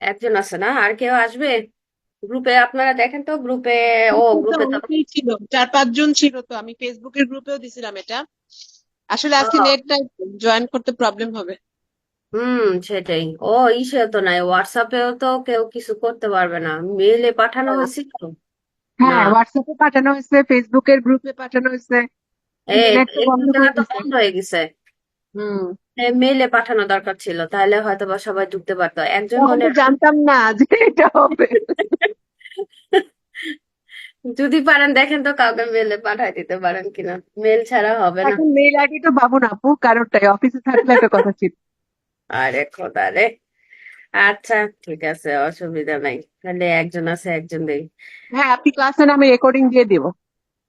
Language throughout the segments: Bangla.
একজন আছে না, আর কেউ আসবে গ্রুপে? আপনারা দেখেন তো গ্রুপে। ও গ্রুপে গ্রুপে তো অনেকেই ছিল, 4-5 জন ছিল, তো আমি ফেসবুকের গ্রুপেও দিছিলাম এটা। আসলে আজকে ও, নেটটা জয়েন করতে প্রবলেম হবে। হুম, সেটাই। ও, ইসে তো নাই, হোয়াটসঅ্যাপেও তো কেউ কিছু করতে পারবে না, মেইলে পাঠানো হয়েছিল না? হ্যাঁ, হোয়াটসঅ্যাপে পাঠানো হয়েছে, ফেসবুকের গ্রুপে পাঠানো হয়েছে, এই নেট তো এই বন্ধ জায়গা করে তো দিছে। বন্ধ হয়ে গেছে। হুম। মেইলে পাঠানো দরকার ছিল, তাহলে হয়তো বা সবাই ঢুকতে পারতো, একজন তখন মনে তো জানতাম না যে এটা হবে। যদি পারেন দেখেন তো কাউকে মেলে পাঠাই দিতে পারেন কিনা, মেল ছাড়া হবে না। এখন মেইল আইডি তো পাবো না আপু, কারোরটাই অফিসে থাকলে একটা কথা ছিল। আরে খোদা রে। আচ্ছা, ঠিক আছে, অসুবিধা নাই, তাহলে একজন আছে, একজন দেই। হ্যাঁ, আপনি ক্লাসে নামে রেকর্ডিং দিয়ে দিব।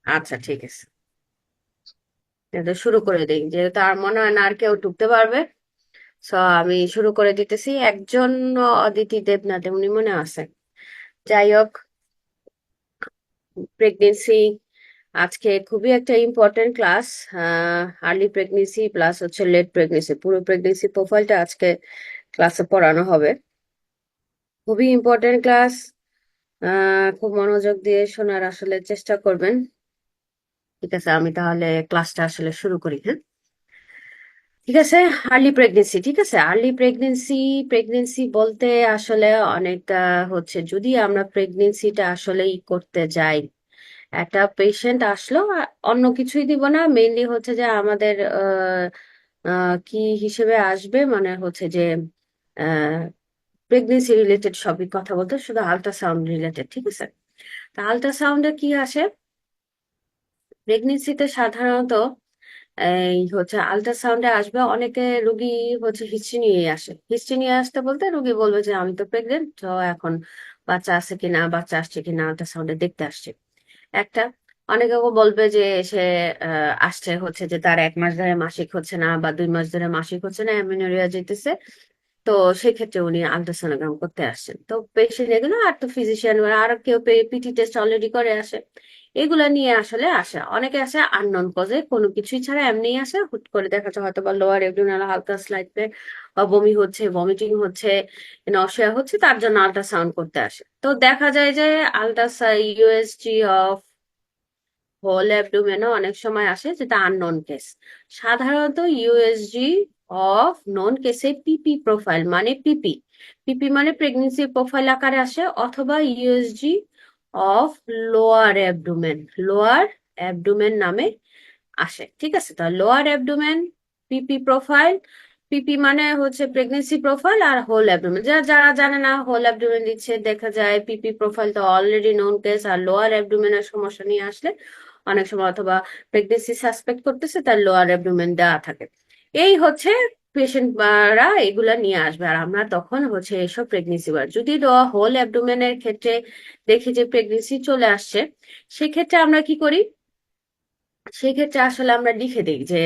আচ্ছা, ঠিক আছে, তাহলে শুরু করে দিই, যেহেতু আর মনে হয় না আর কেউ ঢুকতে পারবে। সো আমি শুরু করে দিতেছি। একজন অদিতি দেবনাথ উনি মনে আছে। যাই হোক, প্রেগনেন্সি আজকে খুবই একটা important class. Early pregnancy plus হচ্ছে লেট প্রেগনেন্সি, পুরো প্রেগনেন্সি প্রোফাইলটা আজকে ক্লাসে পড়ানো হবে। খুবই ইম্পর্টেন্ট ক্লাস। খুব মনোযোগ দিয়ে শোনার আসলে চেষ্টা করবেন। ঠিক আছে, আমি তাহলে ক্লাসটা আসলে শুরু করি, হ্যাঁ? ঠিক আছে। আর্লি প্রেগনেন্সি, ঠিক আছে, আর্লি প্রেগনেন্সি। প্রেগনেন্সি বলতে আসলে অনেক হচ্ছে, যদি আমরা প্রেগনেন্সিটা আসলেই করতে যাই, একটা পেশেন্ট আসলো, অন্য কিছুই দিব না, মেইনলি হচ্ছে যে আমাদের কি হিসেবে আসবে, মানে হচ্ছে যে প্রেগনেন্সি রিলেটেড সবই কথা বলতে, শুধু আল্ট্রাসাউন্ড রিলেটেড, ঠিক আছে। তা আল্ট্রাসাউন্ডে কি আসে প্রেগনেন্সিতে সাধারণত? এই হচ্ছে আল্ট্রাসাউন্ডে আসবে অনেকে, রুগী হচ্ছে হিস্ট্রি নিয়ে আসে। হিস্ট্রি নিয়ে আসতে বলতে রুগী বলবে যে আমি তো প্রেগনেন্ট, তো এখন বাচ্চা আছে কিনা, বাচ্চা আসছে কিনা আল্ট্রাসাউন্ডে দেখতে আসছে একটা। অনেকে বলবে যে সে আসছে হচ্ছে যে তার 1 মাস ধরে মাসিক হচ্ছে না, বা 2 মাস ধরে মাসিক হচ্ছে না, অ্যামেনোরিয়া যেতেছে। তো সেক্ষেত্রে উনি আল্ট্রাসোনোগ্রাম করতে আসছেন, তো পেশেন্ট এগুলো, আর তো ফিজিশিয়ান আর কেউ পিটি টেস্ট অলরেডি করে আসে। এগুলা নিয়ে আসলে আসে, অনেকে আসে আননোন কজে, কোনো কিছুই ছাড়া এমনি আসে, হুট করে দেখা যাচ্ছে হয়তো বা লোয়ার এবডোমিনাল হালকা স্লাইড পেন বা বমি হচ্ছে, ভমিটিং হচ্ছে, নশিয়া হচ্ছে, তার জন্য আল্ট্রাসাউন্ড করতে আসে। তো দেখা যায় যে ইউএসজি অফ হোল অ্যাবডোমেনও অনেক সময় আসে, যেটা আননোন কেস। সাধারণত ইউএসজি অফ নোন কেসে পিপি প্রোফাইল মানে পিপি, পিপি মানে প্রেগনেন্সি প্রোফাইল আকারে আসে, অথবা USG of lower abdomen, lower abdomen নামে আসে। ঠিক আছে, তো লোয়ার অ্যাবডোমেন পিপি প্রোফাইল। পিপি মানে হচ্ছে প্রেগনেন্সি প্রোফাইল, আর হোল অ্যাবডোমেন, যারা যারা জানে না, হোল অ্যাবডোমেন দিচ্ছে দেখা যায়। পিপি প্রোফাইল তো অলরেডি নোন কেস, আর লোয়ার অ্যাবডোমেনের সমস্যা নিয়ে আসলে অনেক সময় অথবা প্রেগনেন্সি সাসপেক্ট করতেছে, তার লোয়ার অ্যাবডোমেন দেওয়া থাকে। এই হচ্ছে পেশেন্টরা এগুলা নিয়ে আসবে, আর আমরা তখন হচ্ছে এসব প্রেগনেন্সি বার, যদি হোল অ্যাবডোমেনের ক্ষেত্রে দেখি যে প্রেগনেন্সি চলে আসছে, সেক্ষেত্রে আমরা কি করি? সেক্ষেত্রে আসলে আমরা লিখে দিই যে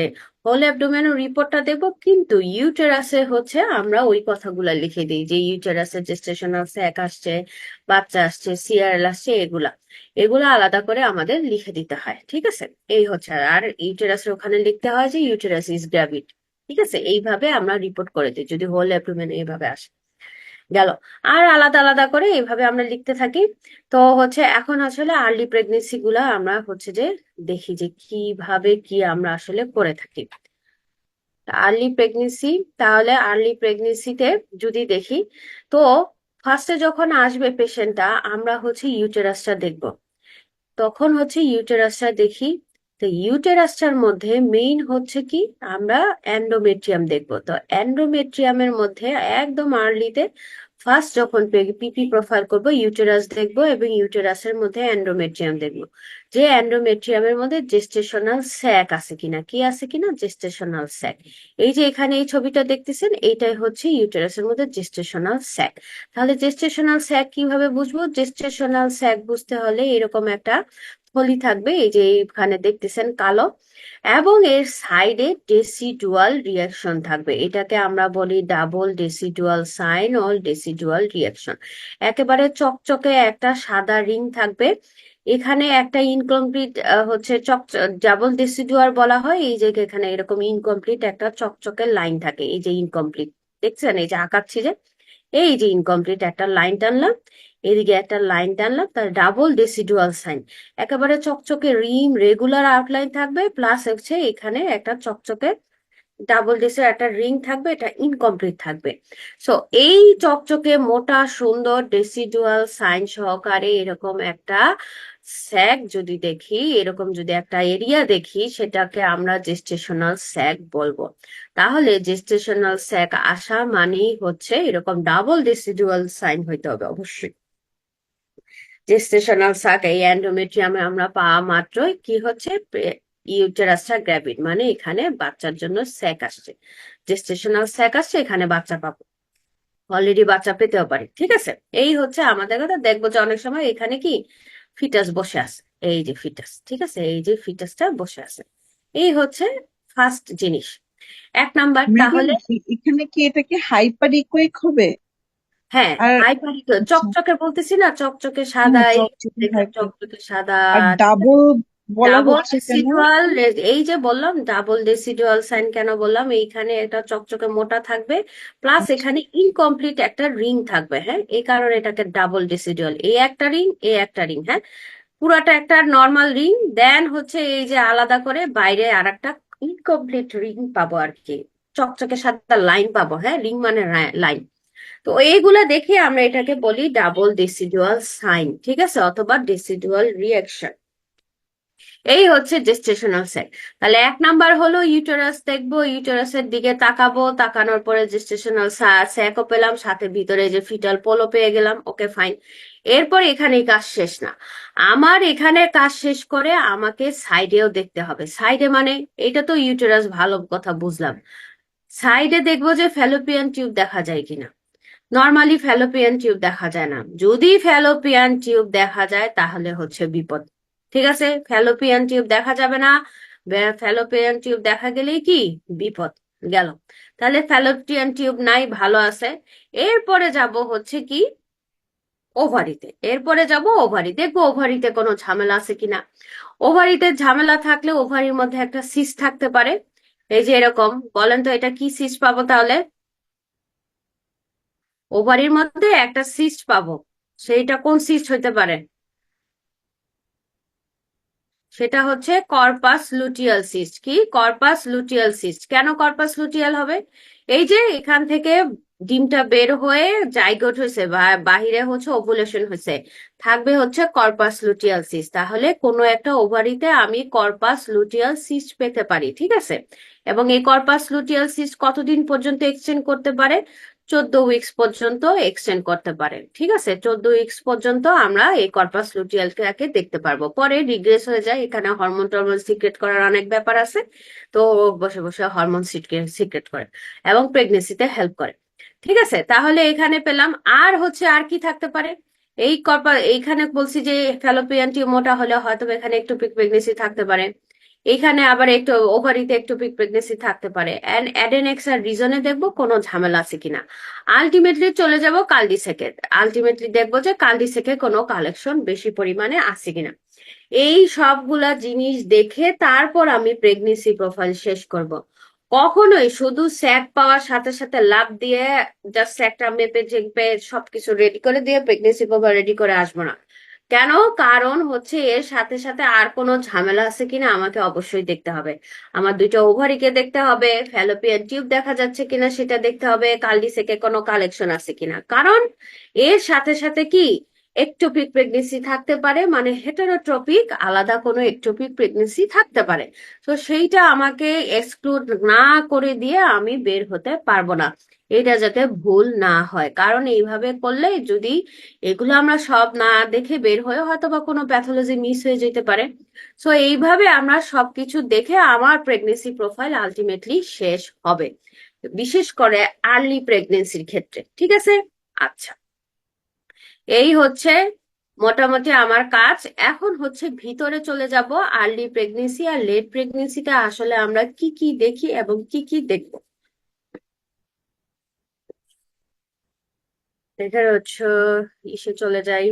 হোল অ্যাবডোমেনের রিপোর্টটা দেবো, কিন্তু ইউটেরাসে হচ্ছে আমরা ওই কথাগুলা লিখে দিই যে ইউটেরাসে জেস্টেশনাল স্যাক আসছে, বাচ্চা আসছে, সিআরএল আসছে, এগুলা এগুলা আলাদা করে আমাদের লিখে দিতে হয়। ঠিক আছে, এই হচ্ছে। আর ইউটেরাসের ওখানে লিখতে হয় যে ইউটেরাস ইজ গ্র্যাভিড। ঠিক আছে, এইভাবে আমরা রিপোর্ট করে দিই যদি হোল অ্যাবডোমেন এইভাবে আসে। গেল। আর আলাদা আলাদা করে এইভাবে আমরা লিখতে থাকি। তো হচ্ছে এখন আসলে আর্লি প্রেগনেন্সি গুলা আমরা হচ্ছে যে দেখি যে কিভাবে কি আমরা আসলে করে থাকি। আর্লি প্রেগনেন্সি, তাহলে আর্লি প্রেগনেন্সিতে যদি দেখি, তো ফার্স্টে যখন আসবে পেশেন্টটা, আমরা হচ্ছে ইউটেরাসটা দেখব। তখন হচ্ছে ইউটেরাসটা দেখি। তো ইউটেরাসটার মধ্যে মেইন হচ্ছে কি, আমরা এন্ডোমেট্রিয়াম দেখব। তো এন্ডোমেট্রিয়ামের মধ্যে একদম আর্লিতে ফার্স্ট যখন পিপি প্রোফাইল করব, ইউটেরাস দেখব, এবং ইউটেরাসের মধ্যে এন্ডোমেট্রিয়াম দেখব, যে এন্ডোমেট্রিয়ামের মধ্যে জেস্টেশনাল স্যাক আছে কিনা, কি আছে কিনা, জেস্টেশনাল স্যাক। এই যে এখানে এই ছবিটা দেখতেছেন, এইটাই হচ্ছে ইউটেরাসের মধ্যে জেস্টেশনাল স্যাক। তাহলে জেস্টেশনাল স্যাক কিভাবে বুঝবো? জেস্টেশনাল স্যাক বুঝতে হলে এরকম একটা থলি থাকবে, এই যে এখানে দেখতেছেন কালো, এবং এর সাইডে ডেসিডুয়াল রিয়াকশন থাকবে, এটাকে আমরা বলি double decidual sign or decidual reaction. একেবারে চকচকে একটা সাদা রিং থাকবে। এখানে একটা ইনকমপ্লিট হচ্ছে ডাবল ডেসিডুয়াল বলা হয়, এই যে এখানে এরকম ইনকমপ্লিট একটা চকচকে লাইন থাকে, এই যে ইনকমপ্লিট দেখছেন, এই যে আঁকাচ্ছি যে, এই যে ইনকমপ্লিট একটা লাইন টানলাম, এদিকে একটা লাইন টানলাম, তার ডাবল ডেসিডুয়াল সাইন, একেবারে চকচকে রিম রেগুলার আউটলাইন থাকবে, প্লাস হচ্ছে এখানে একটা চকচকে ডাবল ডিসের একটা রিং থাকবে, এটা ইনকমপ্লিট থাকবে। সো এই চকচকে মোটা সুন্দর ডেসিডুয়াল সাইন সহকারে এরকম একটা স্যাগ যদি দেখি, এরকম যদি একটা এরিয়া দেখি, সেটাকে আমরা জেস্টেশনাল স্যাগ বলবো। তাহলে জেস্টেশনাল স্যাগ আসা মানেই হচ্ছে এরকম ডাবল ডেসিডুয়াল সাইন হইতে হবে অবশ্যই। জেস্টেশনাল সাক এই এন্ডোমেট্রিয়ামে আমরা পাওয়া মাত্রই কি হচ্ছে, ইউটেরাসটা গ্র্যাভিড, মানে এখানে বাচ্চার জন্য স্যাক আসছে, জেস্টেশনাল স্যাক আসছে, এখানে বাচ্চা পাবো, অলরেডি বাচ্চা পেতেও পারি। ঠিক আছে, এই হচ্ছে আমাদের কথা। দেখবো যে অনেক সময় এখানে কি ফিটাস বসে আছে, এই যে ফিটাস, ঠিক আছে, এই যে ফিটাসটা বসে আছে। এই হচ্ছে ফার্স্ট জিনিস, 1 নাম্বার। ম্যাডাম, তাহলে এখানে কি এটা কি হাইপার ইকোইক হবে? হ্যাঁ, আর হাইপারিক আচ্ছা, চকচকে বলতেছি না, চকচকে হ্যাঁ, সাদা, এই চকচকে দেখুন হাইপার। চকচকে সাদা। আর ডাবল বলা ডাবল হচ্ছে কেন? রেসিডুয়াল, এই যে বললাম ডাবল রেসিডুয়াল সাইন কেন বললাম, এইখানে একটা চকচকে মোটা থাকবে, প্লাস আচ্ছা, এখানে ইনকমপ্লিট একটা রিং থাকবে, হ্যাঁ, এই কারণে এটাকে ডাবল রেসিডুয়াল, এই একটা রিং, এই একটা রিং, হ্যাঁ, পুরাটা একটা নর্মাল রিং, দেন হচ্ছে এই যে আলাদা করে বাইরে আর একটা ইনকমপ্লিট রিং পাবো আর কি, চকচকে সাদা লাইন পাবো, হ্যাঁ, রিং মানে লাইন। তো এইগুলা দেখে আমরা এটাকে বলি ডাবল ডেসিডুয়াল সাইন, ঠিক আছে, অথবা ডেসিডুয়াল রিয়াকশন। এই হচ্ছে জেস্টেশনাল সেক। তাহলে 1 নাম্বার হলো ইউটেরাস দেখবো, ইউটেরাসের দিকে তাকাবো, তাকানোর পরে জেস্টেশনাল স্যাকও পেলাম, সাথে ভিতরে যে ফিটাল পোলো পেয়ে গেলাম, ওকে ফাইন। এরপর এখানেই কাজ শেষ না, আমার এখানে কাজ শেষ করে আমাকে সাইডেও দেখতে হবে। সাইডে মানে এটা তো ইউটেরাস, ভালো কথা বুঝলাম। সাইডে দেখবো যে ফ্যালোপিয়ান টিউব দেখা যায় কিনা। নর্মালি ফ্যালোপিয়ান টিউব দেখা যায় না, যদি ফ্যালোপিয়ান টিউব দেখা যায় তাহলে হচ্ছে বিপদ। ঠিক আছে, ফ্যালোপিয়ান টিউব দেখা যাবে না, ফ্যালোপিয়ান টিউব দেখা গেলেই কি বিপদ, গেল। তাহলে ফ্যালোপিয়ান টিউব নাই, ভালো আছে। এরপরে যাব হচ্ছে কি ওভারিতে, এরপরে যাব ওভারি, দেখবো ওভারিতে কোনো ঝামেলা আছে কিনা। ওভারিতে ঝামেলা থাকলে ওভারির মধ্যে একটা সিস্ট থাকতে পারে, এই যে এরকম, বলেন তো এটা কি সিস্ট পাবো তাহলে? ওভারির মধ্যে একটা সিস্ট পাবো, সেইটা কোন সিস্ট হইতে পারে? সেটা হচ্ছে কর্পাস লুটিয়াল সিস্ট। কি কর্পাস লুটিয়াল সিস্ট? কেন কর্পাস লুটিয়াল হবে? এই যে এখান থেকে ডিমটা বের হয়ে জাইগোট হয়েছে বা বাহিরে হচ্ছে ওভুলেশন হয়েছে, থাকবে হচ্ছে কর্পাস লুটিয়াল সিস্ট। তাহলে কোনো একটা ওভারিতে আমি কর্পাস লুটিয়াল সিস্ট পেতে পারি, ঠিক আছে। এবং এই কর্পাস লুটিয়াল সিস্ট কতদিন পর্যন্ত এক্সটেন্ড করতে পারে? 14 উইকস পর্যন্ত এক্সটেন্ড করতে পারে, ঠিক আছে। 14 উইকস পর্যন্ত আমরা এই কর্পাস লুটিয়ালকে দেখতে পারবো, পরে রিগ্রেস হয়ে যায়, এখানে হরমোন টরমোন সিক্রেট করার অনেক ব্যাপার আছে, তো বসে বসে হরমোন সিক্রেট করে এবং প্রেগনেন্সিতে হেল্প করে। ঠিক আছে, তাহলে এখানে পেলাম। আর হচ্ছে আর কি থাকতে পারে? এইখানে বলছি যে ফ্যালোপিয়ান টিউব মোটা হলে হয়তো এখানে একটু প্রেগনেন্সি থাকতে পারে, এখানে আবার একটু ওভারিতে একটু প্রেগনেন্সি থাকতে পারে, এন্ড অ্যাডেনেক্স আর রিজনে দেখবো কোনো ঝামেলা আছে কিনা। আলটিমেটলি চলে যাব কালডিসেকে, আলটিমেটলি দেখবো যে কালডিসেকে কোনো কালেকশন বেশি পরিমাণে আছে কিনা। এই সবগুলা জিনিস দেখে তারপর আমি প্রেগনেন্সি প্রোফাইল শেষ করব। কখনোই শুধু স্যাক পাওয়ার সাথে সাথে লাভ দিয়ে জাস্ট স্যাকটা মেপে ঝেপে সবকিছু রেডি করে দিয়ে প্রেগনেন্সি প্রোফাইল রেডি করে আসবো না। কেন? কারণ হচ্ছে এর সাথে সাথে আর কোনো ঝামেলা আছে কিনা আমাকে অবশ্যই দেখতে হবে। আমার দুইটা ওভারিকে দেখতে হবে, ফ্যালোপিয়ান টিউব দেখা যাচ্ছে কিনা সেটা দেখতে হবে, কালডিসেকে কোনো কালেকশন আছে কিনা। কারণ এর সাথে সাথে কি একটোপিক প্রেগনেন্সি থাকতে পারে, মানে হেটারোট্রপিক আলাদা কোনো একটোপিক প্রেগনেন্সি থাকতে পারে। তো সেইটা আমাকে এক্সক্লুড না করে দিয়ে আমি বের হতে পারবো না, এটা যাতে ভুল না হয়। কারণ এইভাবে করলে যদি এগুলো আমরা সব না দেখে বের হয়ে হয়তো বা কোনো প্যাথোলজি মিস হয়ে যেতে পারে। সো এইভাবে আমরা সবকিছু দেখে আমার প্রেগনেন্সি প্রোফাইল আলটিমেটলি শেষ হবে, বিশেষ করে আর্লি প্রেগনেন্সির ক্ষেত্রে, ঠিক আছে। আচ্ছা, এই হচ্ছে মোটামুটি আমার কাজ। এখন হচ্ছে ভিতরে চলে যাব, আর্লি প্রেগনেন্সি আর লেট প্রেগনেন্সিতে আসলে আমরা কি কি দেখি এবং কি কি দেখবো। এখানে হচ্ছে ইসে চলে যাই।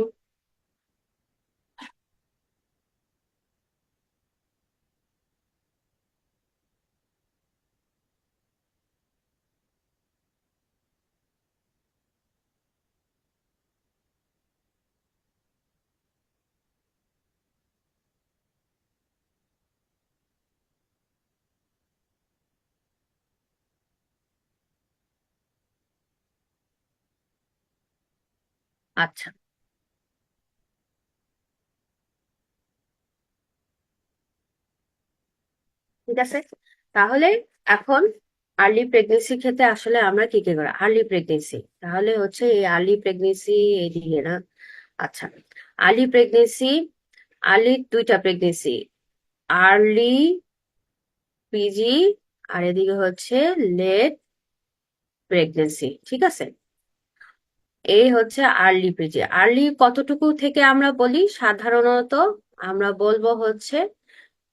আচ্ছা, ঠিক আছে। তাহলে এখন আর্লি প্রেগনেন্সি ক্ষেত্রে আসলে আমরা কি কি করি? আর্লি প্রেগনেন্সি, তাহলে হচ্ছে এই আর্লি প্রেগনেন্সি এইদিকে না। আচ্ছা, আর্লি প্রেগনেন্সি, আর্লি দুইটা প্রেগনেন্সি, আর্লি পিজি, আর এদিকে হচ্ছে লেট প্রেগনেন্সি, ঠিক আছে। এই হচ্ছে আর্লি পিজি। আর্লি কতটুকু থেকে আমরা বলি সাধারণত? আমরা বলবো হচ্ছে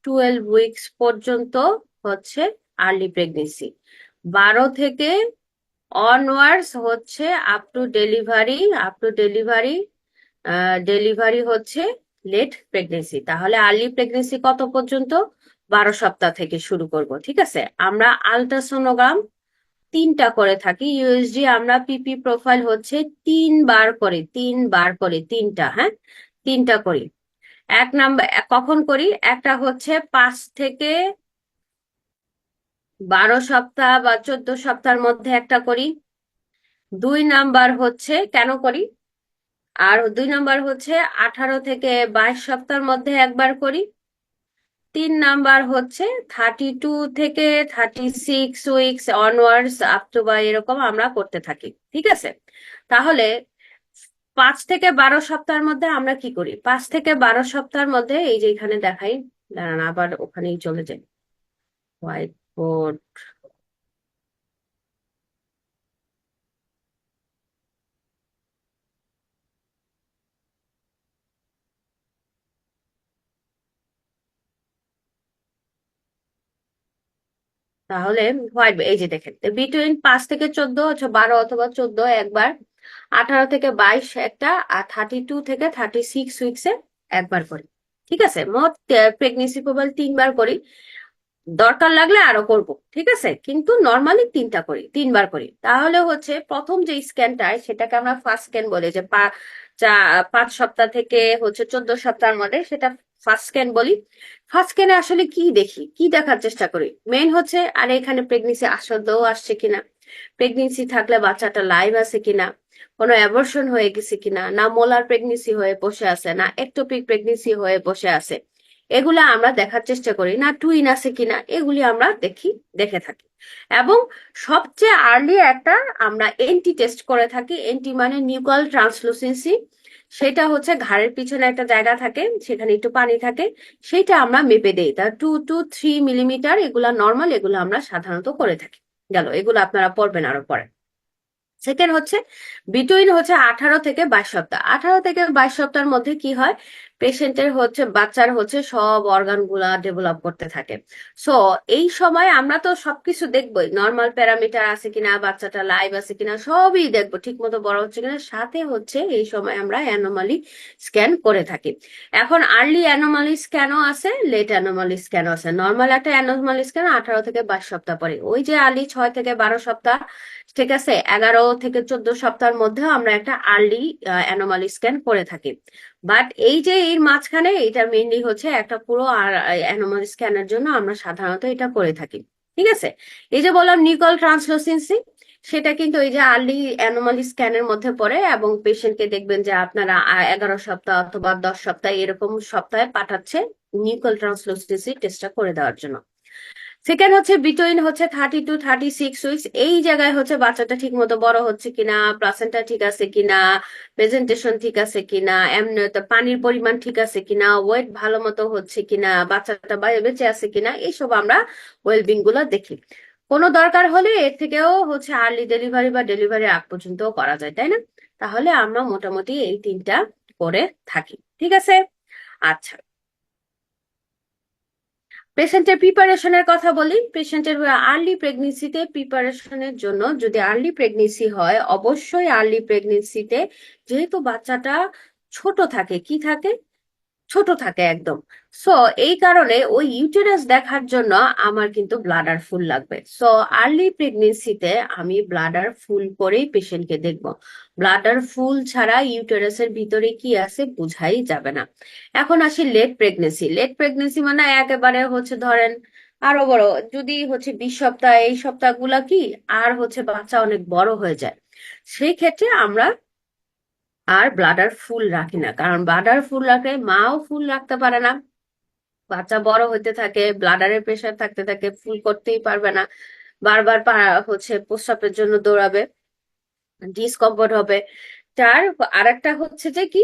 12 উইকস পর্যন্ত হচ্ছে আর্লি প্রেগনেন্সি। 12 থেকে অনওয়ার্ডস হচ্ছে up to delivery, up to delivery, delivery হচ্ছে লেট প্রেগনেন্সি। তাহলে আর্লি প্রেগনেন্সি কত পর্যন্ত? 12 সপ্তাহ থেকে শুরু করব, ঠিক আছে। আমরা আলট্রাসোনোগ্রাম 3টা করে থাকি ইউএসজি। আমরা পিপি প্রোফাইল হচ্ছে 3 বার করে, 3 বার করে, 3টা, হ্যাঁ, 3টা করি। এক নাম্বার কখন করি? একটা হচ্ছে 5 থেকে 12 সপ্তাহ বা 14 সপ্তাহের মধ্যে একটা করি। 2 নাম্বার হচ্ছে কেন করি, আর 2 নাম্বার হচ্ছে 18 থেকে 22 সপ্তাহের মধ্যে একবার করি। 3 নাম্বার হচ্ছে 32 থেকে 36 উইকস অনওয়ার্ডস আপ টু বা এরকম আমরা করতে থাকি, ঠিক আছে। তাহলে 5 থেকে 12 সপ্তাহের মধ্যে আমরা কি করি? 5 থেকে 12 সপ্তাহের মধ্যে এই যে এখানে দেখাই, দাঁড়ান আবার ওখানেই চলে যাই, হোয়াইট বোর্ড। তাহলে হোয়াইট, এই যে দেখেন, বিটুইন 5 থেকে 14 হচ্ছে 12 অথবা 14 একবার, 18 থেকে 22 একটা, আর 32 থেকে 36 উইক্সে একবার করি, ঠিক আছে। মোট প্রেগনেন্সি প্রবাল 3 বার করি, দরকার লাগলে আরো করব, ঠিক আছে, কিন্তু নর্মালি 3টা করি, 3 বার করি। তাহলে হচ্ছে প্রথম যে স্ক্যানটা সেটাকে আমরা ফার্স্ট স্ক্যান বলি, যে 5 সপ্তাহ থেকে হচ্ছে 14 সপ্তাহের মধ্যে, সেটা ফার্স্ট স্ক্যান বলি। ফার্স্ট স্ক্যানে আসলে কি দেখি, কি দেখার চেষ্টা করি? মেইন হচ্ছে আরে এখানে প্রেগনেন্সি আদৌ আসছে কিনা, প্রেগনেন্সি থাকলে বাচ্চাটা লাইভ আছে কিনা, কোনো অ্যাবর্শন হয়ে গেছে কিনা, না মোলার প্রেগনেন্সি হয়ে বসে আছে, না একটোপিক প্রেগনেন্সি হয়ে বসে আছে, এগুলা আমরা দেখার চেষ্টা করি, না টুইন আছে কিনা, এগুলি আমরা দেখে থাকি। এবং সবচেয়ে আর্লি একটা আমরা এনটি টেস্ট করে থাকি। এনটি মানে নিউক্লিয়ার ট্রান্সলুসেন্সি। সেটা হচ্ছে ঘাড়ের পিছনে একটা জায়গা থাকে, সেখানে একটু পানি থাকে, সেটা আমরা মেপে দেই। তা 2 to 3 মিলিমিটার, এগুলা নর্মাল, এগুলো আমরা সাধারণত করে থাকি। গেল, এগুলো আপনারা পড়বেন আরো পরে। সেকেন্ড হচ্ছে বিটুইন হচ্ছে 18 থেকে 22 সপ্তাহ। 18 থেকে 22 সপ্তাহের মধ্যে কি হয়? পেশেন্টের হচ্ছে বাচ্চার হচ্ছে সব অর্গান গুলা ডেভেলপ করতে থাকে। সো এই সময় আমরা তো সবকিছু দেখবোই, নর্মাল প্যারামিটার আছে কিনা, বাচ্চাটা লাইভ আছে কিনা, সবই দেখবো, ঠিক মতো বড় হচ্ছে কিনা। সাথে হচ্ছে এই সময় আমরা অ্যানোমালি স্ক্যান করে থাকি। এখন আর্লি অ্যানোমালি স্ক্যানও আছে, লেট অ্যানোমালি স্ক্যানও আছে। নর্মাল একটা অ্যানোমালি স্ক্যান 18 থেকে 22 সপ্তাহ পরে, ওই যে আর্লি 6 থেকে 12 সপ্তাহ, ঠিক আছে, 11 থেকে 14 সপ্তাহের মধ্যে আমরা একটা আর্লি অ্যানোমালি স্ক্যান করে থাকি। বাট এই যে এর মাঝখানে এটা মেইনলি হচ্ছে একটা পুরো অ্যানোমালি স্ক্যানের জন্য আমরা সাধারণত এটা করে থাকি, ঠিক আছে। এই যে বললাম নিকল ট্রান্সলুসেন্সি, সেটা কিন্তু এই যে আর্লি অ্যানোমালি স্ক্যানের মধ্যে পড়ে, এবং পেশেন্টকে দেখবেন যে আপনারা 11 সপ্তাহ অথবা 10 সপ্তাহ এরকম সপ্তাহে পাঠাচ্ছে নিকল ট্রান্সলুসেন্সি টেস্টটা করে দেওয়ার জন্য। সেকেন্ড হচ্ছে বিটুইন হচ্ছে 30 to 36 উইকস, এই জায়গায় হচ্ছে বাচ্চাটা ঠিক মতো বড় হচ্ছে কিনা, প্লাসেন্টা ঠিক আছে কিনা, প্রেজেন্টেশন ঠিক আছে কিনা, এমনি তো পানির পরিমাণ ঠিক আছে কিনা, ওয়েট ভালো মতো হচ্ছে কিনা, বাচ্চাটা বেঁচে আছে কিনা, এইসব আমরা ওয়েলবিং গুলো দেখি। কোনো দরকার হলে এর থেকেও হচ্ছে আর্লি ডেলিভারি বা ডেলিভারি আগ পর্যন্ত করা যায়, তাই না? তাহলে আমরা মোটামুটি এই 3টা করে থাকি, ঠিক আছে। আচ্ছা, পেশেন্টের প্রিপারেশনের কথা বলি। পেশেন্টের আর্লি প্রেগনেন্সিতে প্রিপারেশনের জন্য, যদি আর্লি প্রেগনেন্সি হয়, অবশ্যই আর্লি প্রেগনেন্সিতে যেহেতু বাচ্চাটা ছোট থাকে, কি থাকে, ছোট থাকে একদম। সো এই কারণে ওই ইউটেরাস দেখার জন্য আমার কিন্তু ব্লাডার ফুল লাগবে। সো আর্লি প্রেগনেন্সিতে আমি ব্লাডার ফুল করেই পেশেন্টকে দেখব। ব্লাডার ফুল ছাড়া ইউটেরাসের ভিতরে কি আছে বোঝাই যাবে না। এখন আসি লেট প্রেগনেন্সি। লেট প্রেগনেন্সি মানে একেবারে হচ্ছে ধরেন আরো বড়, যদি হচ্ছে 20 সপ্তাহ, এই সপ্তাহগুলা কি আর হচ্ছে বাচ্চা অনেক বড় হয়ে যায়, সেই ক্ষেত্রে আমরা আর ব্লাডার ফুল রাখি না, কারণ ব্লাডার ফুল রাখলে মাও ফুল রাখতে পারে না, বাচ্চা বড় হতে থাকে, ব্লাডারের প্রেশার থাকতে থাকে, ফুল করতেই পারবে না, বারবার প্রস্রাবের জন্য দৌড়াবে, ডিসকমফোর্ট হবে। তার আরেকটা হচ্ছে যে কি,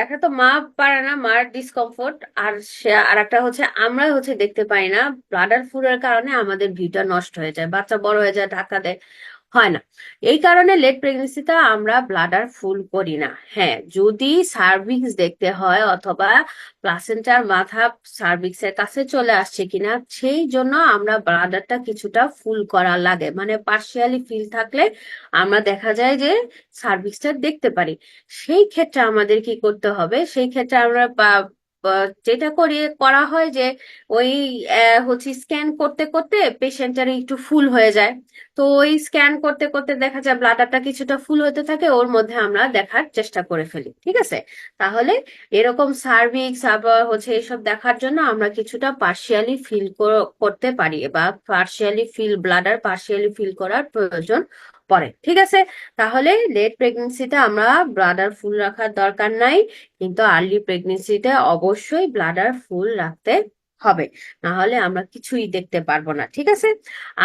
একটা তো মা পারে না, মার ডিসকমফোর্ট, আর সে আরেকটা হচ্ছে আমরা দেখতে পাই না, ব্লাডার ফুলের কারণে আমাদের ভিউটা নষ্ট হয়ে যায়, বাচ্চা বড় হয়ে যায়, ধাক্কা দেয়, হয় না। এই কারণে লেট প্রেগনেন্সিতে আমরা ব্লাডার ফুল করি না। হ্যাঁ, যদি সার্ভিক্স দেখতে হয় অথবা প্লাসেন্টার মাথা সার্ভিক্সের কাছে চলে আসছে কিনা, সেই জন্য আমরা ব্লাডারটা কিছুটা ফুল করা লাগে, মানে পার্শিয়ালি ফিল থাকলে আমরা দেখা যায় যে সার্ভিক্সটা দেখতে পারি। সেই ক্ষেত্রে আমাদের কি করতে হবে, সেই ক্ষেত্রে আমরা যেটা করা হয় যে ওই স্ক্যান করতে করতে পেশেন্টের একটু ফুল হয়ে যায়, তো ওই স্ক্যান করতে করতে দেখা যায় ব্লাডারটা কিছুটা ফুল হতে থাকে, ওর মধ্যে আমরা দেখার চেষ্টা করে ফেলি, ঠিক আছে। তাহলে এরকম সার্ভিক্স আবার এসব দেখার জন্য আমরা কিছুটা পার্শিয়ালি ফিল করতে পারি, বা partially fill bladder partially fill করার প্রয়োজন পড়ে, ঠিক আছে। তাহলে লেট প্রেগনেন্সিতে আমরা ব্লাডার ফুল রাখার দরকার নাই, কিন্তু আর্লি প্রেগনেন্সিতে অবশ্যই ব্লাডার ফুল রাখতে হবে, না হলে আমরা কিছুই দেখতে পারবো না, ঠিক আছে।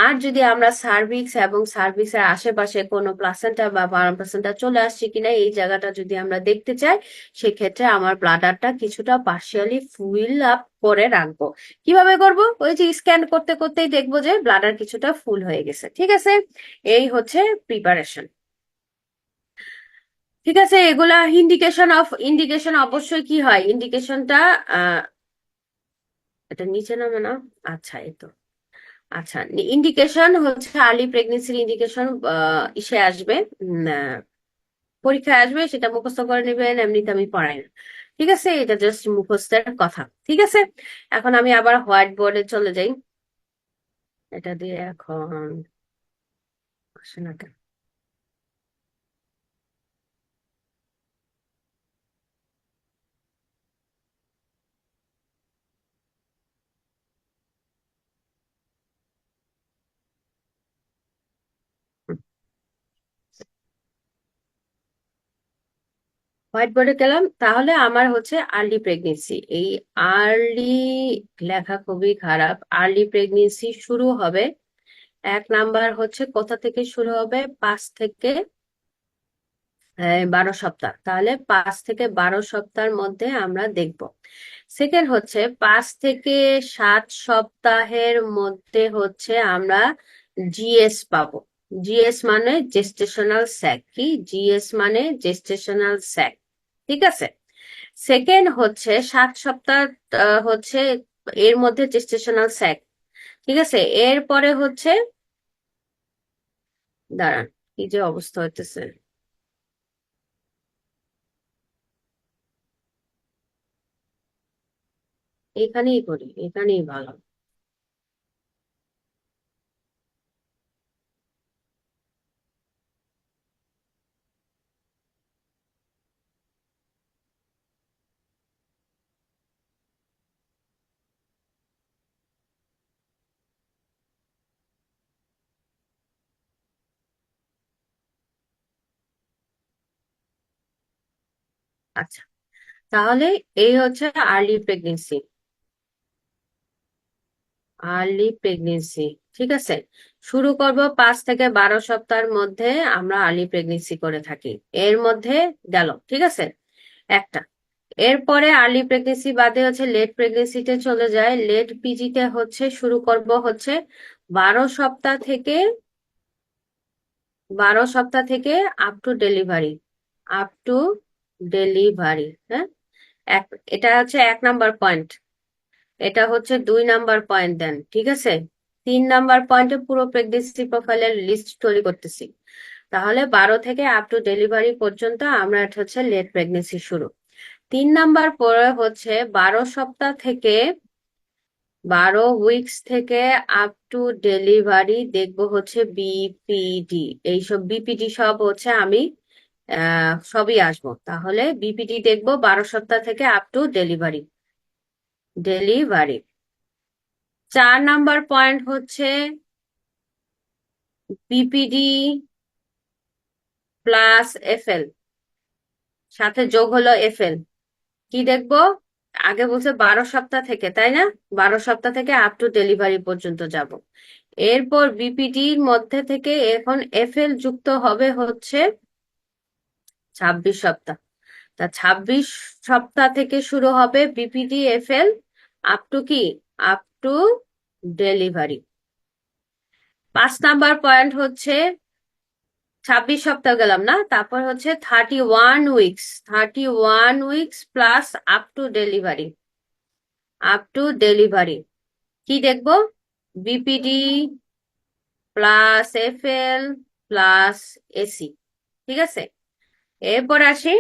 আর যদি আমরা সার্ভিক্স এবং সার্ভিক্সের আশেপাশে কোনো প্লাসেন্টা বা প্লাসেন্টা চলে আসছে কিনা এই জায়গাটা যদি আমরা দেখতে চাই, সেক্ষেত্রে আমার ব্লাডারটা কিছুটা পার্শিয়ালি ফুল আপ করে রাখবো। কিভাবে করব? ওই যে স্ক্যান করতে করতেই দেখবো যে ব্লাডার কিছুটা ফুল হয়ে গেছে, ঠিক আছে। এই হচ্ছে প্রিপারেশন, ঠিক আছে। এগুলা ইন্ডিকেশন অবশ্যই কি হয়, ইন্ডিকেশনটা আহ এটা নিচে নামে না, আচ্ছা এই তো, আচ্ছা, ইন্ডিকেশন আর্লি প্রেগনেন্সির ইন্ডিকেশন ইসে আসবে, পরীক্ষায় আসবে, সেটা মুখস্থ করে নেবেন, এমনিতে আমি পড়াই না, ঠিক আছে। এটা জাস্ট মুখস্থের কথা, ঠিক আছে। এখন আমি আবার হোয়াইট বোর্ডে চলে যাই, এটা দিয়ে এখন আসে না কেন? হোয়াইট বোর্ডে গেলাম, তাহলে আমার আর্লি প্রেগনেন্সি, এই আর্লি, লেখা খুবই খারাপ, আর্লি প্রেগনেন্সি শুরু হবে, 1 নাম্বার কোথা থেকে শুরু হবে, 5 থেকে 12 সপ্তাহ, তাহলে 5 থেকে 12 সপ্তাহের মধ্যে আমরা দেখব। সেকেন্ড 5 থেকে 7 সপ্তাহের মধ্যে আমরা জিএস পাবো। জিএস মানে জেস্টেশনাল স্যাক, কি জিএস মানে জেস্টেশনাল স্যাক, ঠিক আছে। সেকেন্ড 7 সপ্তাহ এর মধ্যে জেস্টেশনাল স্যাক, ঠিক আছে। এরপরে দাঁড়ান, কি যে অবস্থা হইতেছে, এখানেই করি, এখানেই ভালো। আচ্ছা, তাহলে এই আর্লি প্রেগনেন্সি, আর্লি প্রেগনেন্সি, ঠিক আছে। শুরু করব 5 থেকে 12 সপ্তাহের মধ্যে আমরা আর্লি প্রেগনেন্সি করে থাকি, এর মধ্যে গেল, ঠিক আছে একটা। এরপরে আর্লি প্রেগনেন্সি বাদে লেট প্রেগনেন্সিতে চলে যায়, লেট পিজিতে শুরু করব 12 সপ্তাহ থেকে, 12 সপ্তাহ থেকে up to delivery, up to delivery, হ্যাঁ। এক, এটা 1 নাম্বার পয়েন্ট, এটা 2 নাম্বার পয়েন্ট দেন, ঠিক আছে। 3 নাম্বার পয়েন্টে পুরো প্রেগনেন্সি প্রোফাইলের লিস্ট তৈরি করতেছি, তাহলে 12 থেকে আপ টু ডেলিভারি পর্যন্ত আমরা, এটা লেট প্রেগনেন্সি শুরু। 3 নাম্বার পরে 12 সপ্তাহ থেকে, 12 উইকস থেকে আপ টু ডেলিভারি দেখবো বিপিডি, এইসব বিপিডি সব আমি সবই আসবো, তাহলে বিপিডি দেখবো 12 সপ্তাহ থেকে up to delivery, delivery. 4 number point BPD plus FL, সাথে যোগ হলো এফএল। কি দেখবো? আগে বলছে 12 সপ্তাহ থেকে, তাই না? 12 সপ্তাহ থেকে আপ টু ডেলিভারি পর্যন্ত যাব। এরপর বিপিডির মধ্যে থেকে এখন এফএল যুক্ত হবে হচ্ছে 26 সপ্তাহ। তা 26 সপ্তাহ থেকে শুরু হবে বিপিডি এফএল আপ টু কি? Up to delivery. 5 number point হচ্ছে 26 সপ্তাহ গেলাম না, তারপর হচ্ছে 31 weeks. 31 weeks plus up to delivery. Up to delivery কি দেখবো? BPD plus FL plus AC. ঠিক আছে, এরপর আসি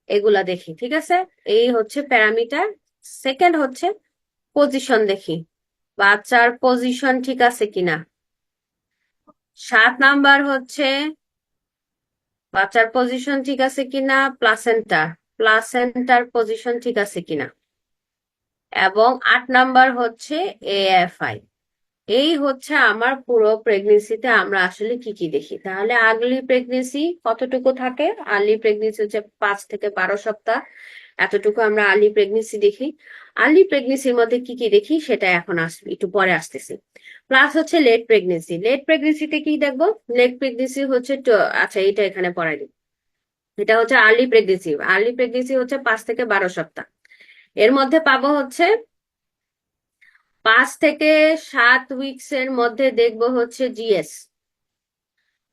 এগুলা দেখি। ঠিক আছে, এই হচ্ছে প্যারামিটার। সেকেন্ড হচ্ছে পজিশন দেখি, বাচ্চার পজিশন ঠিক আছে কিনা। 7 নাম্বার হচ্ছে বাচ্চার পজিশন ঠিক আছে কিনা, প্লাসেন্টার প্লাসেন্টার পজিশন ঠিক আছে কিনা। এবং 8 নাম্বার হচ্ছে এএফআই। এই হচ্ছে আমার পুরো প্রেগনেন্সিতে আমরা আসলে কি কি দেখি। তাহলে আর্লি প্রেগনেন্সি কতটুকু থাকে? আর্লি প্রেগনেন্সি হচ্ছে 5 থেকে 12 সপ্তাহ, এতটুকু আমরা আর্লি প্রেগনেন্সি দেখি। আর্লি প্রেগনেন্সির মধ্যে কি কি দেখি সেটা এখন আসবে, একটু পরে আসতেছি। প্লাস হচ্ছে লেট প্রেগনেন্সি। লেট প্রেগনেন্সিতে কি দেখবো? লেট প্রেগনেন্সি হচ্ছে আচ্ছা, এটা এখানে পড়াই দিই। এটা হচ্ছে আর্লি প্রেগনেন্সি। আর্লি প্রেগনেন্সি হচ্ছে 5 থেকে 12 সপ্তাহ। এর মধ্যে পাবো হচ্ছে 5 থেকে 7 উইকস এর মধ্যে দেখবো হচ্ছে জিএস।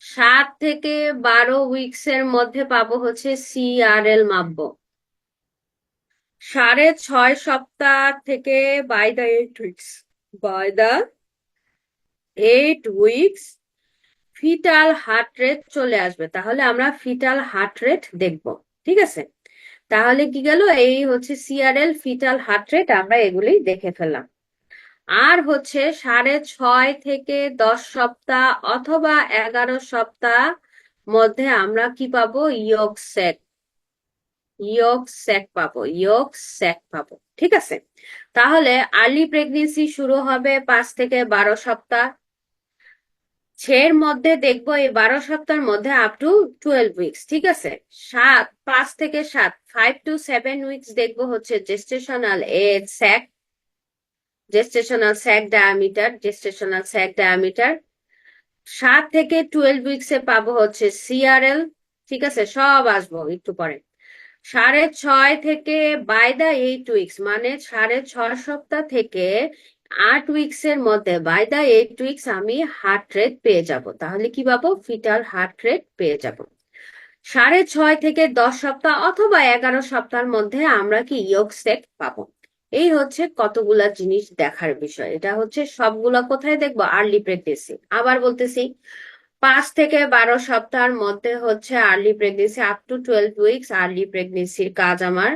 7 থেকে 12 উইকস এর মধ্যে পাবো হচ্ছে সিআরএল মাপবো। 6.5 সপ্তাহ থেকে by the 8 weeks, by the 8 weeks fetal heart rate চলে আসবে, তাহলে আমরা ফিটাল হার্ট রেট দেখবো। ঠিক আছে, তাহলে কি গেল? এই হচ্ছে সিআরএল, ফিটাল হার্ট রেট, আমরা এগুলি দেখে ফেললাম। আর হচ্ছে 6.5 থেকে 10 সপ্তাহ অথবা 11 সপ্তাহ মধ্যে আমরা কি পাবো? ইয়ক স্যাক। ইয়ক স্যাক পাবো, ইয়ক স্যাক পাবো। ঠিক আছে, তাহলে আর্লি প্রেগনেন্সি শুরু হবে 5 থেকে 12 সপ্তাহ। এর মধ্যে দেখবো এই 12 সপ্তাহের মধ্যে আপ টু 12 উইকস। ঠিক আছে, 5 থেকে 7, 5 to 7 উইকস দেখবো হচ্ছে gestational age sac, gestational sac diameter, gestational sac diameter. 7 থেকে 12 উইকসে পাবো হচ্ছে সিআরএল। ঠিক আছে, সব আসবো একটু পরে। 6.5 থেকে বাই দা 8 উইকস, মানে 6.5 সপ্তাহ থেকে 8 উইকস এর মধ্যে বাই দা 8 উইকস আমি হার্ট রেট পেয়ে যাব। তাহলে কি পাবো? ফিটাল হার্ট রেট পেয়ে যাব। 6.5 থেকে 10 সপ্তাহ অথবা 11 সপ্তাহের মধ্যে আমরা কি ইয়ক স্টেক পাবো। এই হচ্ছে কতগুলা জিনিস দেখার বিষয়। এটা হচ্ছে সবগুলা কোথায় দেখবো? Early pregnancy. আবার বলতেছি, 5 থেকে 12 সপ্তাহের মধ্যে হচ্ছে early pregnancy, up to 12 weeks early প্রেগনেন্সির কাজ আমার।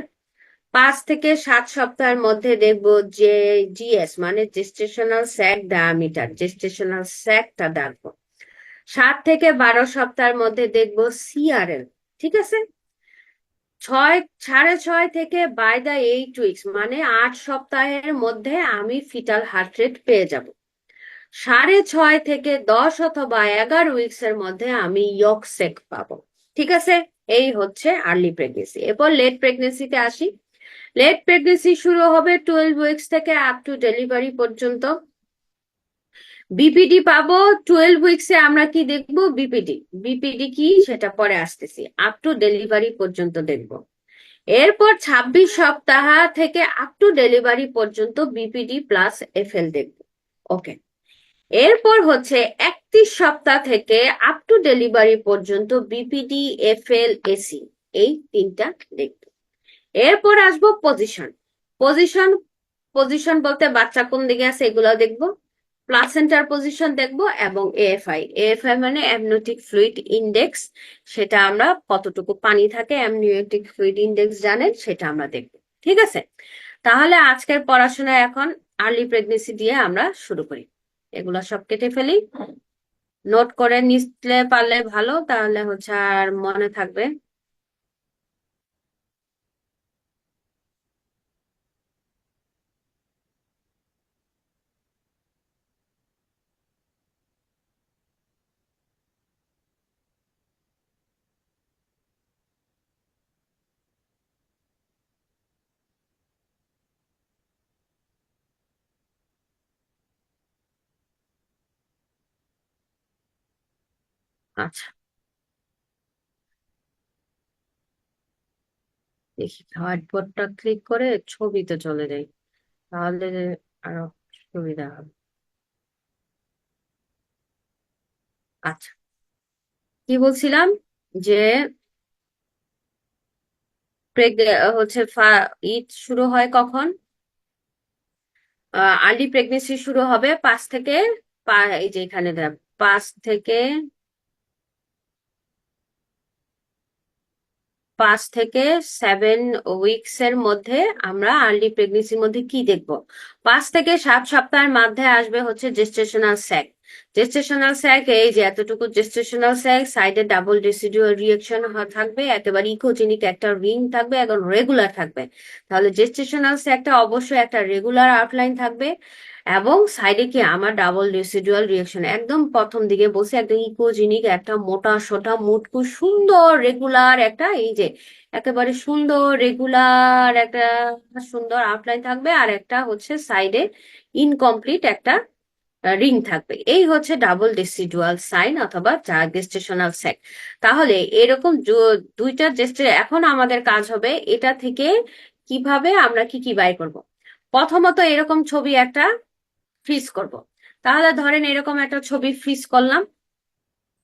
5 থেকে 7 সপ্তাহের মধ্যে দেখবো যে জিএস, মানে জেস্টেশনাল স্যাক ডায়ামিটার, জেস্টেশনাল স্যাকটা দেখবো। 7 থেকে 12 সপ্তাহের মধ্যে দেখবো সিআরএল। ঠিক আছে, 6.5 থেকে বাই দা 8 উইকস, মানে 8 সপ্তাহের মধ্যে আমি ফিটাল হার্ট রেট পেয়ে যাব। 6.5 থেকে 10 অথবা 11 উইকস এর মধ্যে আমি ইয়ক সেক পাবো। ঠিক আছে, এই হচ্ছে আর্লি প্রেগনেন্সি। এরপর লেট প্রেগনেন্সিতে আসি। লেট প্রেগনেন্সি শুরু হবে 12 উইকস থেকে আপ টু ডেলিভারি পর্যন্ত। বিপিডি পাবো 12 উইকসে। আমরা কি দেখবো? বিপিডি। বিপিডি কি সেটা পরে আসতেছি, আপ টু ডেলিভারি পর্যন্ত দেখবো। এরপর 26 সপ্তাহ থেকে আপ টু ডেলিভারি পর্যন্ত বিপিডি প্লাস এফএল দেখবো। ওকে, এরপর হচ্ছে 31 সপ্তাহ থেকে আপ টু ডেলিভারি পর্যন্ত বিপিডি এফএল এসি, এই তিনটা দেখবো। এরপর আসবো পজিশন। পজিশন পজিশন বলতে বাচ্চা কোন দিকে আছে এগুলো দেখবো। প্লাসেন্টার পজিশন দেখবো এবং এএফআই। এএফআই মানে অ্যামনিওটিক ফ্লুইড ইন্ডেক্স, সেটা আমরা কতটুকু পানি থাকে অ্যামনিওটিক ফ্লুইড ইন্ডেক্স জানেন, সেটা আমরা দেখবো। ঠিক আছে, তাহলে আজকের পড়াশোনা এখন আর্লি প্রেগনেন্সি দিয়ে আমরা শুরু করি। এগুলা সব কেটে ফেলি, নোট করে নিতে পারলে ভালো, তাহলে হচ্ছে আর মনে থাকবে। আচ্ছা, দেখি হোয়াইট বোর্ডটা ক্লিক করে ছবিতে চলে যাই, তাহলে আরো সুবিধা হবে। আচ্ছা, কি বলছিলাম যে হচ্ছে ঈদ শুরু হয় কখন? আর্লি প্রেগনেন্সি শুরু হবে 5 থেকে এই যে এখানে দেখ, 5 থেকে 7 উইকস এর মধ্যে আমরা আর্লি প্রেগনেন্সির মধ্যে কি দেখব? 5 থেকে 7 সপ্তাহের মধ্যে আসবে হচ্ছে জেস্টেশনাল স্যাক। জেস্টেশনাল স্যাক এই যে এতটুকু জেস্টেশনাল স্যাক, সাইডে ডাবল রেসিডুয়াল রিয়েকশন থাকবে, একেবারে ইকোজেনিক একটা রিং থাকবে, একদম রেগুলার থাকবে। তাহলে জেস্টেশনাল স্যাকটা অবশ্যই একটা রেগুলার আউটলাইন থাকবে, এবং সাইডে কি আমার ডাবল রেসিডুয়াল রিয়েকশন একদম প্রথম দিকে বলছে, একদম ইকোজেনিক একটা মোটা সোটা মুটকু সুন্দর রেগুলার একটা এই যে একেবারে সুন্দর রেগুলার একটা সুন্দর আউটলাইন থাকবে, আর একটা হচ্ছে সাইডে ইনকমপ্লিট একটা রিং থাকবে। এই হচ্ছে ডাবল রেসিডুয়াল সাইন অথবা গেস্টেশনাল স্যাক। তাহলে এরকম দুইটা এখন আমাদের কাজ হবে এটা থেকে কিভাবে আমরা কি কি বাই করব। প্রথমত এরকম ছবি একটা ফ্রিজ করব। তাহলে ধরেন এরকম একটা ছবি ফ্রিজ করলাম,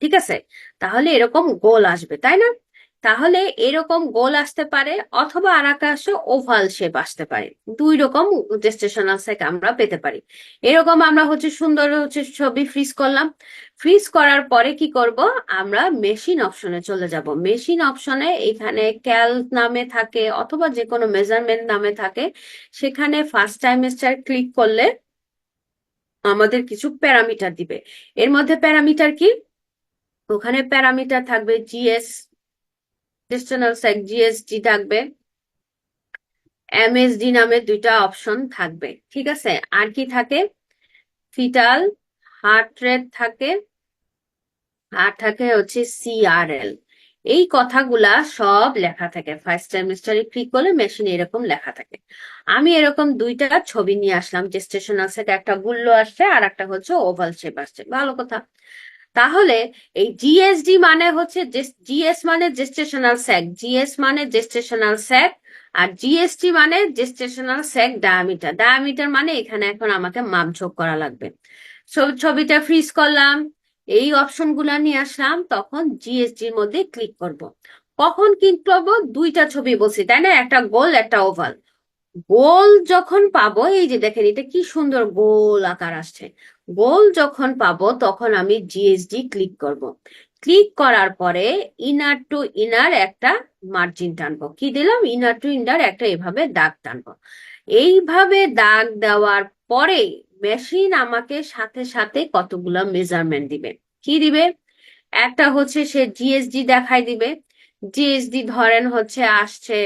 ঠিক আছে? তাহলে এরকম গোল আসবে, তাই না? তাহলে এরকম গোল আসতে পারে, অথবা আর আকাশে ওভাল শেপ আসতে পারে। দুই রকম জেস্টেশনাল স্যাক আমরা পেতে পারি। এরকম আমরা হচ্ছে সুন্দর হচ্ছে ছবি ফ্রিজ করলাম। ফ্রিজ করার পরে কি করব? আমরা মেশিন অপশনে চলে যাব। মেশিন অপশনে এখানে ক্যাল নামে থাকে অথবা যে কোনো মেজারমেন্ট নামে থাকে, সেখানে ফার্স্ট টাইমেস্টার ক্লিক করলে আমাদের কিছু প্যারামিটার দিবে। এর মধ্যে প্যারামিটার কি? ওখানে প্যারামিটার থাকবে জিএস, জেস্টেশনাল স্যাক জিএসটি থাকবে, এমএসডি নামে দুইটা অপশন থাকবে, ঠিক আছে? আর কি থাকে? ফিটাল হার্ট রেট থাকে, আর থাকে হচ্ছে সিআরএল। এই কথাগুলা সব লেখা থাকে ফার্স্ট সেমিস্টারে ক্লিক করলে মেশিনে এরকম লেখা থাকে। আমি এরকম দুইটা ছবি নিয়ে আসলাম, জেস্টেশনাল স্যাক একটা গুল্লো আসছে আর একটা হচ্ছে ওভাল শেপ আসছে, ভালো কথা। তাহলে এই জিএসডি মানে হচ্ছে জিএস মানে জেস্টেশনাল স্যাক, জিএস মানে জেস্টেশনাল স্যাক, আর জিএসটি মানে জেস্টেশনাল স্যাক ডায়ামিটার। ডায়ামিটার মানে এখানে এখন আমাকে মাপঝোক করা লাগবে। ছবিটা ফ্রিজ করলাম, এই অপশন গুলা নিয়ে আসলাম, তখন জিএসডি এর মধ্যে ক্লিক করব। কখন ক্লিক করবো? দুইটা ছবি বলছি তাই না, একটা গোল একটা ওভাল। গোল যখন পাবো, এই যে দেখেন এটা কি সুন্দর গোল আকার আসছে, গোল যখন পাবো তখন আমি জিএসডি ক্লিক করব। ক্লিক করার পরে ইনার টু ইনার একটা মার্জিন টানবো। কি দিলাম? ইনার টু ইনার একটা এভাবে দাগ টানবো। এইভাবে দাগ দেওয়ার পরে মেশিন আমাকে সাথে সাথে কতগুলা মেজারমেন্ট দিবে। কি দিবে? একটা হচ্ছে সে জিএসডি দেখাই দিবে। জিএসডি ধরেন হচ্ছে আসছে,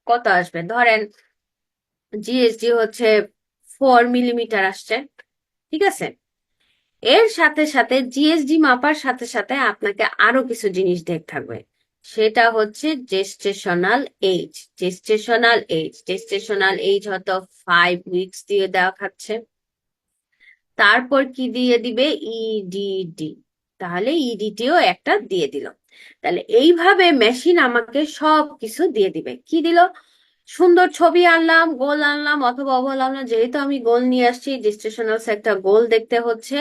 কত আসবে ধরেন, জিএসডি হচ্ছে 4 মিলিমিটার আসছে, ঠিক আছে? এর সাথে সাথে জিএসডি মাপার সাথে সাথে আপনাকে আরো কিছু জিনিস দেখতে থাকবে। সেটা হচ্ছে জেস্টেশনাল এইজ। জেস্টেশনাল এইজ হয়তো 5 উইকস দিয়ে দেখাচ্ছে। তারপর কি দিয়ে দিবে? ইডিডি। তাহলে ইডিটিও একটা দিয়ে দিল। তাহলে এইভাবে মেশিন আমাকে সব কিছু দিয়ে দিবে। কি দিল? সুন্দর ছবি আনলাম, গোল আনলাম অথবা ওভাল আনলাম, যেহেতু আমি গোল নিয়ে আসছি ডিস্টেশনাল একটা গোল দেখতে হচ্ছে।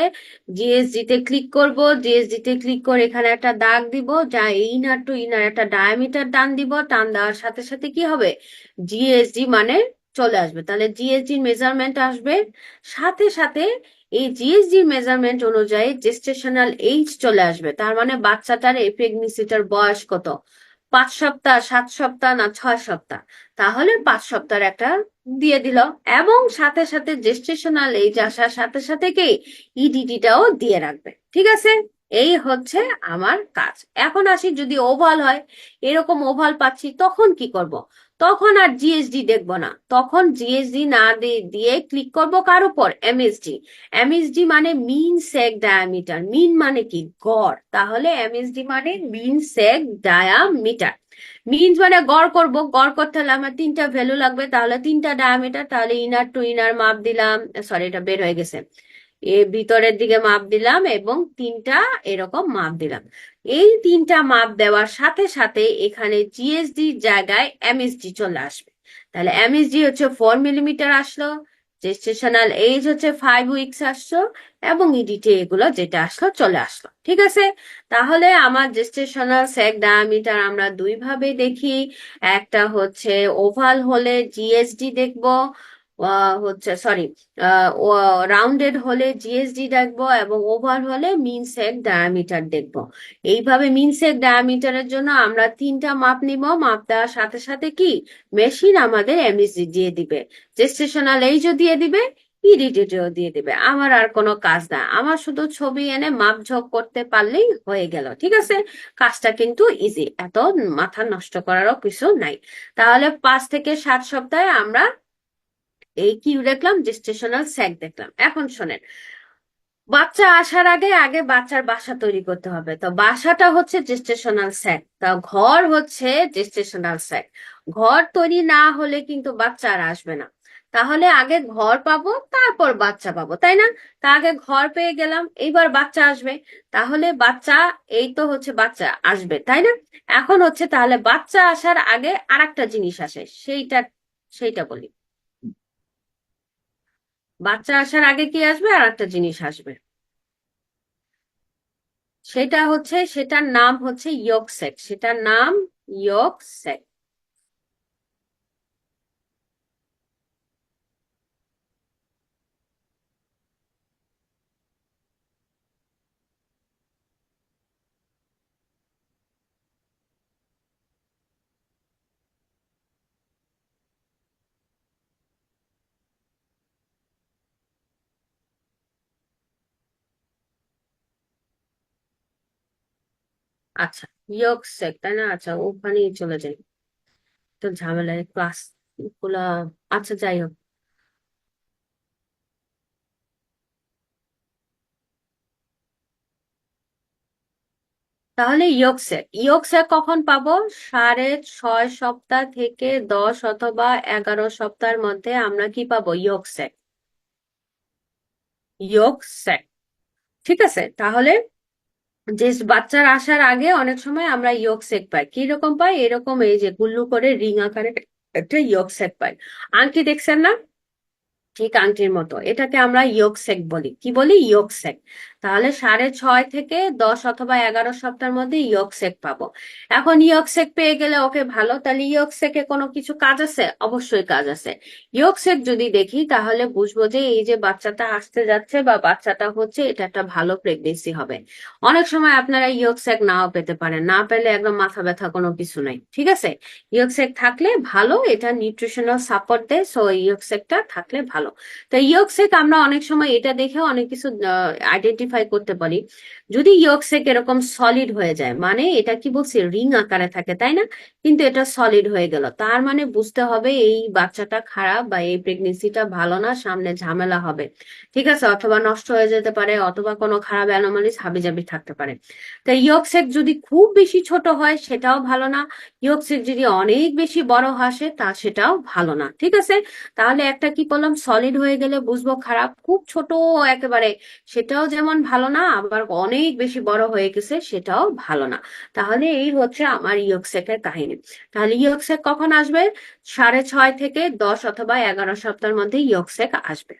জিএসডি তে ক্লিক করব, জিএসডি তে ক্লিক করে এখানে একটা দাগ দিব, যা ইনার টু ইনার একটা ডায়ামিটার টান দিব। টান দেওয়ার সাথে সাথে কি হবে? জিএসডি মানে চলে আসবে। তাহলে জিএসডি মেজারমেন্ট আসবে, সাথে সাথে এই জিএসডি মেজারমেন্ট অনুযায়ী জেস্টেশনাল এইজ চলে আসবে। তার মানে বাচ্চাটার এই প্রেগনেন্সিটার বয়স কত? 5 সপ্তাহ, 7 সপ্তাহ, না 6 সপ্তাহ? তাহলে 5 সপ্তাহের একটা দিয়ে দিল, এবং সাথে সাথে জেস্টেশনাল এইজ আসার সাথে সাথে কি ইডিটিটাও দিয়ে রাখবে, ঠিক আছে? এই হচ্ছে আমার কাজ। এখন আসি, যদি ওভাল হয়, এরকম ওভাল পাচ্ছি, তখন কি করব? তখন আর জিএসডি দেখবো না, তখন জিএসডি না দিয়ে ক্লিক করব কার উপর? এমএসডি। এমএসডি মানে মিন সেক ডায়ামিটার। মিন মানে কি? গড়। তাহলে এমএসডি মানে মিন সেক ডায়ামিটার। মিন মানে গড় করব, গড় করতে হলে আমার তিনটা ভ্যালু লাগবে, তাহলে তিনটা ডায়ামিটার। তাহলে ইনার টু ইনার মাপ দিলাম, সরি এটা বের হয়ে গেছে, ভিতরের দিকে মাপ দিলাম এবং তিনটা এরকম মাপ দিলাম। এই তিনটা মাপ দেওয়ার সাথে সাথে এখানে জিএসডি জায়গায় এমএসডি চলে আসবে। তাহলে এমএসডি হচ্ছে 4 মিলিমিটার আসলো, জেস্টেশনাল এজ হচ্ছে 5 উইকস আসলো, এবং ইডিটি এগুলো যেটা আসলো চলে আসলো। ঠিক আছে, তাহলে আমার জেস্টেশনাল স্যাক ডায়ামিটার আমরা দুই ভাবে দেখি। একটা হচ্ছে ওভাল হলে জিএসডি দেখবো, হচ্ছে সরি রাউন্ডেড হলে জিএসডি দেখবো, এবং ওভাল হলে মিন সেক ডায়ামিটার দেখবো। এইভাবে মিন সেক ডায়ামিটারের জন্য আমরা তিনটা মাপ নিব। মাপ দেওয়ার সাথে সাথে কি মেশিন আমাদের এমএসডি দিয়ে দিবে, জেস্টেশনাল এইজও দিয়ে দিবে, ইরিটেটও দিয়ে দিবে। আমার আর কোনো কাজ না, আমার শুধু ছবি এনে মাপ ঝোঁক করতে পারলেই হয়ে গেল। ঠিক আছে, কাজটা কিন্তু ইজি, এত মাথা নষ্ট করারও কিছু নাই। তাহলে 5 থেকে 7 সপ্তাহে আমরা এই কি দেখলাম, জেস্টেশনাল স্যাক দেখলাম। এখন শোনেন, বাচ্চা আসার আগে আগে বাচ্চার বাসা তৈরি করতে হবে। তো বাসাটা হচ্ছে জেস্টেশনাল স্যাক, তা ঘর হচ্ছে জেস্টেশনাল স্যাক। ঘর তৈরি না হলে কিন্তু বাচ্চা আর আসবে না। তাহলে আগে ঘর পাবো, তারপর বাচ্চা পাবো, তাই না? তা আগে ঘর পেয়ে গেলাম, এইবার বাচ্চা আসবে। তাহলে বাচ্চা, এই তো হচ্ছে বাচ্চা আসবে, তাই না? এখন হচ্ছে তাহলে বাচ্চা আসার আগে আরেকটা জিনিস আসে, সেইটা সেইটা বলি। বাচ্চা আসার আগে কি আসবে? আর একটা জিনিস আসবে, সেটা হচ্ছে, সেটার নাম হচ্ছে ইয়ক স্যাক। সেটার নাম ইয়ক স্যাক। আচ্ছা, ইয়ক স্যাক, তাই না? আচ্ছা, ওখানেই চলে যাই, তো ঝামেলায় ক্লাস গুলা। আচ্ছা, যাই হোক, তাহলে ইয়ক স্যাক, ইয়ক স্যাক কখন পাবো? 6.5 সপ্তাহ থেকে 10 অথবা 11 সপ্তাহের মধ্যে আমরা কি পাবো? ইয়ক স্যাক, ইয়ক স্যাক। ঠিক আছে, তাহলে যে বাচ্চার আসার আগে অনেক সময় আমরা ইয়ক সেক পাই। কি রকম পাই? এরকম এই যে গুল্লু করে রিং আকারে একটা ইয়ক সেক পাই। আংটি দেখছেন না? ঠিক আংটির মতো, এটাকে আমরা ইয়ক সেক বলি। কি বলি? ইয়ক সেক। তাহলে 6.5 থেকে 10 অথবা 11 সপ্তাহের মধ্যে ইয়ক সেক পাবো। এখন ইয়ক সেক পেয়ে গেলে ওকে, ভালো। তাহলে ইয়ক সেকে কোনো কিছু কাজ আছে? অবশ্যই কাজ আছে। ইয়ক সেক যদি দেখি তাহলে বুঝবো যে এই যে বাচ্চাটা আসতে যাচ্ছে বা বাচ্চাটা হচ্ছে, এটা একটা ভালো প্রেগনেন্সি হবে। অনেক সময় আপনারা ইয়ক সেক নাও পেতে পারেন, না পেলে একদম মাথা ব্যথা কোনো কিছু নাই। ঠিক আছে, ইয়ক সেক থাকলে ভালো, এটা নিউট্রিশনাল সাপোর্ট দেয়, সো ইয়ক সেকটা থাকলে ভালো। তো ইয়ক সেক আমরা অনেক সময় এটা দেখেও অনেক কিছু আইডেন্টিফাই করতে পারি। যদি ইয়ক সেক এরকম সলিড হয়ে যায়, মানে এটা কি বলছি, রিং আকারে থাকে, তাই না? কিন্তু এটা সলিড হয়ে গেল, তার মানে বুঝতে হবে এই বাচ্চাটা খারাপ বা এই প্রেগনেন্সিটা ভালো না, সামনে ঝামেলা হবে। ঠিক আছে, অথবা নষ্ট হয়ে যেতে পারে, অথবা কোনো খারাপ অ্যানোমালিস হাবিজাবি থাকতে পারে। তো ইয়ক সেক যদি খুব বেশি ছোট হয় সেটাও ভালো না, ইয়ক সেক যদি অনেক বেশি বড় আসে তা সেটাও ভালো না। ঠিক আছে, তাহলে একটা কি বললাম, সলিড হয়ে গেলে বুঝবো খারাপ, খুব ছোট একেবারে সেটাও যেমন ভালো না, আবার অনেক বেশি বড় হয়ে গেছে সেটাও ভালো না। তাহলে এই হচ্ছে আমার ইয়কসেকের কাহিনী। তাহলে ইয়কসেক কখন আসবে? 6.5 থেকে 10 অথবা 11 সপ্তাহের মধ্যে ইয়কসেক আসবে।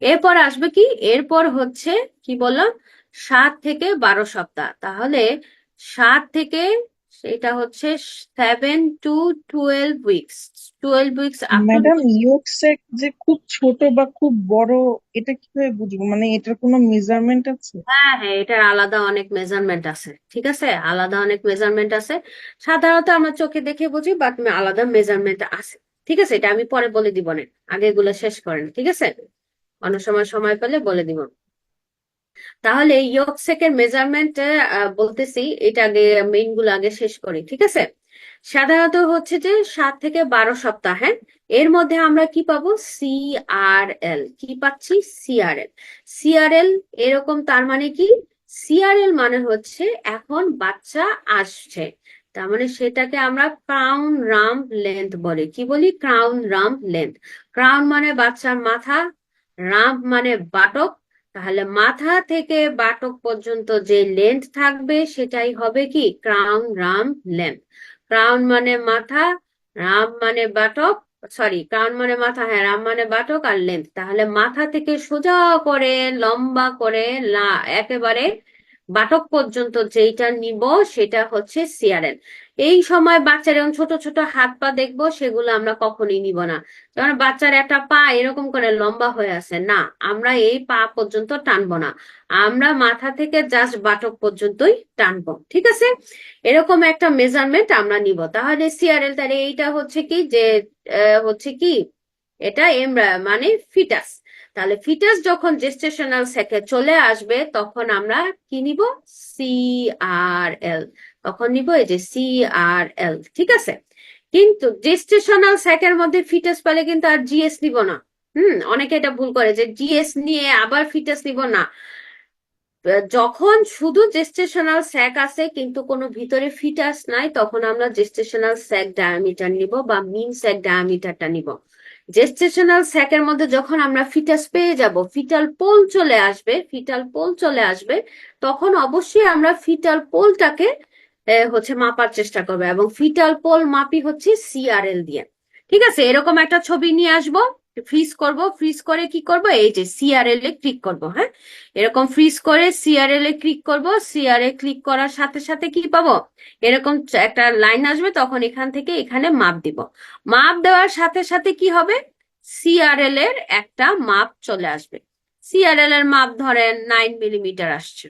এরপর আসবে কি? এরপর হচ্ছে কি বললাম, 7 থেকে 12 সপ্তাহ। তাহলে 7 থেকে, সেটা হচ্ছে 7 to 12 weeks. 12 weeks up to. Madam yolk sac যে খুব ছোট বা খুব বড়, এটা কিভাবে বুঝবো? মানে এটার কোনো মেজারমেন্ট আছে? হ্যাঁ, হ্যাঁ, এটার আলাদা অনেক মেজারমেন্ট আছে। ঠিক আছে, আলাদা অনেক মেজারমেন্ট আছে। সাধারণত আমরা চোখে দেখে বুঝি, বাট আলাদা মেজারমেন্ট আছে। ঠিক আছে, এটা আমি পরে বলে দিব না, আগে এগুলো শেষ করেন। ঠিক আছে, অন্য সময় সময় পেলে বলে দিব। তাহলে ইয়কসেকের মেজারমেন্ট বলতেছি, এটা আগে মেইন গুলো আগে শেষ করি। ঠিক আছে, সাধারণত হচ্ছে যে 7 থেকে 12 সপ্তাহ, হ্যাঁ। এর মধ্যে আমরা কি পাবো? সিআরএল। কি পাচ্ছি? সিআরএল। সিআরএল এরকম, তার মানে কি? সিআরএল মানে হচ্ছে এখন বাচ্চা আসছে, তার মানে সেটাকে আমরা ক্রাউন রাম্প লেন্থ বলি। কি বলি? Crown ramp length. ক্রাউন মানে বাচ্চার মাথা, রাম্প মানে বাটক, তাহলে মাথা থেকে বাটক পর্যন্ত যে লেন্থ থাকবে সেটাই হবে কি ক্রাউন রাম্প লেন্থ। ক্রাউন মানে মাথা, রাম্প মানে বাটক, সরি ক্রাউন মানে মাথা, হ্যাঁ রাম্প মানে বাটক আর লেন্থ, তাহলে মাথা থেকে সোজা করে লম্বা করে একেবারে বাটক পর্যন্ত যেইটা নিব সেটা হচ্ছে সিআরএল। এই সময় বাচ্চার এরকম ছোট ছোট হাত পা দেখবো, সেগুলো আমরা কখনোই নিব না। যেমন বাচ্চার একটা পা এরকম করে লম্বা হয়ে আছে, না, আমরা এই পা পর্যন্ত টানবো না, আমরা মাথা থেকে জাস্ট বাটক পর্যন্তই টানবো, ঠিক আছে? এরকম একটা মেজারমেন্ট আমরা নিব। তাহলে সিআরএল, তাহলে এইটা হচ্ছে কি যে হচ্ছে কি এটা মানে ফিটাস। তাহলে ফিটাস যখন জেস্টেশনাল স্যাকে চলে আসবে তখন আমরা কি নিব, সিআরএল, তখন নিব এই যে সিআরএল, ঠিক আছে? কিন্তু জেস্টেশনাল স্যাকের মধ্যে ফিটাস পেলে কিন্তু আর জিএস নিব না। অনেকে এটা ভুল করে যে জিএস নিয়ে আবার ফিটাস নিব না। যখন শুধু জেস্টেশনাল স্যাক আছে কিন্তু কোনো ভিতরে ফিটাস নাই, তখন আমরা জেস্টেশনাল স্যাক ডায়ামিটার নিব বা মিন স্যাক ডায়ামিটারটা নিব। জেস্টেশনাল স্যাকের মধ্যে যখন আমরা ফিটাস পেয়ে যাব, ফিটাল পোল চলে আসবে, ফিটাল পোল চলে আসবে, তখন অবশ্যই আমরা ফিটাল পোলটাকে হচ্ছে মাপার চেষ্টা করবো, এবং ফিটাল পোল মাপি হচ্ছে সিআরএল দিয়ে। ঠিক আছে, এরকম একটা ছবি নিয়ে আসবো, ফ্রিজ করব, ফ্রিজ করে কি করব, এই যে সিআরএল এ ক্লিক করব, হ্যাঁ এরকম ফ্রিজ করে সিআরএল এ ক্লিক করব। সিআরএল ক্লিক করার সাথে সাথে কি পাবো, এরকম একটা লাইন আসবে, তখন এখান থেকে এখানে মাপ দিব। মাপ দেওয়ার সাথে সাথে কি হবে, সিআরএল এর একটা মাপ চলে আসবে। সিআরএল এর মাপ ধরেন 9 মিলিমিটার আসছে,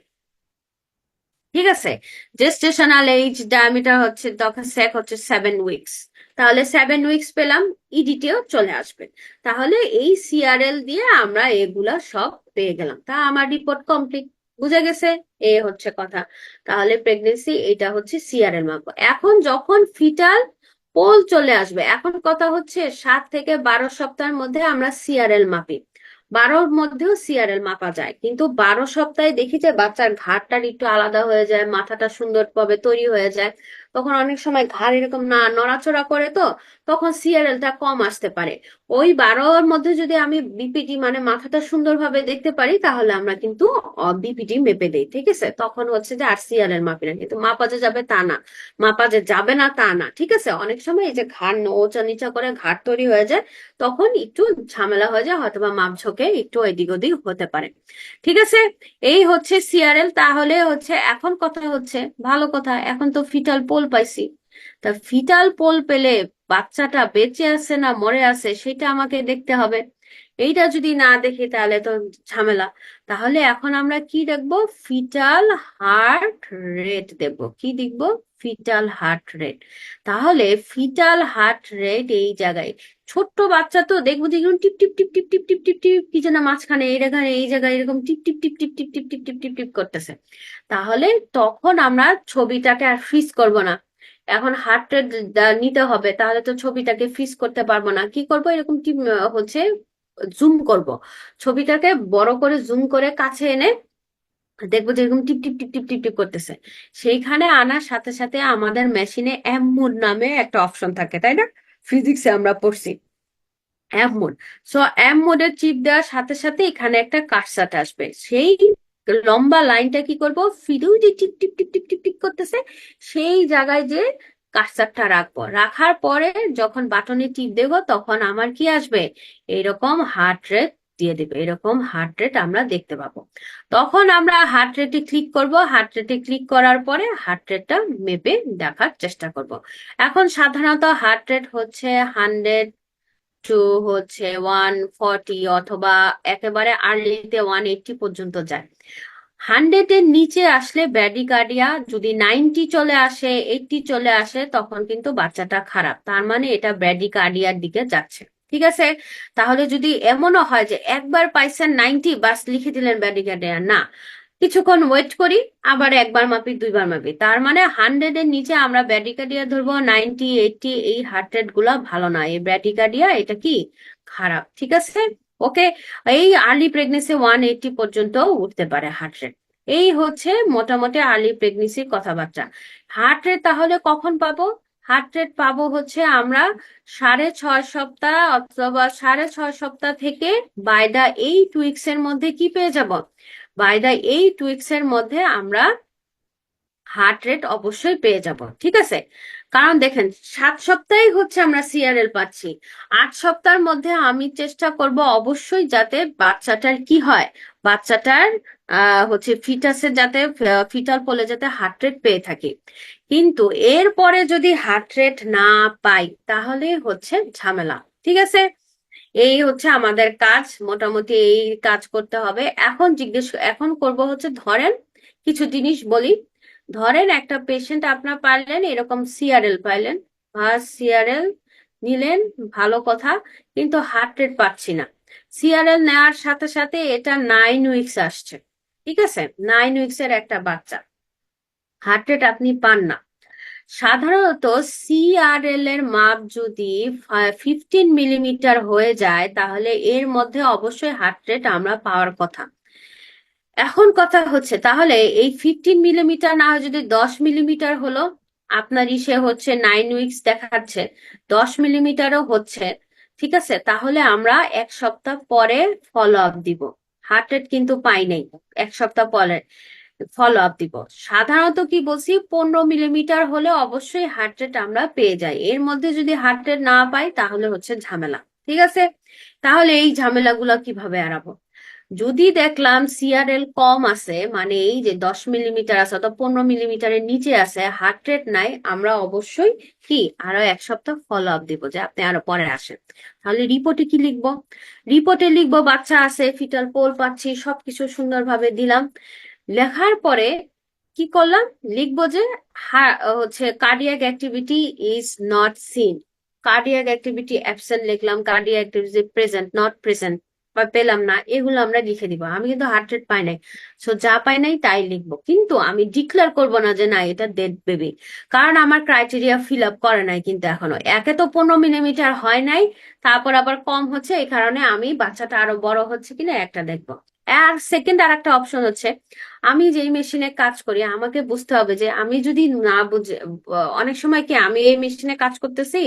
ঠিক আছে? জেস্টেশনাল এইজ ডায়ামিটার হচ্ছে, তখন সেক হচ্ছে 7 উইকস, তাহলে 7 উইকস পেলাম, ইডিটেও চলে আসবে। তাহলে এই সিআরএল দিয়ে আমরা এগুলা সব পেয়ে গেলাম, তা আমার রিপোর্ট কমপ্লিট। বুঝে গেছে? এ হচ্ছে কথা। তাহলে প্রেগনেন্সি এটা হচ্ছে সিআরএল মাপবো। এখন যখন ফিটাল পোল চলে আসবে, এখন কথা হচ্ছে 7 থেকে 12 সপ্তাহের মধ্যে আমরা সিআরএল মাপি। 12-র মধ্যেও সিআরএল মাপা যায়, কিন্তু 12 সপ্তাহে দেখি যে বাচ্চার ঘাড়টার একটু আলাদা হয়ে যায়, মাথাটা সুন্দরভাবে তৈরি হয়ে যায়, তখন অনেক সময় ঘাড় এরকম না নড়াচড়া করে, তো তখন সিআরএলটা কম আসতে পারে। ওই 12-র মধ্যে যদি আমি বিপিটি মানে মাথাটা সুন্দরভাবে দেখতে পারি, তাহলে আমরা কিন্তু বিপিটি মেপে দেই, ঠিক আছে? তখন হচ্ছে যে আর সিআরএল মাপি না, কিন্তু মাপা যে যাবে তা না, মাপা যে যাবে না তা না, ঠিক আছে? অনেক সময় এই যে ঘাড় ওচা নিচা করে ঘাড় তৈরি হয়ে যায়, তখন একটু ঝামেলা হয়ে যায়, হয়তো বা মাপঝোঁকে একটু এদিক ওদিক হতে পারে, ঠিক আছে? এই হচ্ছে সিআরএল। তাহলে হচ্ছে এখন কথা হচ্ছে, ভালো কথা, এখন তো ফিটাল পোল পাইছি, তা ফিটাল পোল পেলে বাচ্চাটা বেঁচে আছে না মরে আছে সেটা আমাকে দেখতে হবে। এইটা যদি না দেখি তাহলে তো ঝামেলা। তাহলে এখন আমরা কি দেখবো, ফিটাল হার্ট রেট দেখবো। কি দেখবো, ফিটাল হার্ট রেট। তাহলে ফিটাল হার্ট রেট এই জায়গায়, ছোট্ট বাচ্চা তো দেখবো যে এরকম টিপ টিপ টিপ টিপ টিপ টিপ টিপ টিপ কি যেন মাঝখানে এই জায়গায় এরকম টিপ টিপ টিপ টিপ টিপ টিপ টিপ টিপ টিপ টিপ করতেছে। তাহলে তখন আমরা ছবিটাকে আর ফ্রিজ করব না, এখন হার্ট রেট নিতে হবে, তাহলে তো ছবিটাকে ফ্রিজ করতে পারবো না। কি করব, এরকম হচ্ছে জুম করব, ছবিটাকে বড় করে জুম করে কাছে এনে দেখবো যে এরকম টিপ টিপ টিপ টিপ টিপ টিপ করতেছে। সেইখানে আনার সাথে সাথে আমাদের মেশিনে এম মোড নামে একটা অপশন থাকে, তাই না? ফিজিক্সে আমরা পড়ছি এম মোড। সো এম মোডের চিপ দেওয়ার সাথে সাথে এখানে একটা কাটসাট আসবে, সেই লম্বা লাইনটা কি করব, ফিডু যে টিপ টিপ টিপ টিপ টিপ টিপ করতেছে সেই জায়গায় যে কাটসারটা রাখবো, রাখার পরে যখন বাটনে টিপ দেবো তখন আমার কি আসবে, এরকম হার্ট রেট দিয়ে দেবে, এরকম হার্ট রেট আমরা দেখতে পাবো। তখন আমরা হার্ট রেটে ক্লিক করব, হার্ট রেটে ক্লিক করার পরে হার্ট রেটটা মেপে দেখার চেষ্টা করব। এখন সাধারণত হার্ট রেট হচ্ছে 100 টু হচ্ছে 140, অথবা একেবারে আর্লিতে 180 পর্যন্ত যায়। 100-এর নিচে আসলে ব্র্যাডিকার্ডিয়া, যদি 90 চলে আসে, 80 চলে আসে, তখন কিন্তু বাচ্চাটা খারাপ, তার মানে এটা ব্র্যাডিকার্ডিয়ার দিকে যাচ্ছে, ঠিক আছে? তাহলে যদি এমনও হয় যে একবার পাইছেন 90, বাস লিখে দিলেন ব্র্যাডিকার্ডিয়া, না, কিছুক্ষণ ওয়েট করি, আবার একবার মাপি, দুইবার মাপি, তার মানে 100-এর নিচে আমরা ব্র্যাডিকার্ডিয়া ধরবো। 90, 80 এই হার্ট রেট গুলা ভালো না, এই ব্র্যাডিকার্ডিয়া এটা কি খারাপ, ঠিক আছে? ওকে, এই আর্লি প্রেগনেন্সি 180 পর্যন্ত উঠতে পারে হার্ট রেট। এই হচ্ছে মোটামুটি আর্লি প্রেগনেন্সির কথাবার্তা। হার্ট রেট তাহলে কখন পাবো, হার্ট রেট পাবো হচ্ছে আমরা 6.5 সপ্তাহ অথবা 6.5 সপ্তাহ থেকে বাই দা 8 উইকস এর মধ্যে কি পেয়ে যাব? বাই দা 8 উইকস এর মধ্যে আমরা হার্ট রেট অবশ্যই পেয়ে যাব, ঠিক আছে? কারণ দেখেন 7 সপ্তাহে হচ্ছে আমরা সিআরএল পাচ্ছি, 8 সপ্তাহের মধ্যে আমি চেষ্টা করব অবশ্যই যাতে বাচ্চাটার কি হয়, বাচ্চাটার হচ্ছে ফিটাসের যাতে ফিটাল পোলে যাতে হার্ট রেট পেয়ে থাকি। কিন্তু এরপরে যদি হার্ট রেট না পাই তাহলে হচ্ছে ঝামেলা, ঠিক আছে? এই হচ্ছে আমাদের কাজ, মোটামুটি এই কাজ করতে হবে। এখন করব হচ্ছে ধরেন কিছু জিনিস বলি। ধরেন একটা পেশেন্ট আপনার পাইলেন, এরকম সিআরএল পাইলেন, সিআরএল নিলেন, ভালো কথা, কিন্তু হার্ট রেট পাচ্ছি না। সিআরএল নেওয়ার সাথে সাথে এটা 9 উইকস আসছে, ঠিক আছে? 9 উইকস এর একটা বাচ্চা, হার্ট রেট আপনি পান না। সাধারণত সিআরএল এর মাপ যদি 15 মিলিমিটার হয়ে যায় তাহলে এর মধ্যে অবশ্যই হার্ট রেট আমরা পাওয়ার কথা। এখন কথা হচ্ছে তাহলে এই 15 মিলিমিটার না হয় যদি 10 মিলিমিটার হলো, আপনার ইসে হচ্ছে 9 উইকস দেখাচ্ছে, 10 মিলিমিটারও হচ্ছে, ঠিক আছে? তাহলে আমরা 1 সপ্তাহ পরে ফলো আপ দিব। হার্ট রেট কিন্তু পাই নাই, 1 সপ্তাহ পরে ফলো আপ দিব। সাধারণত কি বলছি, 15 মিলিমিটার হলে অবশ্যই হার্ট রেট আমরা পেয়ে যাই। এর মধ্যে যদি হার্ট রেট না পাই তাহলে হচ্ছে ঝামেলা, ঠিক আছে? তাহলে এই ঝামেলাগুলো কিভাবে এড়াবো? যদি দেখলাম সিআরএল কম আছে, মানে এই যে 10 মিলিমিটার আছে অথবা 15 মিলিমিটারের নিচে আছে, হার্ট রেট নাই, আমরা অবশ্যই কি আরো 1 সপ্তাহ ফলো আপ দিব যে আপনি আরো পরে আসেন। তাহলে রিপোর্টে কি লিখবো? রিপোর্টে লিখবো বাচ্চা আছে, ফিটাল পোল পাচ্ছি, সবকিছু সুন্দরভাবে দিলাম। লেখার পরে কি করলাম, লিখবো যে হচ্ছে cardiac activity is not seen, cardiac activity absent লিখলাম, cardiac activity present not present বা পেলাম না, এগুলো আমরা লিখে দিব। আমি কিন্তু হার্ট রেট পাই নাই, সো যা পাই নাই তাই লিখবো, কিন্তু আমি ডিক্লেয়ার করব না যে না এটা ডেড বেবি, কারণ আমার ক্রাইটেরিয়া ফিল আপ করে নাই। কিন্তু এখনো একে তো 15 মিলিমিটার হয় নাই, তারপর আবার কম হচ্ছে, এই কারণে আমি বাচ্চাটা আরো বড় হচ্ছে কিনা একটা দেখবো। আর সেকেন্ড আর একটা অপশন হচ্ছে, আমি যেই মেশিনে কাজ করি আমাকে বুঝতে হবে যে আমি যদি না বুঝে, অনেক সময় কি আমি এই মেশিনে কাজ করতেছি,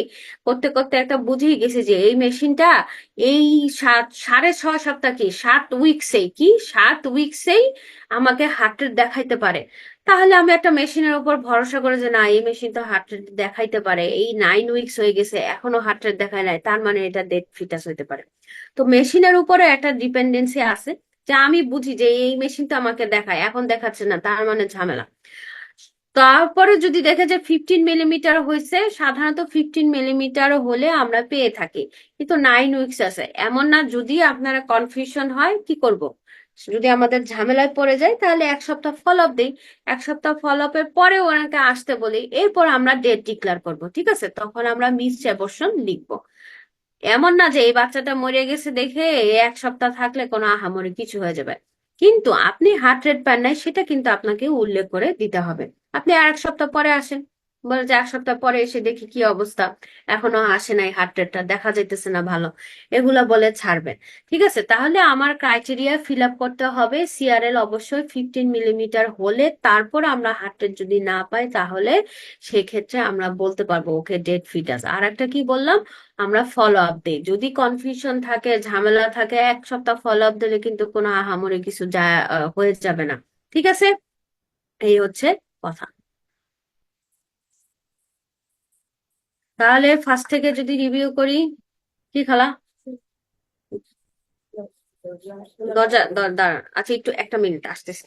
করতে করতে একটা বুঝেই গেছি যে এই মেশিনটা এই 6.5 সপ্তাহ কি 7 উইকসেই আমাকে হার্ট রেট দেখাইতে পারে। তাহলে আমি একটা মেশিনের উপর ভরসা করে যে না এই মেশিন তো হার্ট রেট দেখাইতে পারে, এই 9 উইকস হয়ে গেছে এখনো হার্ট রেট দেখায় নাই, তার মানে এটা ডেড ফিটাস হইতে পারে। তো মেশিনের উপরে একটা ডিপেন্ডেন্সি আছে, যে আমি বুঝি যে এই মেশিন তো আমাকে দেখায়, এখন দেখাচ্ছে না, তার মানে ঝামেলা। তারপরে যদি দেখে যে 15 মিলিমিটার হয়েছে, সাধারণত 15 মিলিমিটার হলে আমরা পেয়ে থাকি, কিন্তু 9 উইকস আছে এমন না। যদি আপনারা কনফিউশন হয় কি করব, যদি আমাদের ঝামেলায় পড়ে যায় তাহলে 1 সপ্তাহ ফলো আপ দিই, 1 সপ্তাহ ফলো আপের পরে ওনাকে আসতে বলি, এরপর আমরা ডেট ডিক্লেয়ার করব, ঠিক আছে? তখন আমরা মিস অ্যাবর্শন লিখবো। এমন না যে এই বাচ্চাটা মরে গেছে দেখে 1 সপ্তাহ থাকলে কোনো আহামরি কিছু হয়ে যাবে। কিন্তু আপনি হার্ট রেট পান নাই সেটা কিন্তু আপনাকে উল্লেখ করে দিতে হবে। আপনি আর 1 সপ্তাহ পরে আসেন, বলে যে 1 সপ্তাহ পরে এসে দেখি কি অবস্থা, এখনো আসে নাই, হার্ট রেটটা দেখা যাইতেছে না ভালো, এগুলা বলে ছাড়বেন, ঠিক আছে? তাহলে আমার ক্রাইটেরিয়া ফিল আপ করতে হবে, সিআরএল অবশ্যই 15 মিলিমিটার হলে, তারপর আমরা হার্ট রেট যদি না পাই তাহলে সেক্ষেত্রে আমরা বলতে পারবো ওকে ডেড ফিটাস। আর একটা কি বললাম, আমরা ফলো আপ দিই। যদি কনফিউশন থাকে, ঝামেলা থাকে, 1 সপ্তাহ ফলো আপ দিলে কিন্তু কোনো আহামরি কিছু হয়ে যাবে না, ঠিক আছে? এই হচ্ছে কথা। তাহলে ফার্স্ট থেকে যদি রিভিউ করি, কি খালা, দাঁড়ান, আচ্ছা একটু 1 মিনিট আসতেছে।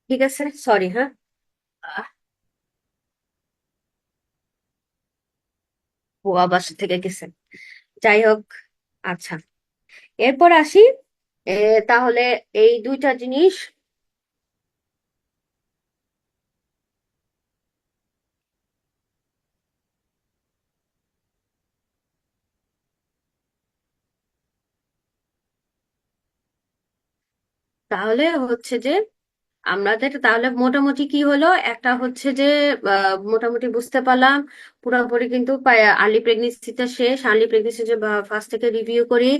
ঠিক আছে, সরি, হ্যাঁ। বুয়া বাসা থেকে গেছে। যাই হোক, আচ্ছা, এরপর আসি। তাহলে এই দুইটা জিনিস, তাহলে হচ্ছে যে আমাদের তাহলে মোটামুটি কি হলো, একটা হচ্ছে যে মোটামুটি বুঝতে পারলাম পুরোপুরি, কিন্তু আর্লি প্রেগনেন্সিটা শেষ। আর্লি প্রেগনেন্সি যে ফার্স্ট থেকে রিভিউ করি,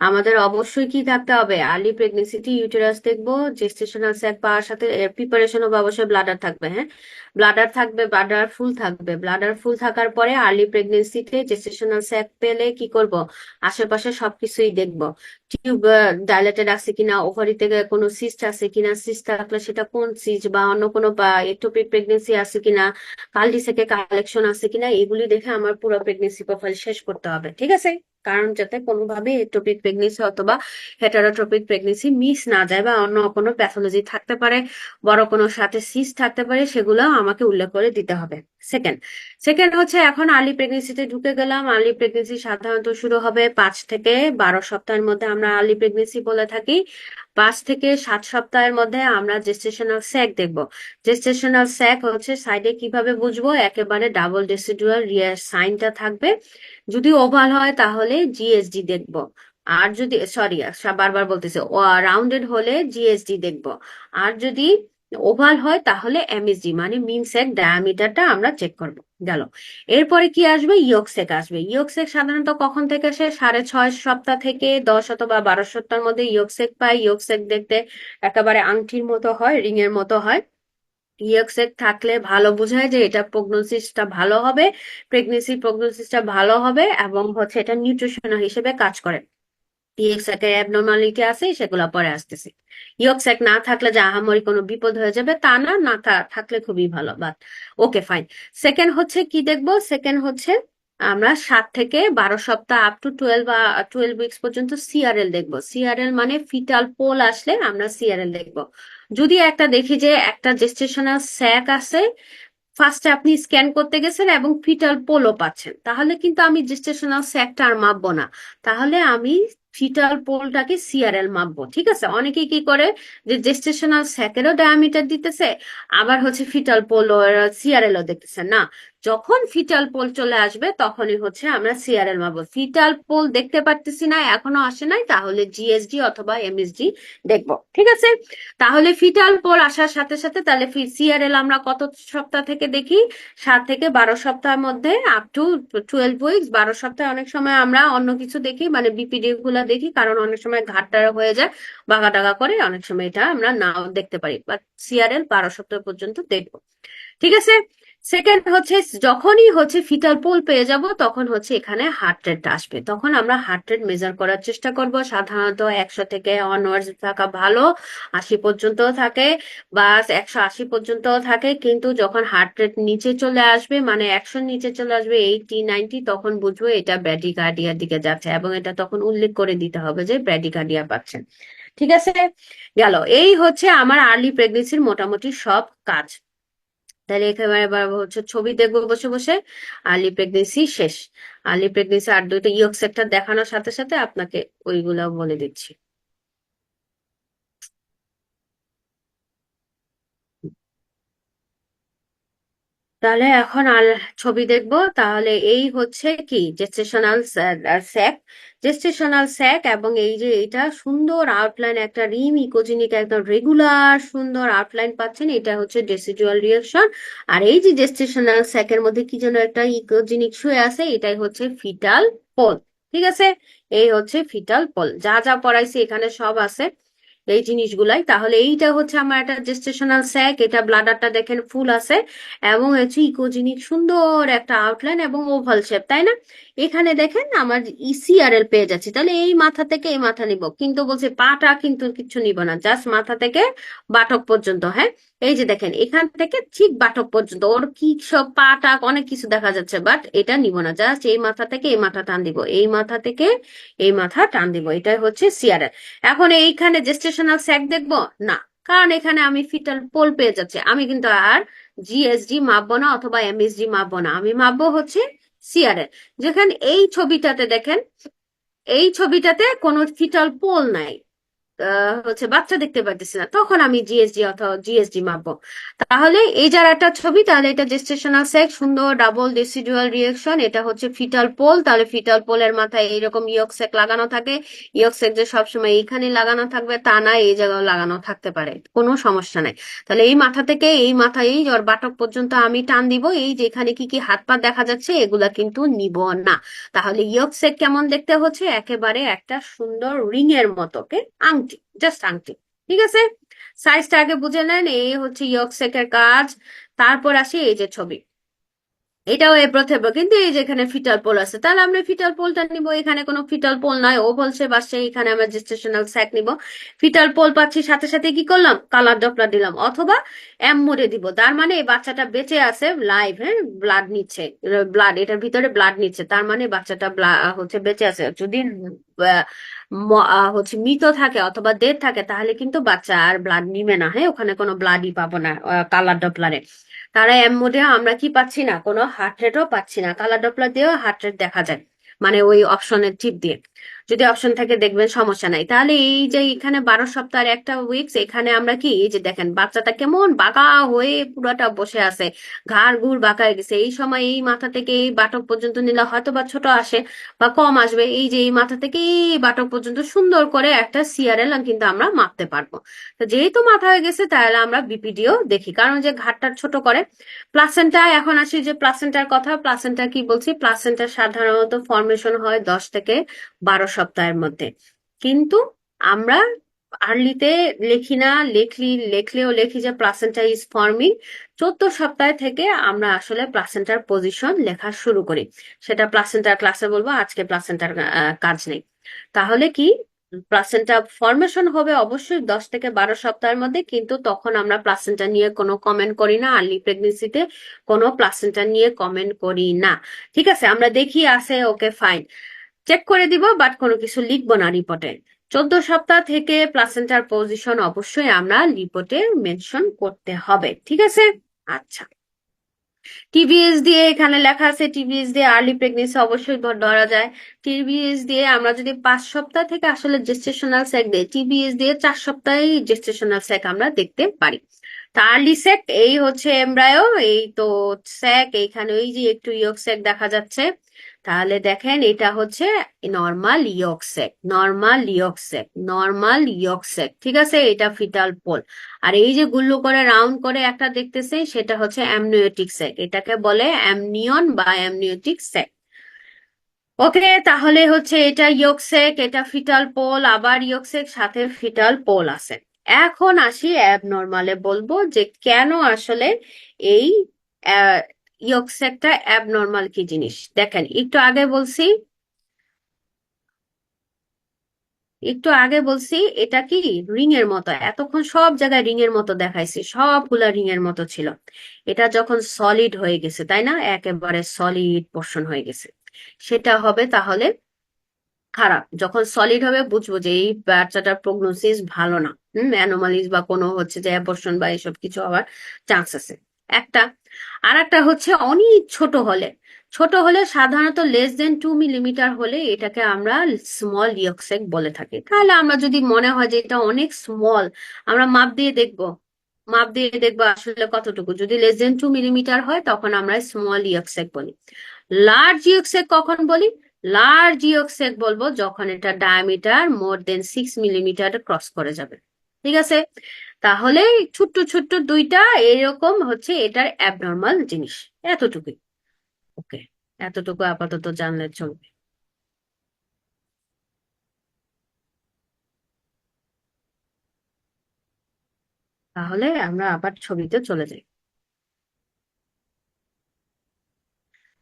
আমাদের অবশ্যই কি থাকতে হবে, আর্লি প্রেগনেন্সিতে ইউটেরাস দেখবো, জেস্টেশনাল স্যাক পাওয়ার সাথে প্রিপারেশন হবে, অবশ্যই ব্লাডার থাকবে। হ্যাঁ, ব্লাডার থাকবে, ব্লাডার ফুল থাকবে। ব্লাডার ফুল থাকার পরে আর্লি প্রেগনেন্সিতে জেস্টেশনাল স্যাক পেলে কি করব, আশেপাশে সবকিছুই দেখবো। টিউব ডাইলেটেড আছে কিনা, ওভারিতে কোনো সিস্ট আছে কিনা, সিস্ট থাকলে সেটা কোন সিস্ট, বা অন্য কোনো বা একটোপিক প্রেগনেন্সি আছে কিনা, কালডিসেকে কালেকশন আছে কিনা, এগুলি দেখে আমার পুরো প্রেগনেন্সি প্রোফাইল শেষ করতে হবে, ঠিক আছে? কারণ যাতে কোনোভাবে একটোপিক প্রেগনেন্সি অথবা হেটারোট্রপিক প্রেগনেন্সি মিস না যায়, বা অন্য কোনো প্যাথোলজি থাকতে পারে, বড় কোনো সাথে সিস্ট থাকতে পারে, সেগুলো আমাকে উল্লেখ করে দিতে হবে। সেকেন্ড সেকেন্ড হচ্ছে, এখন আর্লি প্রেগনেন্সিতে ঢুকে গেলাম। আর্লি প্রেগনেন্সি সাধারণত শুরু হবে 5 থেকে 12 সপ্তাহের মধ্যে, আমরা আর্লি প্রেগনেন্সি বলে থাকি। 5 থেকে 7 সপ্তাহের মধ্যে আমরা জেস্টেশনাল স্যাক দেখব। জেস্টেশনাল স্যাক হচ্ছে সাইডে কিভাবে বুঝবো, একেবারে ডাবল ডেসিডুয়াল রিয়ার সাইনটা থাকবে। যদি ওভাল হয় তাহলে জিএসডি দেখব। আর যদি, সরি, বারবার বলতেছে, রাউন্ডেড হলে জিএসডি দেখব। আর যদি ওভাল হয় তাহলে এমএসডি মানে মিন সেক ডায়ামিটারটা আমরা চেক করব। গেল। এরপরে কি আসবে, ইয়কসেক আসবে। ইয়কসেক সাধারণত কখন থেকে আসে, 6.5 সপ্তাহ থেকে 10 অথবা 12 সপ্তাহের মধ্যে ইয়কসেক পাই। ইয়কসেক দেখতে একেবারে আংটির মতো হয়, রিং এর মতো হয়। ইয়কসেক থাকলে ভালো বোঝায় যে এটা প্রগনোসিসটা ভালো হবে, প্রেগনেন্সি প্রগনোসিসটা ভালো হবে, এবং হচ্ছে এটা নিউট্রিশনাল হিসেবে কাজ করে। ইয়কস্যাক এর অ্যাবনর্মালিটি আছে, সেগুলো পরে আসতেছে। ইয়কস্যাক না থাকলে যে আহামরি কোনো বিপদ হয়ে যাবে তা না, না থাকলে খুবই ভালো, বাট ওকে ফাইন। সেকেন্ড হচ্ছে কি দেখবো, সেকেন্ড হচ্ছে আমরা 7 থেকে 12 সপ্তাহ আপ টু 12 উইকস পর্যন্ত সিআরএল দেখবো। সিআরএল মানে ফিটাল পোল আসলে আমরা সিআরএল দেখবো। যদি একটা দেখি যে একটা জেস্টেশনাল স্যাক আছে, ফার্স্টে আপনি স্ক্যান করতে গেছেন এবং ফিটাল পোলও পাচ্ছেন, তাহলে কিন্তু আমি জেস্টেশনাল স্যাকটা আর মাপবো না, তাহলে আমি ফিটাল পোলটাকে সিআরএল মাপবো। ঠিক আছে, অনেকেই কি করে যে জেস্টেশনাল স্যাকেরও ডায়ামিটার দিতেছে, আবার হচ্ছে ফিটাল পোল সিআরএলও দেখতেছে না। যখন ফিটাল পোল চলে আসবে তখনই হচ্ছে আমরা সিআরএল মাপবো। ফিটাল পোল দেখতে পারতেছি না, এখনো আসে নাই, তাহলে জিএসডি অথবা এমএসডি দেখবো। ঠিক আছে, তাহলে ফিটাল পোল আসার সাথে সাথে তাহলে সিআরএল আমরা কত সপ্তাহ থেকে দেখি, 7 থেকে 12 সপ্তাহের মধ্যে আপ টু 12 উইকস। 12 সপ্তাহে অনেক সময় আমরা অন্য কিছু দেখি, মানে বিপিডি গুলা দেখি, কারণ অনেক সময় ঘাটটা হয়ে যায়, বাঁকা টাকা করে, অনেক সময় এটা আমরা নাও দেখতে পারি, বাট সিআরএল 12 সপ্তাহ পর্যন্ত দেখবো। ঠিক আছে, সেকেন্ড হচ্ছে যখনই হচ্ছে ফিটাল পোল পেয়ে যাব, তখন হচ্ছে এখানে হার্ট রেটটা আসবে, তখন আমরা হার্ট রেট মেজার করার চেষ্টা করব। সাধারণত 100 থেকে অনওয়ার্ডস থাকা ভালো, 80 পর্যন্ত থাকে, বা 180 পর্যন্ত থাকে। কিন্তু যখন হার্ট রেট নিচে চলে আসবে, মানে 100 নিচে চলে আসবে, 80-90, তখন বুঝবো এটা ব্র্যাডিকার্ডিয়ার দিকে যাচ্ছে, এবং এটা তখন উল্লেখ করে দিতে হবে যে ব্র্যাডিকার্ডিয়া পাচ্ছেন। ঠিক আছে, গেল। এই হচ্ছে আমার আর্লি প্রেগনেন্সির মোটামুটি সব কাজ। তাহলে একেবারে এবার হচ্ছে ছবি দেখবো বসে বসে, আর্লি প্রেগনেন্সি শেষ। আর্লি প্রেগনেন্সি আর দুইটা ইয়ক সেক্টর দেখানোর সাথে সাথে আপনাকে ওইগুলাও বলে দিচ্ছি। তাহলে এখন আর ছবি দেখবো। তাহলে এই হচ্ছে কি জেস্টেশনাল স্যাক। জেস্টেশনাল স্যাক, এবং এই যে এটা সুন্দর আউটলাইন, একটা রিম ইকোজেনিক একদম রেগুলার সুন্দর আউটলাইন পাচ্ছেন, এটা হচ্ছে ডেসিডুয়াল রিয়াকশন। আর এই যে জেস্টেশনাল স্যাকের মধ্যে কি যেন একটা ইকোজেনিক শুয়ে আছে, এটাই হচ্ছে ফিটাল পোল। ঠিক আছে, এই হচ্ছে ফিটাল পোল, যা যা পড়াইছি এখানে সব আছে এই জিনিসগুলাই। তাহলে এইটা হচ্ছে আমার একটা জেস্টেশনাল স্যাক, এটা ব্লাডারটা দেখেন ফুল আছে, এবং হচ্ছে ইকোজিনিক সুন্দর একটা আউটলাইন এবং ওভাল শেপ, তাই না? এখানে দেখেন আমার ইসিআরএল পেয়ে যাচ্ছি, তাহলে এই মাথা থেকে এই মাথা নিব, কিন্তু বলছে পাটা কিন্তু কিছু নিব না, জাস্ট মাথা থেকে বাটক পর্যন্ত। হ্যাঁ, এই যে দেখেন এখান থেকে ঠিক বাটক পর্যন্ত, ওর কি সব পাটা অনেক কিছু দেখা যাচ্ছে, বাট এটা নিব না, জাস্ট এই মাথা থেকে এই মাথা টান দিব, এই মাথা থেকে এই মাথা টান দিব, এটাই হচ্ছে সিআরএল। এখন এইখানে জেস্টেশনাল স্যাক দেখবো না, কারণ এখানে আমি ফিটাল পোল পেয়ে যাচ্ছে। আমি কিন্তু আর জিএসডি মাপবো না অথবা এমএসডি মাপবো না, আমি মাপবো হচ্ছে সিআরএল। যেখানে এই ছবিটাতে দেখেন, এই ছবিটাতে কোনো ফিটাল পোল নাই, হচ্ছে বাচ্চা দেখতে পারতেছি না, তখন আমি জিএসজি অথবা জিএসডি মাপবো। তাহলে এই যার একটা ছবি, তাহলে এটা জেস্টেশনাল সেক্স, সুন্দর ডাবল রেসিডুয়াল রিয়েকশন, এটা হচ্ছে ফিটাল পোল। তাহলে ফিটাল পোলের মাথায় এইরকম ইয়ক সেক লাগানো থাকে। ইয়ক সেক যে সবসময় এইখানে লাগানো থাকবে তা না, এই জায়গায় লাগানো থাকতে পারে, কোনো সমস্যা নাই। তাহলে এই মাথা থেকে এই মাথা, এই ওর বাটক পর্যন্ত আমি টান দিব, এই যেখানে কি কি হাত পা দেখা যাচ্ছে এগুলা কিন্তু নিব না। তাহলে ইয়ক সেক কেমন দেখতে হচ্ছে, একেবারে একটা সুন্দর রিং এর মতো, কে আংটি, জাস্ট আংটি। ঠিক আছে, সাইজটা আগে বুঝে নেন, এই হচ্ছে ইয়ক সেকের কাজ। তারপর আসি এই যে ছবি, এটাও এবড়ো থেবড়ো, কিন্তু এই যে এখানে ফিটাল পোল আছে, তাহলে আমরা ফিটাল পোলটা নিব। এখানে কোনো ফিটাল পোল নয়, ও বলছে বাসছে এখানে আমরা জেস্টেশনাল স্যাক নিব। ফিটাল পোল পাচ্ছি, সাথে সাথে কি করলাম, কালার ডপলার দিলাম, অথবা মোডে দিব। তার মানে এই বাচ্চাটা বেঁচে আছে, লাইভ, হ্যাঁ, ব্লাড নিচ্ছে, ব্লাড, এটার ভিতরে ব্লাড নিচ্ছে, তার মানে বাচ্চাটা হচ্ছে বেঁচে আছে। যদি আহ, হচ্ছে মৃত থাকে অথবা ডেড থাকে, তাহলে কিন্তু বাচ্চা আর ব্লাড নিবে না, হ্যাঁ, ওখানে কোনো ব্লাডই পাবো না কালার ডপলারে। তারা এর মধ্যে আমরা কি পাচ্ছি না, কোনো হার্ট রেটও পাচ্ছি না। কালার ডপলার দিয়েও হার্ট রেট দেখা যায়, মানে ওই অপশনের টিপ দিয়ে, যদি অপশন থাকে দেখবেন, সমস্যা নাই। তাহলে এই যে এখানে 12 সপ্তাহের একটা উইকস, এখানে আমরা কি, এই যে দেখেন বাচ্চাটা কেমন বাঁকা হয়ে পুরোটা বসে আছে, ঘাড় ঘুর বাঁকা হয়ে গেছে। এই সময় এই মাথা থেকে এই বাটক পর্যন্ত নিলে হয়তো বা ছোট আসে বা কম আসবে, এই যে এই মাথা থেকে এই বাটক পর্যন্ত সুন্দর করে একটা সিআরএল কিন্তু আমরা মাপতে পারবো। তো যেহেতু মাথা হয়ে গেছে, তাহলে আমরা বিপিডিও দেখি, কারণ যে ঘাড়টা ছোট করে। প্লাসেন্টা, এখন আসি যে প্লাসেন্টার কথা। প্লাসেন্টা কি বলছি, প্লাসেন্টা সাধারণত ফর্মেশন হয় 10 থেকে 12 সপ্তাহের মধ্যে। কিন্তু আমরা আর্লিতে লিখি না, লিখলেও লিখি যে প্লাসেন্টা ইজ ফর্মিং 14 সপ্তাহ থেকে আমরা আসলে প্লাসেন্টার পজিশন লেখা শুরু করি। সেটা প্লাসেন্টার ক্লাসে বলবো, আজকে প্লাসেন্টার কাজ নেই। তাহলে কি, প্লাসেন্টা ফর্মেশন হবে অবশ্যই 10 থেকে 12 সপ্তাহের মধ্যে, কিন্তু তখন আমরা প্লাসেন্টা নিয়ে কোনো কমেন্ট করি না। আর্লি প্রেগনেন্সিতে কোনো প্লাসেন্টা নিয়ে কমেন্ট করি না। ঠিক আছে, আমরা দেখি আছে, ওকে ফাইন, চেক করে দিব, বাট কোনো কিছু লিখবো না রিপোর্টে। 14 সপ্তাহ থেকে প্লাসেন্টার পজিশন অবশ্যই আমরা রিপোর্টে মেনশন করতে হবে। ঠিক আছে, আচ্ছা। টিবিএস দিয়ে এখানে লেখা আছে, টিবিএস দিয়ে আর্লি প্রেগনেন্সি অবশ্যই ধরা যায়। টিবিএস দিয়ে আমরা যদি 5 সপ্তাহ থেকে আসলে জেস্টেশনাল স্যাক দিই, টিবিএস দিয়ে 4 সপ্তাহে জেস্টেশনাল স্যাক আমরা দেখতে পারি। তা আর্লি স্যাক এই হচ্ছে এমব্রায়ো, এই তো স্যাক, এইখানে ওই যে একটু ইয়ক স্যাক দেখা যাচ্ছে। তাহলে দেখেন এটা হচ্ছে নর্মাল ইয়ক স্যাক, নর্মাল ইয়ক স্যাক, নর্মাল ইয়ক স্যাক। ঠিক আছে, এটা ফিটাল পোল। আর এই যে গুল্লু করে রাউন্ড করে একটা দেখতেছে, সেটা হচ্ছে অ্যামনিওটিক স্যাক, এটাকে বলে অ্যামনিয়ন বা অ্যামনিওটিক স্যাক। ওকে, তাহলে হচ্ছে এটা ইয়কসেক, এটা ফিটাল পোল, আবার ইয়কসেক, সাথে ফিটাল পোল আছে। এখন আসি অ্যাবনর্মালে, বলবো যে কেন আসলে এই ইয়কসেকটা অ্যাবনর্মাল কি জিনিস। দেখেন, একটু আগে বলছি এটা কি রিং এর মতো, এতক্ষণ সব জায়গায় রিং এর মতো দেখাইছি, সবগুলা রিং এর মতো ছিল। এটা যখন সলিড হয়ে গেছে, তাই না, একেবারে সলিড পোর্শন হয়ে গেছে, সেটা হবে তাহলে খারাপ। যখন সলিড হবে বুঝবো যে এই বাচ্চাটার প্রগনোসিস ভালো না, অ্যানোমালিস বা কোনো হচ্ছে যে অ্যাবর্শন বা এসব কিছু হওয়ার চান্স আছে একটা। আর একটা হচ্ছে অনেক ছোট হলে, ছোট হলে সাধারণত লেস দেন 2 মিলিমিটার হলে এটাকে আমরা স্মল ইয়কসেক বলে থাকি। তাহলে আমরা যদি মনে হয় যে এটা অনেক স্মল, আমরা মাপ দিয়ে দেখবো আসলে কতটুকু। যদি লেস দেন 2 মিলিমিটার হয়, তখন আমরা স্মল ইয়কসেক বলি। লার্জ ইয়কসেক কখন বলি, লার্জ ইয়কসেক বলবো যখন এটা ডায়ামিটার মোর দেন 6 মিলিমিটার ক্রস করে যাবে। ঠিক আছে, তাহলে ছোট্ট ছোট্ট দুইটা এরকম হচ্ছে এটার অ্যাবনর্মাল জিনিস, এতটুকুই। ওকে, এতটুকু আপাতত জানলে চলবে। তাহলে আমরা আবার ছবিতে চলে যাই।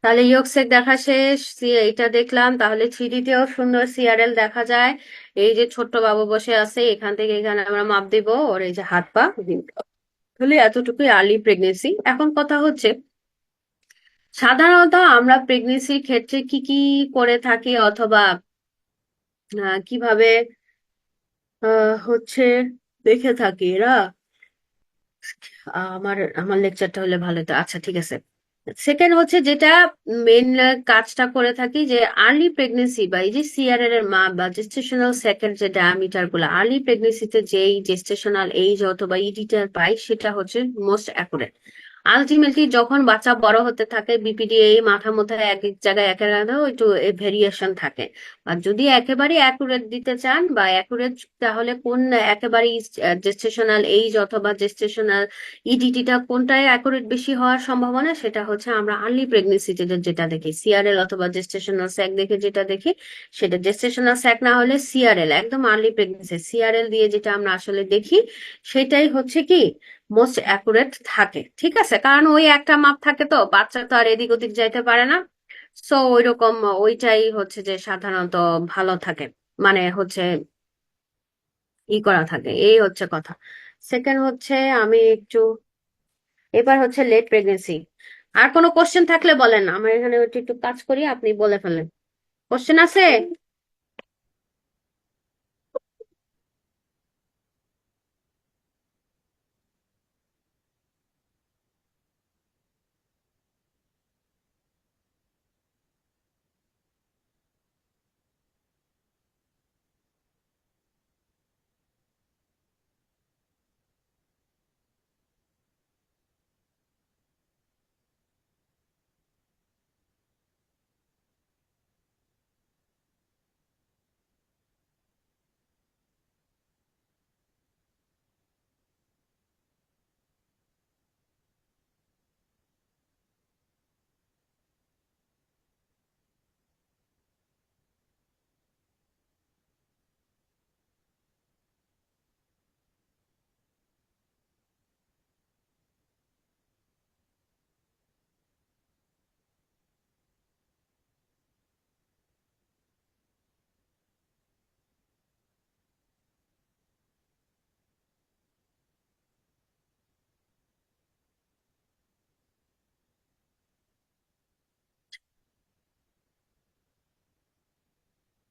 তাহলে ইয়কসেক দেখা শেষ, এইটা দেখলাম। তাহলে থ্রিডিতেও সুন্দর সিআরএল দেখা যায়। এই যে ছোট্ট বাবু বসে আছে, এখান থেকে এখানে আমরা মাপ দিব ওর এই যে হাত পা। তাহলে এতটুকুই আর্লি প্রেগনেন্সি। এখন কথা হচ্ছে, সাধারণত আমরা প্রেগনেন্সির ক্ষেত্রে কি কি করে থাকি, অথবা কিভাবে হচ্ছে দেখে থাকি এরা। আমার আমার লেকচারটা হলে ভালো হতো। আচ্ছা, ঠিক আছে। সেকেন্ড হচ্ছে যেটা মেন কাজটা করে থাকি, যে আর্লি প্রেগনেন্সি বা এই যে সিআরএর এর মা বা জেস্টেশনাল স্যাকের যে ডায়ামিটার গুলো আর্লি প্রেগনেন্সিতে যেই জেস্টেশনাল এইজ অথবা ইডিটা পাই সেটা হচ্ছে মোস্ট অ্যাকুরেট। আলটিমেটলি যখন বাচ্চা বড় হতে থাকে বিপিডিএ মাথার মধ্যে এক এক জায়গায় এক এক একটু ভেরিয়েশন থাকে। আর যদি একেবারে অ্যাকুরেট দিতে চান বা অ্যাকুরেট, তাহলে কোন একেবারে জেস্টেশনাল এইজ অথবা জেস্টেশনাল ইডিটিটা কোনটায় অ্যাকুরেট বেশি হওয়ার সম্ভাবনা, সেটা হচ্ছে আমরা আর্লি প্রেগনেন্সিতে যেটা দেখি সিআরএল অথবা জেস্টেশনাল স্যাক দেখে যেটা দেখি সেটা, জেস্টেশনাল স্যাক না হলে সিআরএল, একদম আর্লি প্রেগনেন্সি সিআরএল দিয়ে যেটা আমরা আসলে দেখি সেটাই হচ্ছে কি মোস্ট অ্যাকুরেট থাকে। ঠিক আছে, কারণ ওই একটা মাপ থাকে, তো বাচ্চা তো আর এদিক ওদিক যাইতে পারে না। সো ওইরকম ওইটাই হচ্ছে যে সাধারণত ভালো থাকে, মানে হচ্ছে করা থাকে, এই হচ্ছে কথা। সেকেন্ড হচ্ছে আমি একটু, এবার হচ্ছে লেট প্রেগনেন্সি। আর কোনো কোশ্চেন থাকলে বলেন, আমার এখানে একটু একটু কাজ করি, আপনি বলে ফেলেন। কোশ্চেন আছে?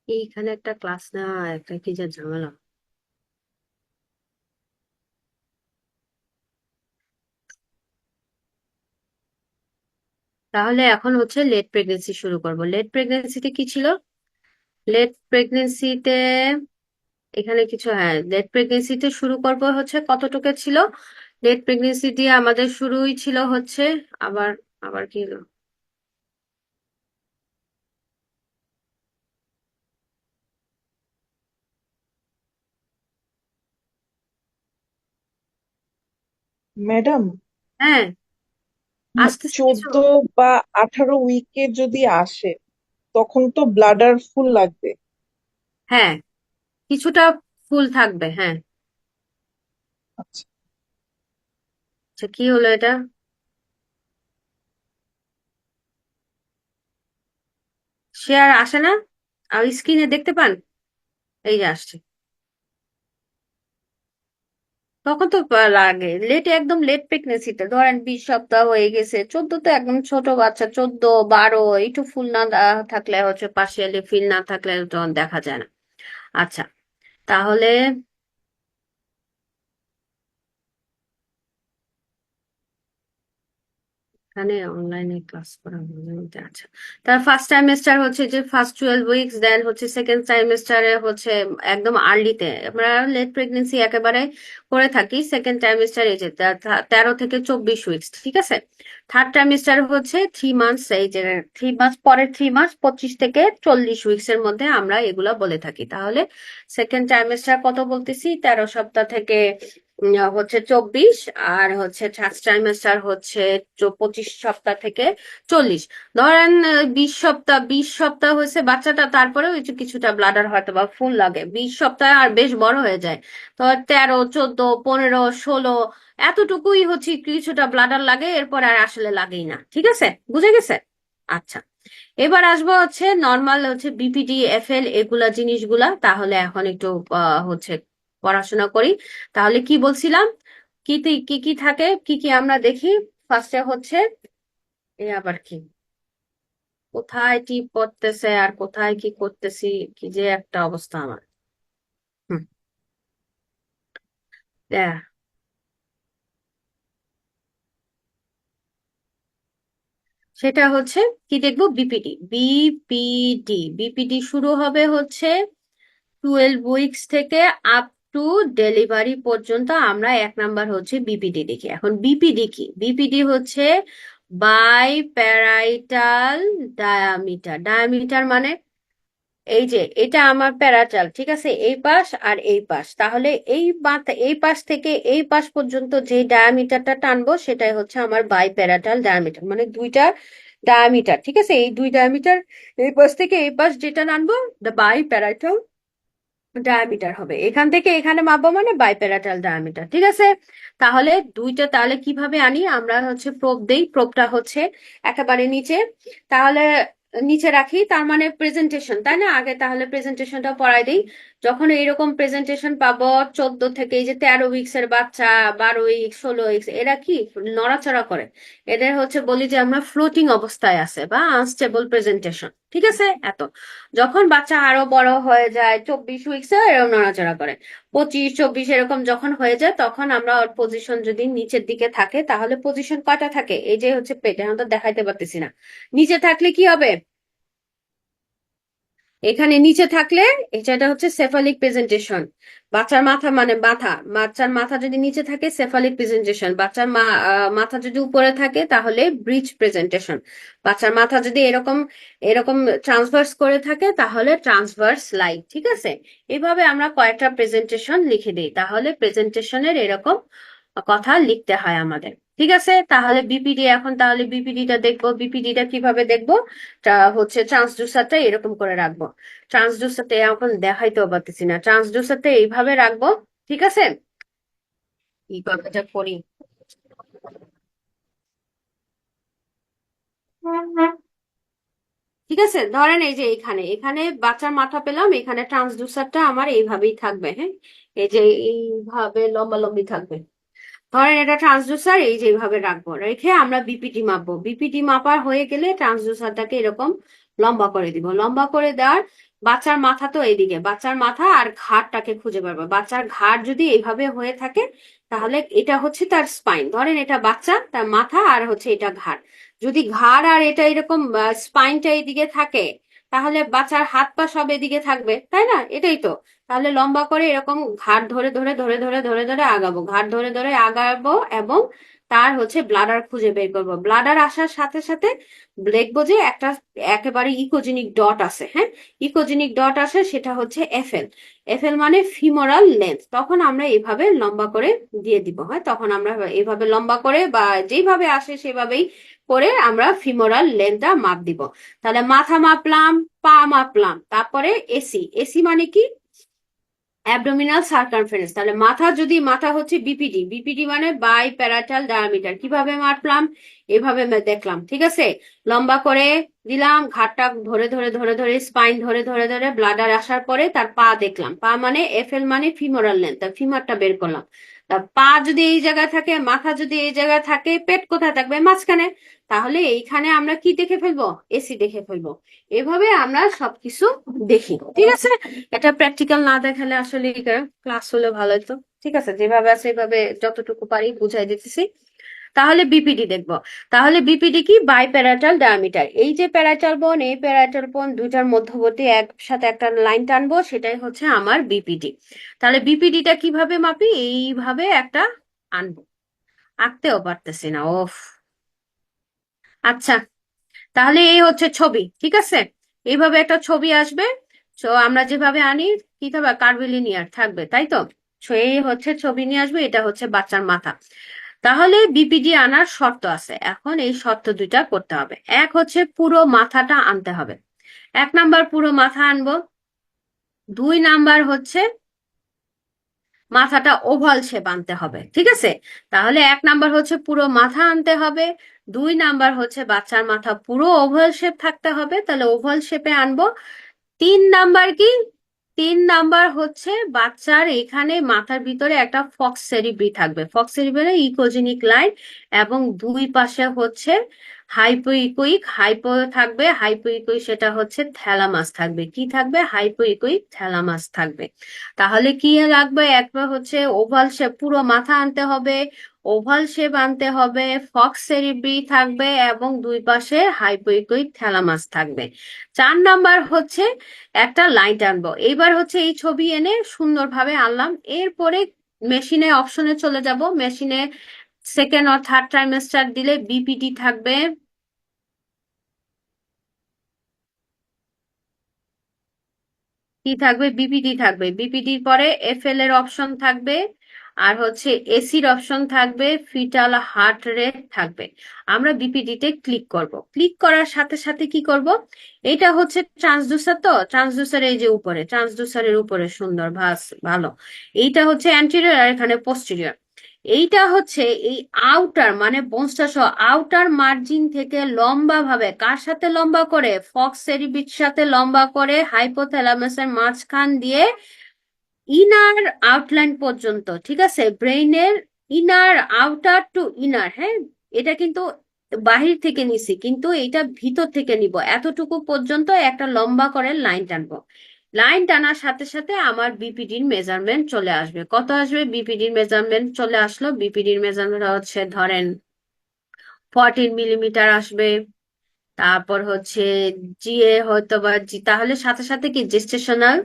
এইখানে একটা ক্লাস নেওয়া একটা কি যে ঝামেলা। তাহলে এখন হচ্ছে লেট প্রেগনেন্সি শুরু করব। লেট প্রেগনেন্সিতে কি ছিল? লেট প্রেগনেন্সিতে এখানে কিছু, হ্যাঁ, লেট প্রেগনেন্সিতে শুরু করব হচ্ছে কতটুকু ছিল। লেট প্রেগনেন্সি দিয়ে আমাদের শুরুই ছিল হচ্ছে, আবার আবার কি হলো? ম্যাডাম, হ্যাঁ, আসতেছে কিছু। 14 বা 18 উইকে যদি আসে তখন তো ব্লাডার ফুল লাগবে। হ্যাঁ, কিছুটা ফুল থাকবে, হ্যাঁ। আচ্ছা, আচ্ছা, কি হলো এটা? সে আর আসে না? আর স্ক্রিনে দেখতে পান? এই যে আসছে। তখন তো লাগে লেট, একদম লেট প্রেগনেন্সিতে ধরেন 20 সপ্তাহ হয়ে গেছে, 14 তো একদম ছোট বাচ্চা, 14 12 একটু ফুল না থাকলে হচ্ছে পার্শিয়ালি ফিল না থাকলে তখন দেখা যায় না। আচ্ছা, তাহলে এখানে অনলাইনে ক্লাস করা হবে, আচ্ছা। তার ফার্স্ট ট্রাইমেস্টার হচ্ছে যে ফার্স্ট 12 উইকস, দেন হচ্ছে সেকেন্ড ট্রাইমেস্টারে হচ্ছে একদম আর্লিতে আমরা লেট প্রেগনেন্সি একেবারে করে থাকি। সেকেন্ড ট্রাইমেস্টার এই যে 13 থেকে 24 উইকস, ঠিক আছে। থার্ড ট্রাইমেস্টার হচ্ছে 3 মান্থস, এই যে 3 মাস পরের 3 মাস 25 থেকে 40 উইকস এর মধ্যে আমরা এগুলা বলে থাকি। তাহলে সেকেন্ড ট্রাইমেস্টার কত বলতেছি, 13 সপ্তাহ থেকে হচ্ছে 24, আর হচ্ছে থার্ড ট্রাইমেস্টার হচ্ছে 25 সপ্তাহ থেকে 40। ধরেন 20 সপ্তাহ, 20 সপ্তাহ হয়েছে বাচ্চাটা, তারপরেও কিছুটা ব্লাডার হয়তো বা ফুল লাগে। 20 সপ্তাহ আর বেশ বড় হয়ে যায়, তো 13 14 15 16 এতটুকুই হচ্ছে কিছুটা ব্লাডার লাগে, এরপর আর আসলে লাগেই না। ঠিক আছে, বুঝে গেছে? আচ্ছা, এবার আসবো হচ্ছে নর্মাল হচ্ছে বিপিডি এফএল এগুলা জিনিসগুলা। তাহলে এখন একটু হচ্ছে পড়াশোনা করি। তাহলে কি বলছিলাম, কি কি কি থাকে, কি কি আমরা দেখি। ফার্স্টে হচ্ছে এ আবার কি, কোথায় টিপ পড়তেছে আর কোথায় কি করতেছি, কি যে একটা অবস্থা আমার। হুম, আহ, সেটা হচ্ছে কি দেখবো, বিপিডি। বিপিডি শুরু হবে হচ্ছে 12 উইকস থেকে আপ টু ডেলিভারি পর্যন্ত। আমরা 1 নাম্বার হচ্ছে বিপিডি দেখি। এখন বিপিডি কি? বিপিডি হচ্ছে বাই প্যারাইটাল ডায়ামিটার। ডায়ামিটার মানে এই যে এটা আমার প্যারাটাল, ঠিক আছে, এই পাশ আর এই পাশ। তাহলে এই মাথা, এই পাশ থেকে এই পাশ পর্যন্ত যে ডায়ামিটারটা টানবো সেটাই হচ্ছে আমার বাই প্যারাটাল ডায়ামিটার, মানে দুইটা ডায়ামিটার, ঠিক আছে। এই দুই ডায়ামিটার, এই পাশ থেকে এই পাশ যেটা টানবো বাই প্যারাটাল ডায়ামিটার হবে। এখান থেকে এখানে মাপবো মানে বাইপ্যারাটাল ডায়ামিটার, ঠিক আছে। তাহলে দুইটা, তাহলে কিভাবে আনি? আমরা হচ্ছে প্রোব দেই। প্রোবটা হচ্ছে একেবারে নিচে, তাহলে নিচে রাখি, তার মানে প্রেজেন্টেশন, তাই না? আগে তাহলে প্রেজেন্টেশনটা পড়াই দিই। যখন এইরকম প্রেজেন্টেশন পাবো 14 থেকে, এই যে 13 উইক্স এর বাচ্চা, 12 উইক্স, 16 উইক্স, এরা কি নড়াচড়া করে, এদের হচ্ছে বলি যে আমরা ফ্লোটিং অবস্থায় আছে বা আনস্টেবল প্রেজেন্টেশন, ঠিক আছে। এত যখন বাচ্চা আরো বড় হয়ে যায়, 24 উইক্সে এরকম নড়াচড়া করে, 25, 24 এরকম যখন হয়ে যায়, তখন আমরা ওর পজিশন যদি নিচের দিকে থাকে, তাহলে পজিশন কয়টা থাকে? এই যে হচ্ছে পেটে, এখন তো দেখাইতে পারতেছি না। নিচে থাকলে কি হবে? এখানে নিচে থাকলে এটা হচ্ছে সেফালিক প্রেজেন্টেশন। বাচ্চার মাথা মানে মাথা, বাচ্চার মাথা যদি নিচে থাকে সেফালিক প্রেজেন্টেশন। বাচ্চার মাথা যদি উপরে থাকে তাহলে ব্রিজ প্রেজেন্টেশন। বাচ্চার মাথা যদি এরকম এরকম ট্রান্সভার্স করে থাকে তাহলে ট্রান্সভার্স লাইট, ঠিক আছে। এইভাবে আমরা কয়েকটা প্রেজেন্টেশন লিখে দিই, তাহলে প্রেজেন্টেশনের এরকম কথা লিখতে হয় আমাদের, ঠিক আছে। তাহলে বিপিডি, এখন তাহলে বিপিডিটা দেখবো। বিপিডিটা কিভাবে দেখবো? হচ্ছে ট্রান্সডুসারটা এরকম করে রাখবো। ট্রান্সডুসারটা এখন দেখাইতেও পারতেছি না, ট্রান্সডুসারটা এইভাবে রাখবো, ঠিক আছে। এইভাবে এটা করি। ঠিক আছে, ধরেন এই যে এখানে এখানে বাচ্চার মাথা পেলাম, এখানে ট্রান্সডুসারটা আমার এইভাবেই থাকবে, হ্যাঁ, এই যে এইভাবে লম্বা লম্বি থাকবে। ধরেন এটা ট্রান্সডুসার, এই যে এইভাবে রাখবো, রেখে আমরা বিপিটি মাপবো। বিপিটি মাপার হয়ে গেলে ট্রান্সডুসারটাকে এরকম লম্বা করে দিব। লম্বা করে দেওয়ার, বাচ্চার মাথা তো এইদিকে, বাচ্চার মাথা আর ঘাড়টাকে খুঁজে পারবো। বাচ্চার ঘাড় যদি এইভাবে হয়ে থাকে তাহলে এটা হচ্ছে তার স্পাইন। ধরেন এটা বাচ্চা, তার মাথা আর হচ্ছে এটা ঘাড়। যদি ঘাড় আর এটা এরকম স্পাইনটা এইদিকে থাকে, তাহলে বাচ্চার হাত পা সব এদিকে থাকবে, তাই না? এটাই তো। তাহলে লম্বা করে এরকম ঘাড় ধরে ধরে ধরে ধরে ধরে ধরে আগাবো, ঘাড় ধরে ধরে আগাবো, এবং তার হচ্ছে ব্লাডার খুঁজে বের করবো। ব্লাডার আসার সাথে সাথে দেখবো যে একটা একেবারে ইকোজেনিক ডট আছে, হ্যাঁ, ইকোজেনিক ডট আছে, সেটা হচ্ছে এফএল। এফএল মানে ফিমোরাল লেন্থ। তখন আমরা এভাবে লম্বা করে দিয়ে দিব, হ্যাঁ, তখন আমরা এভাবে লম্বা করে বা যেভাবে আসে সেভাবেই করে আমরা ফিমোরাল লেন্থটা মাপ দিব। তাহলে মাথা মাপলাম, পা মাপলাম, তারপরে এসি। এসি মানে কি? Abdominal circumference. তাহলে মাথা, যদি মাথা হচ্ছে বিপিডি, বিপিডি মানে বাই প্যারাটাল ডায়ামিটার। কিভাবে মাপলাম? এভাবে দেখলাম, ঠিক আছে। লম্বা করে দিলাম, ঘাটটা ধরে ধরে ধরে ধরে, স্পাইন ধরে ধরে ধরে, ব্লাডার আসার পরে তার পা দেখলাম। পা মানে এফএল মানে ফিমোরাল লেন্থ, তার ফিমারটা বের করলাম। তা পা যদি এই জায়গায় থাকে, মাথা যদি এই জায়গায় থাকে, পেট কোথায় থাকবে? মাঝখানে। তাহলে এইখানে আমরা কি দেখে ফেলবো? এসি দেখে ফেলবো। এভাবে আমরা সবকিছু দেখি, ঠিক আছে। এটা প্র্যাকটিক্যাল না দেখালে আসলে ক্লাস হলে ভালো হতো, ঠিক আছে। যেভাবে আছে এভাবে যতটুকু পারি বুঝাই দিতেছি। তাহলে বিপিডি দেখবো। তাহলে বিপিডি কি? Biparietal diameter. এই যে প্যারাটাল বোন, এই প্যারাটাল বোন দুইটার মধ্যবর্তী একসাথে একটা লাইন টানবো, সেটাই হচ্ছে আমার বিপিডি। তাহলে বিপিডিটা কিভাবে মাপি? এইভাবে একটা আনবো, আঁকতেও পারতেছি না, ওফ। আচ্ছা, তাহলে এই হচ্ছে ছবি, ঠিক আছে। এইভাবে একটা ছবি আসবে। তো আমরা যেভাবে আনি কি থাকবে? কার্ভিলিনিয়ার থাকবে, তাই তো। তো এই হচ্ছে ছবি নিয়ে আসবে, এটা হচ্ছে বাচ্চার মাথা। তাহলে বিপিডি আনার শর্ত আছে। এখন এই শর্ত দুইটা করতে হবে। এক হচ্ছে পুরো মাথাটা আনতে হবে, 1 নাম্বার পুরো মাথা আনবো। 2 নাম্বার হচ্ছে মাথাটা ওভাল শেপ আনতে হবে, ঠিক আছে। তাহলে 1 নাম্বার হচ্ছে পুরো মাথা আনতে হবে, 2 নাম্বার হচ্ছে বাচ্চার মাথা পুরো ওভাল শেপ থাকতে হবে, তাহলে ওভাল শেপে আনবো। 3 নাম্বার কি? 3 নাম্বার হচ্ছে বাচ্চার এখানে মাথার ভিতরে একটা ফক্স সেরিব্রি থাকবে। ফক্স সেরিব্রি ইকোজেনিক লাইন, এবং দুই পাশে হচ্ছে হাইপোইকুইক, হাইপো থাকবে, হাইপোইকুইক সেটা হচ্ছে থ্যালামাস থাকবে। কি থাকবে? হাইপোইকুইক থ্যালামাস থাকবে। তাহলে কি লাগবে? একটা হচ্ছে ওভাল শেপ, পুরো মাথা আনতে হবে, ওভাল শেপ আনতে হবে, ফক্স সেরিব্রি থাকবে এবং দুই পাশে হাইপোইকুইক থ্যালামাস থাকবে। 4 নাম্বার হচ্ছে একটা লাইন টানবো। এইবার হচ্ছে এই ছবি এনে সুন্দরভাবে আনলাম। এরপরে মেশিনে অপশনে চলে যাব। মেশিনে সেকেন্ড অর থার্ড ট্রাইমেস্টার দিলে বিপিটি থাকবে, কি থাকবে? বিপিটি থাকবে। বিপিটির পরে এফএল এর অপশন থাকবে, আর হচ্ছে এসির অপশন থাকবে, ফিটাল হার্ট রেট থাকবে। আমরা বিপিটি তে ক্লিক করব। ক্লিক করার সাথে সাথে কি করব? এটা হচ্ছে ট্রান্সডুসার, তো ট্রান্সডুসার এই যে উপরে, ট্রান্সডুসারের উপরে সুন্দর ভালো। এইটা হচ্ছে অ্যান্টেরিয়র আর এখানে পোস্টেরিয়র। এইটা হচ্ছে এই আউটার মানে বোনসটা সহ আউটার মার্জিন থেকে লম্বা ভাবে, কার সাথে লম্বা করে? ফক্স সেরিবিট সাথে লম্বা করে হাইপোথ্যালামাসের মাঝখান দিয়ে ইনার আউটলাইন পর্যন্ত, ঠিক আছে? ব্রেইনের ইনার, আউটার টু ইনার, হ্যাঁ। এটা কিন্তু বাহির থেকে নিছি, কিন্তু এটা ভিতর থেকে নিব, এতটুকু পর্যন্ত একটা লম্বা করে লাইন টানবো। লাইন টানার সাথে সাথে আমার বিপিডির মেজারমেন্ট চলে আসবে। কত আসবে? বিপিডির মেজারমেন্ট চলে আসলো। বিপিডির মেজারমেন্ট হচ্ছে ধরেন 14 মিলিমিটার আসবে। তারপর হচ্ছে জিএ হয়তো বা তাহলে সাথে সাথে কি জেস্টেশনাল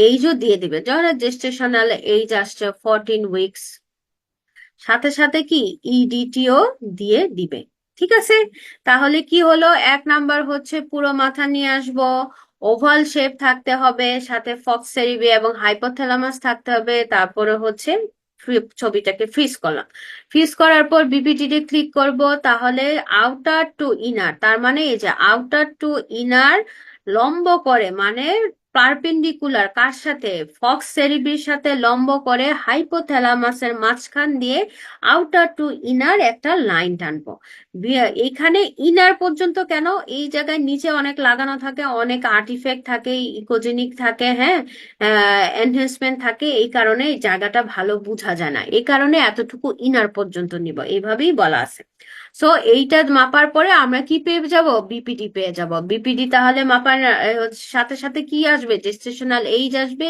এইজও দিয়ে দিবে। যখন জেস্টেশনাল এইজ আসছে 14 উইকস, সাথে সাথে কি ইডিটিও দিয়ে দিবে। ঠিক আছে? তাহলে কি হলো? 1 নাম্বার হচ্ছে পুরো মাথা নিয়ে আসবো, ওভাল শেপ থাকতে হবে, সাথে ফক্স সেরিবি এবং হাইপোথ্যালামাস থাকতে হবে। তারপরে হচ্ছে ছবিটাকে ফ্রিজ করলাম। ফ্রিজ করার পর বিপিটিতে ক্লিক করব। তাহলে আউটার টু ইনার, তার মানে এই যে আউটার টু ইনার লম্ব করে মানে পারপেন্ডিকুলার কার সাথে? ফক্স সেরিবির সাথে লম্ব করে হাইপোথ্যালামাসের মাঝখান দিয়ে আউটার টু ইনার একটা লাইন টানবো। এখানে ইনার পর্যন্ত কেন? এই জায়গায় নিচে অনেক লাগানো থাকে, অনেক আর্টিফ্যাক্ট থাকে, ইকোজেনিক থাকে, হ্যাঁ, এনহেন্সমেন্ট থাকে, এই কারণে এই জায়গাটা ভালো বোঝা যায় না, এই কারণে এতটুকু ইনার পর্যন্ত নিব, এইভাবেই বলা আছে। সো এইটা মাপার পরে আমরা কি পেয়ে যাব? বিপিডি পেয়ে যাব। বিপিডি তাহলে মাপার সাথে সাথে কি আসবে? জেস্টেশনাল এইজ আসবে,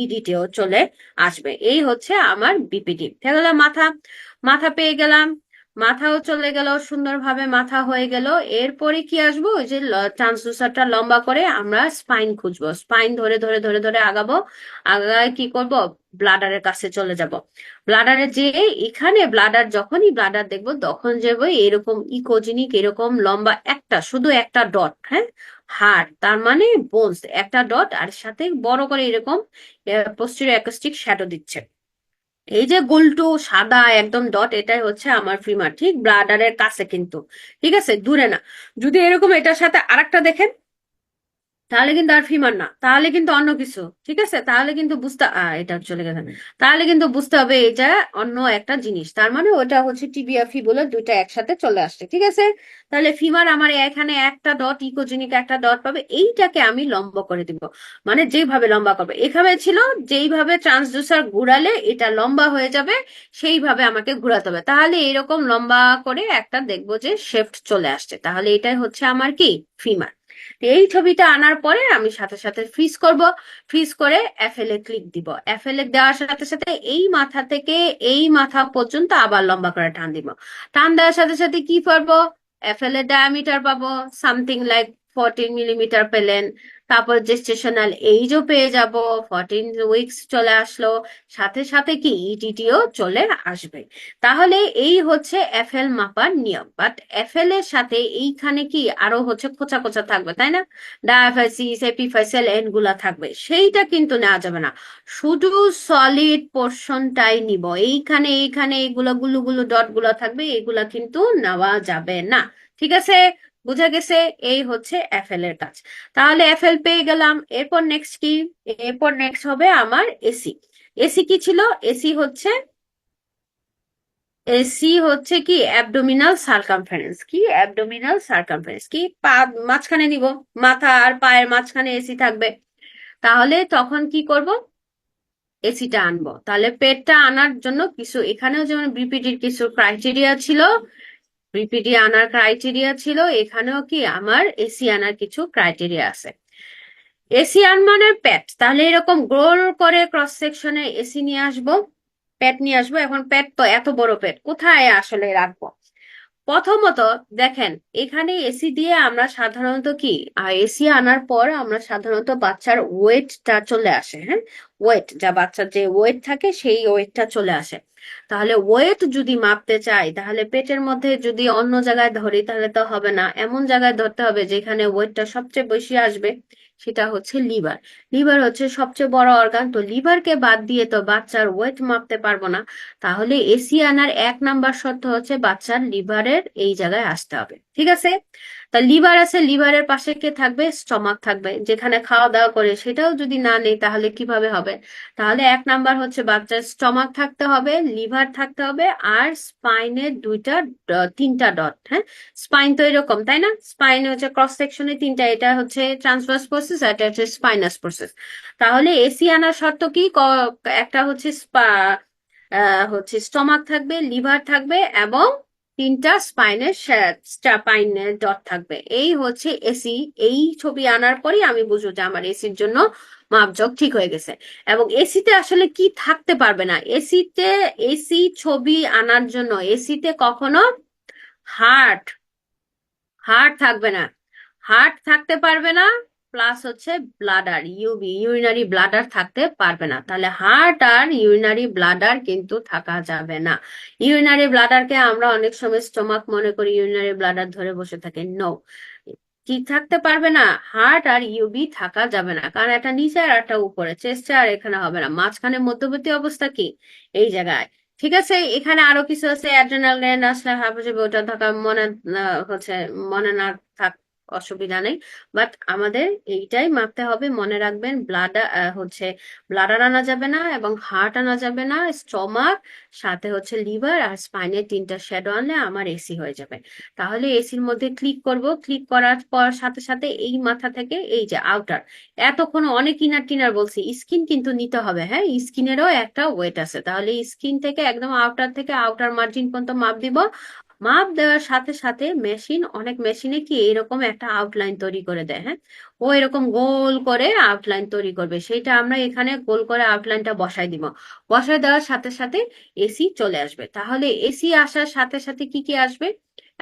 ইডিটেও চলে আসবে। এই হচ্ছে আমার বিপিডি। তাহলে মাথা, মাথা পেয়ে গেলাম, মাথাও চলে গেল সুন্দরভাবে, মাথা হয়ে গেল। এরপরে কি আসবো? ওই যে ট্রান্সডুসারটা লম্বা করে আমরা স্পাইন খুঁজবো, স্পাইন ধরে ধরে ধরে ধরে আগাবো। আগায় কি করব? ব্লাডারের কাছে চলে যাব। ব্লাডারে যে এখানে ব্লাডার, যখনই ব্লাডার দেখবো তখন যাব এরকম ইকোজেনিক, এরকম লম্বা একটা, শুধু একটা ডট, হ্যাঁ, হার্ট তার মানে বোনস, একটা ডট আর সাথে বড় করে এরকম পোস্টেরিয়র অ্যাকোস্টিক শ্যাডো দিচ্ছে। এই যে গুলটু সাদা একদম ডট, এটাই হচ্ছে আমার ফিমার, ঠিক ব্লাডারের কাছে কিন্তু, ঠিক আছে, দূরে না। যদি এরকম এটার সাথে আরেকটা দেখেন তাহলে কিন্তু আর ফিমার না, তাহলে কিন্তু অন্য কিছু, ঠিক আছে? তাহলে কিন্তু বুঝতে এটা চলে গেছে, তাহলে কিন্তু বুঝতে হবে এটা অন্য একটা জিনিস, তার মানে ওটা হচ্ছে টিবিয়া ফিবুলা দুইটা একসাথে চলে আসছে, ঠিক আছে? তাহলে ফিমার আমার এখানে একটা ডট, ইকোজেনিক একটা ডট পাবে, এইটাকে আমি লম্বা করে দিব। মানে যেভাবে লম্বা করবে, এখানে ছিল যেইভাবে ট্রান্সডুসার ঘুরালে এটা লম্বা হয়ে যাবে, সেইভাবে আমাকে ঘুরাতে হবে। তাহলে এরকম লম্বা করে একটা দেখবো যে শেফট চলে আসছে, তাহলে এটাই হচ্ছে আমার কি ফিমার। এই ছবিটা আনার পরে আমি সাথে সাথে ফ্রিজ করব। ফ্রিজ করে এফএল এ ক্লিক দিব। এফএল এ দেওয়ার সাথে সাথে এই মাথা থেকে এই মাথা পর্যন্ত আবার লম্বা করে টান দিব। টান দেওয়ার সাথে সাথে কি পারবো? এফএল এর ডায়ামিটার পাবো, সামথিং লাইক 14 মিলিমিটার পেলেন। তারপর জেস্টেশনাল এইজও পেয়ে যাব, 14 উইকস চলে আসলো। সাথে সাথে কি ইটিটিও চলে আসবে। তাহলে এই হচ্ছে এফএল মাপার নিয়ম। বাট এফএল এর সাথে এইখানে কি আরো হচ্ছে খোঁচা খোঁচা থাকবে, তাই না? ডায়াফাইসিস, এপিফাইসিয়াল এন্ড গুলা থাকবে, সেইটা কিন্তু নেওয়া যাবে না। শুধু সলিড পোর্শনটাই নিব। এইখানে এইখানে এগুলো গুলো গুলো ডট গুলো থাকবে, এগুলা কিন্তু নেওয়া যাবে না। ঠিক আছে? বুঝা গেছে? এই হচ্ছে এফএল এর কাজ। তাহলে এফএল পেয়ে গেলাম। এরপর নেক্সট কি? এরপর নেক্সট হবে আমার এসি। এসি কি ছিল? এসি হচ্ছে, এসি হচ্ছে কি অ্যাবডোমিনাল সার্কামফারেন্স। কি অ্যাবডোমিনাল সার্কামফারেন্স? কি পা মাঝখানে নিব, মাথা আর পায়ের মাঝখানে এসি থাকবে। তাহলে তখন কি করব? এসিটা আনবো। তাহলে পেটটা আনার জন্য কিছু এখানেও যেমন বিপিডির কিছু ক্রাইটেরিয়া ছিল, বিপিডি আনার ক্রাইটেরিয়া ছিল, এখানেও কি আমার এসি আনার কিছু ক্রাইটেরিয়া আছে। এসি আনমানের প্যাট, তাহলে এরকম গোল করে ক্রস সেকশনে এসি নিয়ে আসবো, প্যাট নিয়ে আসবো। এখন প্যাট তো এত বড় প্যাট কোথায় আসলে রাখবো? প্রথমত দেখেন, এখানে এসি দিয়ে আমরা সাধারণত কি, এসি আনার পর আমরা সাধারণত বাচ্চার ওয়েটটা চলে আসে, হ্যাঁ, ওয়েট, যা বাচ্চার যে ওয়েট থাকে সেই ওয়েটটা চলে আসে। তাহলে ওয়েট যদি মাপতে চাই, তাহলে পেটের মধ্যে যদি অন্য জায়গায় ধরি তাহলে তো হবে না, এমন জায়গায় ধরতে হবে যেখানে ওয়েটটা সবচেয়ে বেশি আসবে, সেটা হচ্ছে লিভার। লিভার হচ্ছে সবচেয়ে বড় অর্গান, তো লিভারকে বাদ দিয়ে তো বাচ্চার ওয়েট মাপতে পারবো না। তাহলে এসি আনার 1 নাম্বার শর্ত হচ্ছে বাচ্চার লিভারের এই জায়গায় আসতে হবে, ঠিক আছে? তা লিভার আছে, লিভারের পাশে কে থাকবে? স্টমাক থাকবে, যেখানে খাওয়া দাওয়া করে, সেটাও যদি না নেই তাহলে কিভাবে হবে? তাহলে 1 নাম্বার হচ্ছে বাচ্চার স্টমাক থাকতে হবে, লিভার থাকতে হবে, আর স্পাইনের তিনটা ডট, হ্যাঁ। স্পাইন তো এরকম, তাই না? স্পাইন হচ্ছে ক্রস সেকশনে তিনটা, এটা হচ্ছে ট্রান্সভার্স প্রসেস, আর এটা হচ্ছে স্পাইনাস প্রসেস। তাহলে এসি আনার শর্ত কি? একটা হচ্ছে হচ্ছে স্টমাক থাকবে, লিভার থাকবে, এবং তিনটা স্পাইনের ডট থাকবে। এই হচ্ছে এসি। এই ছবি আনার পরেই আমি বুঝবো যে আমার এসির জন্য মাপজোক ঠিক হয়ে গেছে। এবং এসিতে আসলে কি থাকতে পারবে না? এসি ছবি আনার জন্য এসিতে কখনো হার্ট হার্ট থাকবে না, হার্ট থাকতে পারবে না, প্লাস হচ্ছে ব্লাডার, ইউরিনারি ব্লাডার থাকতে পারবে না। তাহলে হার্ট আর ইউরিনারি ব্লাডার কিন্তু থাকা যাবে না। ইউরিনারি ব্লাডারকে আমরা অনেক সময় স্টোমাক মনে করি, ইউরিনারি ব্লাডার ধরে বসে থাকি, নো। কি থাকতে পারবে না? হার্ট আর ইউবি থাকা যাবে না, কারণ একটা নিচে আর একটা উপরে, চেস্টে আর এখানে হবে না, মাঝখানে মধ্যবর্তী অবস্থা কি এই জায়গায়। ঠিক আছে, এখানে আরো কিছু আছে, অ্যাড্রেনাল গ্ল্যান্ড আসলে হাইপোথিস, ওটা থাকা মনে হচ্ছে, মনে না থাক, অসুবিধা নেই। বাট আমাদের এইটাই মাপতে হবে, মনে রাখবেন। হচ্ছে ব্লাডার আনা যাবে না, এবং হার্ট আনা যাবে না, স্টমাক, সাথে হচ্ছে লিভার আর স্পাইনের তিনটা শ্যাডো আনলে আমার এসি হয়ে যাবে। তাহলে এসির মধ্যে ক্লিক করব, ক্লিক করার পর সাথে সাথে এই মাথা থেকে এই যে আউটার, এতক্ষণ অনেক ইনার টিনার বলছি, স্কিন কিন্তু নিতে হবে, হ্যাঁ, স্কিনেরও একটা ওয়েট আছে। তাহলে স্কিন থেকে একদম আউটার থেকে আউটার মার্জিন পর্যন্ত মাপ দিব। মাপ দেওয়ার সাথে সাথে মেশিন, অনেক মেশিনে কি এরকম একটা আউটলাইন তৈরি করে দেয়, হ্যাঁ, ও এরকম গোল করে আউটলাইন তৈরি করবে, সেইটা আমরা এখানে গোল করে আউটলাইনটা বসাই দিব। বসাই দেওয়ার সাথে সাথে এসি চলে আসবে। তাহলে এসি আসার সাথে সাথে কি কি আসবে?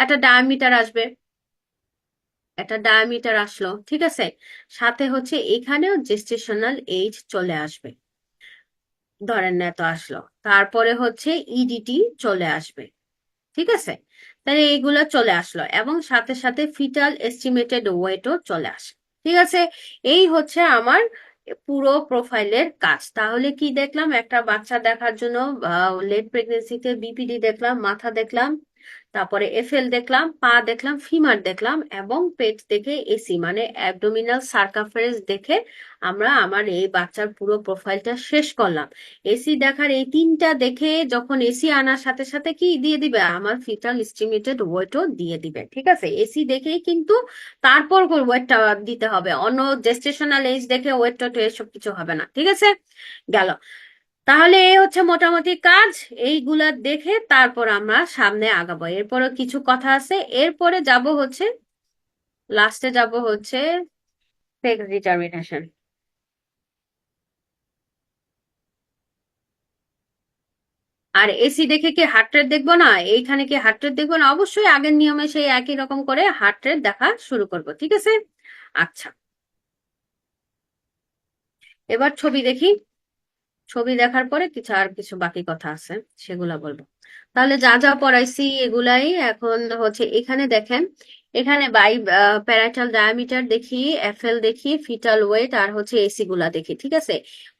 একটা ডায়ামিটার আসবে, একটা ডায়ামিটার আসলো, ঠিক আছে। সাথে হচ্ছে এখানেও জেস্টেশনাল এজ চলে আসবে, ধরেন না, তো আসলো। তারপরে হচ্ছে ইডিটি চলে আসবে, ঠিক আছে। তাহলে এইগুলা চলে আসলো, এবং সাথে সাথে ফিটাল এস্টিমেটেড ওয়েটও চলে আসে, ঠিক আছে। এই হচ্ছে আমার পুরো প্রোফাইলের কাজ। তাহলে কি দেখলাম? একটা বাচ্চা দেখার জন্য লেট প্রেগনেন্সিতে বিপিডি দেখলাম, মাথা দেখলাম, তারপরে এফএল দেখলাম, পা দেখলাম, ফিমার দেখলাম, এবং পেট দেখে এসি মানে অ্যাবডোমিনাল সার্কামফারেন্স দেখে আমরা আমার এই বাচ্চার পুরো প্রোফাইলটা শেষ করলাম। এসি দেখার এই তিনটা দেখে যখন এসি আনার সাথে সাথে কি দিয়ে দিবে? আমার ফিটাল এস্টিমেটেড ওয়েটও দিয়ে দিবে, ঠিক আছে। এসি দেখেই কিন্তু তারপর ওয়েটটা দিতে হবে, অন্য জেস্টেশনাল এজ দেখে ওয়েট টোয়েট এসব কিছু হবে না, ঠিক আছে। গেল। তাহলে এই হচ্ছে মোটামুটি কাজ। এইগুলা দেখে তারপর আমরা সামনে আগাবো, এরপরে কিছু কথা আছে, এরপরে যাব হচ্ছে, লাস্টে যাব হচ্ছে সেক্স ডিটারমিনেশন। আর এসি দেখে কি হার্ট রেট দেখবো না? এইখানে কি হার্ট রেট দেখবো না? অবশ্যই আগের নিয়মে সেই একই রকম করে হার্ট রেট দেখা শুরু করব, ঠিক আছে। আচ্ছা, এবার ছবি দেখি। ছবি দেখার পরে কিছু বাকি কথা আছে, সেগুলা বলবো। তাহলে যা যা পড়াইছি এগুলাই। এখন হচ্ছে এখানে দেখেন, এখানে বাই প্যারাটাল ডায়ামিটার দেখি, এফএল দেখি, ফিটাল ওয়েট, আর হচ্ছে এসি গুলা দেখি, ঠিক আছে।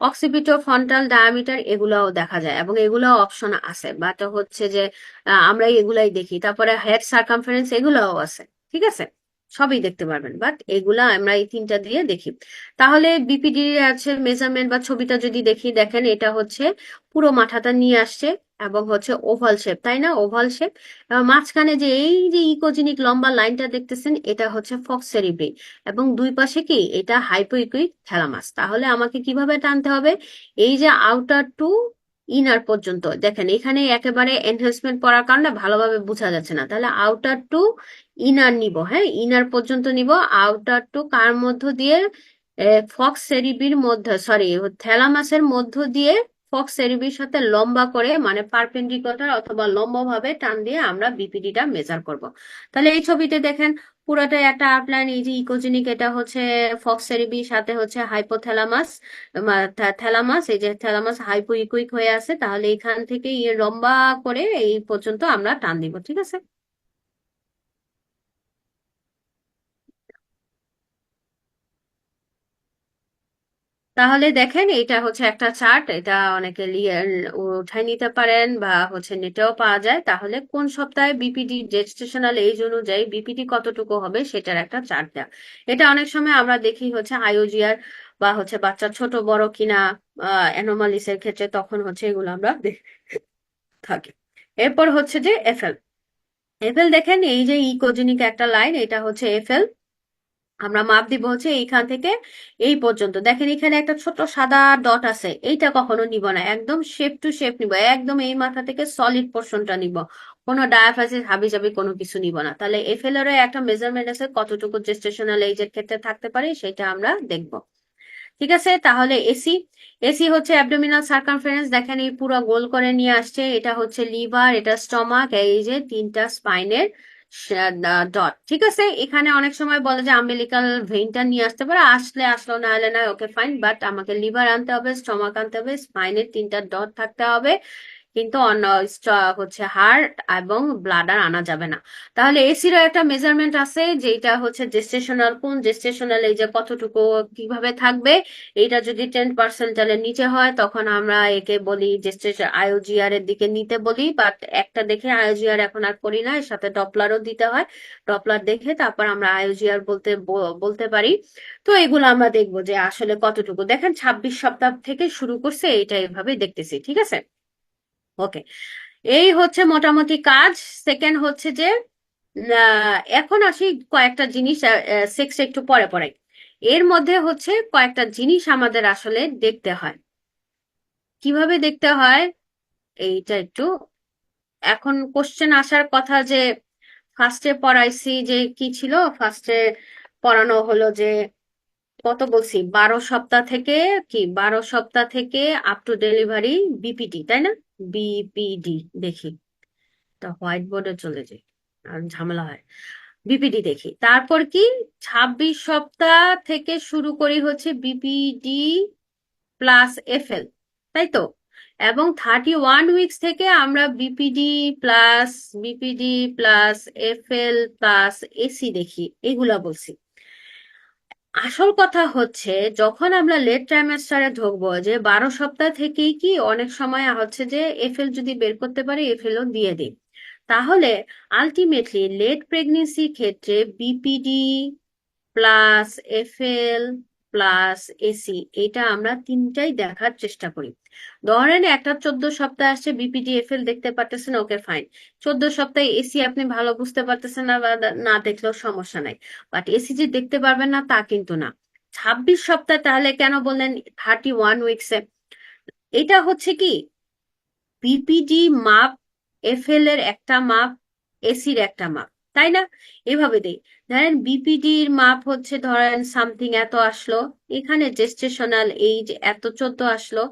অক্সিপিটো ফ্রন্টাল ডায়ামিটার এগুলাও দেখা যায়, এবং এগুলাও অপশন আছে, বাট হচ্ছে যে আমরা এগুলাই দেখি। তারপরে হেড সার্কামফারেন্স এগুলাও আছে, ঠিক আছে, সবই দেখতে পারবেন, বাট এগুলা আমরা এই তিনটা দিয়ে দেখি। তাহলে বিপিডি আছে মেজারমেন্ট বা ছবিটা যদি দেখি, দেখেন এটা হচ্ছে পুরো মাথাটা নিয়ে আসছে, এবং হচ্ছে ওভাল শেপ, তাই না? Oval shape. মাঝখানে যে এই যে ইকোজেনিক লম্বা লাইনটা দেখতেছেন, এটা হচ্ছে ফক্স সেরিব্রি, এবং দুই পাশে কি, এটা হাইপোইকুইক থ্যালামাস। তাহলে আমাকে কিভাবে টানতে হবে? এই যে আউটার টু ইনার পর্যন্ত। দেখেন এখানে একেবারে এনহ্যান্সমেন্ট করার কারণে ভালোভাবে বোঝা যাচ্ছে না, তাহলে আউটার টু ইনার নিব, হ্যাঁ ইনার পর্যন্ত নিব। আউটার টু কার মধ্য দিয়ে? ফক্স সেরিবির মধ্যে, সরি থ্যালামাসের মধ্য দিয়ে ফক্স সেরিবির সাথে লম্বা করে, মানে পারপেন্ডিকুলার অথবা লম্বা ভাবে টান দিয়ে আমরা বিপিডিটা মেজার করব। তাহলে এই ছবিতে দেখেন পুরোটাই একটা আউটলাইন। এই যে ইকোজেনিক, এটা হচ্ছে ফক্স সেরিবির সাথে হচ্ছে হাইপোথ্যালামাস, থ্যালামাস, এই যে থ্যালামাস হাইপো ইকুইক হয়ে আছে, তাহলে এখান থেকে লম্বা করে এই পর্যন্ত আমরা টান দিব, ঠিক আছে। তাহলে দেখেন এটা হচ্ছে একটা চার্ট, এটা অনেকে উঠাই নিতে পারেন বা হচ্ছে নেটেও পাওয়া যায়। তাহলে কোন সপ্তাহে বিপিডি জেস্টেশনাল এজ অনুযায়ী বিপিডি কতটুকু হবে সেটার একটা চার্ট দেওয়া। এটা অনেক সময় আমরা দেখি হচ্ছে আইওজিআর বা হচ্ছে বাচ্চা ছোট বড় কিনা অ্যানোমালিস এর ক্ষেত্রে, তখন হচ্ছে এগুলো আমরা দেখে থাকি। এরপর হচ্ছে যে এফএল। এফএল দেখেন এই যে ইকোজেনিক একটা লাইন, এটা হচ্ছে এফএল। আমরা মাপ দিব হচ্ছে এইখান থেকে এই পর্যন্ত। দেখেন এখানে একটা ছোট সাদা ডট আছে, এইটা কখনো নিব না, একদম শেপ টু শেপ নিব, একদম এই মাথা থেকে সলিড পোর্শনটা নিব, কোনো ডায়াফাজিস হাবি জাবি কোনো কিছু নিব না। তাহলে এফএল এর একটা মেজারমেন্ট আছে কতটুকু জেস্টেশনাল এজের ক্ষেত্রে থাকতে পারে, সেটা আমরা দেখব, ঠিক আছে। তাহলে এসি, এসি হচ্ছে অ্যাবডোমিনাল সার্কামফারেন্স, দেখেন এই পুরো গোল করে নিয়ে আসছে, এটা হচ্ছে লিভার, এটা স্টমাক, এই যে তিনটা স্পাইনের ডট, ঠিক আছে। এখানে অনেক সময় বলে যে আম্বিলিকাল ভেইনটা নিয়ে আসতে পারে, আসলে আসলো, না হলে না, ওকে ফাইন, বাট আমাকে লিভার আনতে হবে, স্টমাক আনতে হবে, স্পাইনের তিনটা ডট থাকতে হবে, কিন্তু অন্য হচ্ছে হার্ট এবং ব্লাডার আনা যাবে না। তাহলে এসিরও একটা মেজারমেন্ট আছে, যেটা হচ্ছে জেস্টেশনাল, কোন জেস্টেশনাল এই যে কতটুকু কিভাবে থাকবে। এটা যদি 10% নিচে হয় তখন আমরা একে বলি জেস্টেশন, আইওজিআর এর দিকে নিতে বলি, বাট একটা দেখে আইওজিআর এখন আর করি না, এর সাথে ডপলারও দিতে হয়, ডপলার দেখে তারপর আমরা আইওজিআর বলতে পারি। তো এগুলো আমরা দেখবো যে আসলে কতটুকু। দেখেন 26 সপ্তাহ থেকে শুরু করছে, এইটা এভাবে দেখতেছি, ঠিক আছে। ওকে, এই হচ্ছে মোটামুটি কাজ। সেকেন্ড হচ্ছে যে এখন আসি কয়েকটা জিনিস, সেক্স একটু পরে পরে। এর মধ্যে হচ্ছে কয়েকটা জিনিস আমাদের আসলে দেখতে হয়। কিভাবে দেখতে হয় এইটা একটু, এখন কোশ্চেন আসার কথা যে ফার্স্টে পড়াইছি যে কি ছিল, ফার্স্টে পড়ানো হলো যে কত বলছি, 12 সপ্তাহ থেকে, কি 12 সপ্তাহ থেকে আপ টু ডেলিভারি বিপিডি, তাই না? বিপিডি দেখি, তা হোয়াইট বোর্ডে চলে যাই আর ঝামেলা হয়। বিপিডি দেখি, তারপর কি 26 সপ্তাহ থেকে শুরু করি হচ্ছে বিপিডি প্লাস এফএল, তাই তো। এবং 31 উইকস থেকে আমরা BPD plus FL plus AC দেখি, এগুলা বলছি। আসল কথা হচ্ছে যখন আমরা লেট ট্রাইমেস্টারে ঢুকবো, যে 12 সপ্তাহ থেকেই কি অনেক সময় হচ্ছে যে এফএল যদি বের করতে পারি এফএলও দিয়ে দিই, তাহলে আলটিমেটলি লেট প্রেগনেন্সির ক্ষেত্রে BPD plus FL plus AC, এটা আমরা তিনটাই দেখার চেষ্টা করি। ধরেন একটা 14 সপ্তাহ আসছে, বিপিডি এফএল দেখতে পারতেছেন, ওকে ফাইন। 14 সপ্তাহে এসি আপনি ভালো বুঝতে পারতেছেন না, বা না দেখলেও সমস্যা নাই, বাট এসি যে দেখতে পারবেন না তা কিন্তু না। 26 সপ্তাহ তাহলে কেন বললেন 31 উইকসে? এটা হচ্ছে কি বিপিডি মাপ, এফএল এর একটা মাপ, এসির একটা মাপ, তাই না? এভাবে দেই, ধরেন বিপিডির মাপ হচ্ছে ধরেন সামথিং এত আসলো, এখানে জেস্টেশনাল এইজ এত 14 আসলো,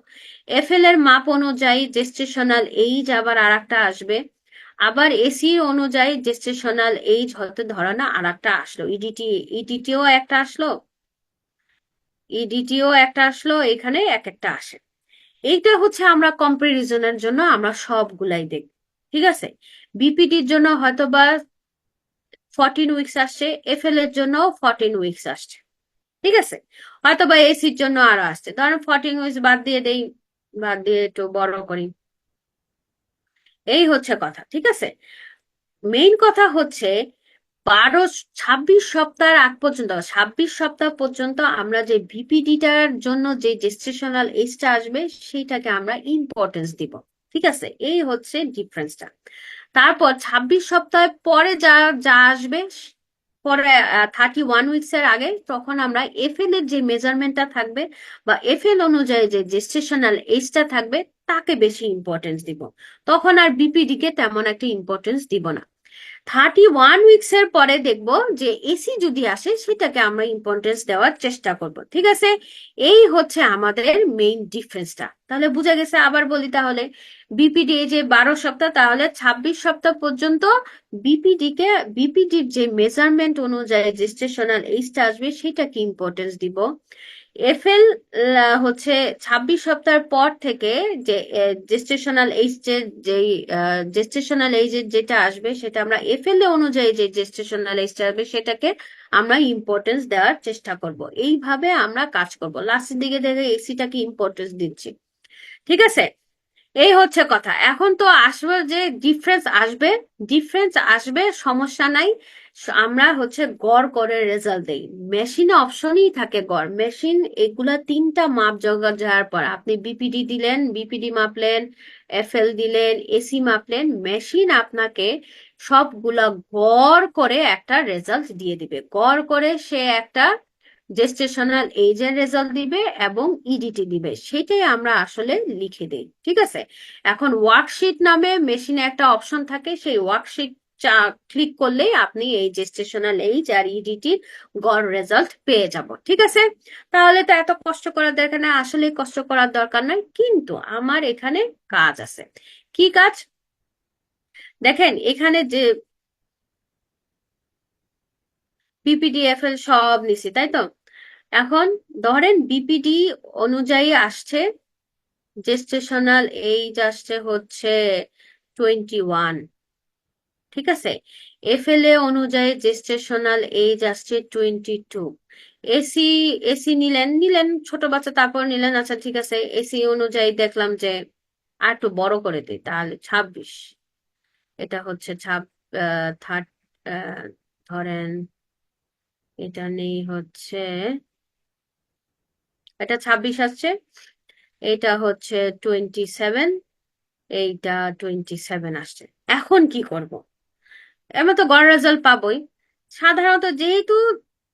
এফএল এর মাপ অনুযায়ী জেস্টেশনাল এইজ আবার আর একটা আসবে, আবার এসি অনুযায়ী জেস্টেশনাল এইজ হয়তো ধরানো আর একটা আসলো, ইডিটিও একটা আসলো, ইডিটিও একটা আসলো, এখানে এক একটা আসে। এইটা হচ্ছে আমরা কম্পারিজনের জন্য আমরা সবগুলাই দেখব, ঠিক আছে। বিপিডির জন্য হয়তো বা 14 উইকস আসছে, এফএল এর জন্য 14 উইকস আসছে, ঠিক আছে। হয়তো বা এসির জন্য আরো আসছে, ধরেন 14 উইকস বাদ দিয়ে দেই, বাদ দিয়ে একটু বড় করি। এই হচ্ছে কথা, ঠিক আছে। মেইন কথা হচ্ছে 26 সপ্তাহ আগ পর্যন্ত, 26 সপ্তাহ পর্যন্ত আমরা যে বিপিডিটার জন্য যে জেস্টেশনাল এজটা আসবে সেইটাকে আমরা ইম্পর্টেন্স দিব, ঠিক আছে। এই হচ্ছে ডিফারেন্সটা। তারপর 26 সপ্তাহ পরে যা যা আসবে পরে 31 উইকস এর আগে, তখন আমরা এফএল এর যে মেজারমেন্টটা থাকবে বা এফএল অনুযায়ী যে জেস্টেশনাল এজটা থাকবে তাকে বেশি ইম্পর্টেন্স দিব। তখন আর বিপিডি কে তেমন একটা ইম্পর্টেন্স দিব না। 31 উইকস এর পরে দেখবো যে এসি যদি আসে সেটাকে আমরা ইম্পর্টেন্স দেওয়ার চেষ্টা করব, ঠিক আছে? এই হচ্ছে আমাদের মেইন ডিফারেন্সটা। তাহলে বুঝা গেছে? আবার বলি তাহলে, বিপিডি যে 12 সপ্তাহ, তাহলে 26 সপ্তাহ পর্যন্ত বিপিডির যে মেজারমেন্ট অনুযায়ী জেস্টেশনাল এইজটা আসবে সেটাকে ইম্পর্টেন্স দিব। এফএল হচ্ছে 26 সপ্তাহের পর থেকে যে জেস্টেশনাল এইজ জেস্টেশনাল এইজের যেটা আসবে সেটা আমরা এফএল অনুযায়ী যে জেস্টেশনাল এইজটা আসবে সেটাকে আমরা ইম্পর্টেন্স দেওয়ার চেষ্টা করব। এইভাবে আমরা কাজ করব। লাস্টের দিকে দেখে এসিটাকে ইম্পর্টেন্স দিচ্ছি, ঠিক আছে? এই হচ্ছে কথা। এখন তো আসবে যে ডিফারেন্স আসবে, সমস্যা নাই। আমরা হচ্ছে গড় করে রেজাল্ট দেই। মেশিনে অপশনই থাকে গড়। মেশিন এগুলা 3টা মাপ জোগাড় যাওয়ার পর আপনি বিপিডি দিলেন, বিপিডি মাপলেন, এফএল দিলেন, এসি মাপলেন, মেশিন আপনাকে সবগুলা গড় করে একটা রেজাল্ট দিয়ে দিবে। গড় করে সে একটা জেস্টেশনাল এজের রেজাল্ট দিবে এবং ইডিটি দিবে, সেটাই আমরা আসলে লিখে দিই, ঠিক আছে? এখন ওয়ার্কশিট নামে মেশিনে একটা অপশন থাকে, সেই ওয়ার্কশিট ক্লিক করলেই আপনি এই জেস্টেশনাল এজ আর ইডিটির গড় রেজাল্ট পেয়ে যাব, ঠিক আছে? তাহলে তো এত কষ্ট করার দরকার নাই, আসলে কষ্ট করার দরকার নাই, কিন্তু আমার এখানে কাজ আছে। কি কাজ? দেখেন এখানে যে বিপিডিএফএল সব নিছি, তাই তো? এখন ধরেন বিপিডি অনুযায়ী আসছে জেস্টেশনাল এইজ আসছে হচ্ছে 21, ঠিক আছে? এফএলএ অনুযায়ী জেস্টেশনাল এইজ আসছে 22। এসি এসি নিলেন ছোট বাচ্চা, তারপর নিলেন, আচ্ছা ঠিক আছে, এসি অনুযায়ী দেখলাম যে আর একটু বড় করে দিই, তাহলে 26। এটা হচ্ছে থার্ড, ধরেন এটা নেই হচ্ছে, এটা 26 আসছে, এটা হচ্ছে 27, এইটা 27 আসছে। এখন কি করব? আমরা তো গড় রেজাল্ট পাবোই। সাধারণত যেহেতু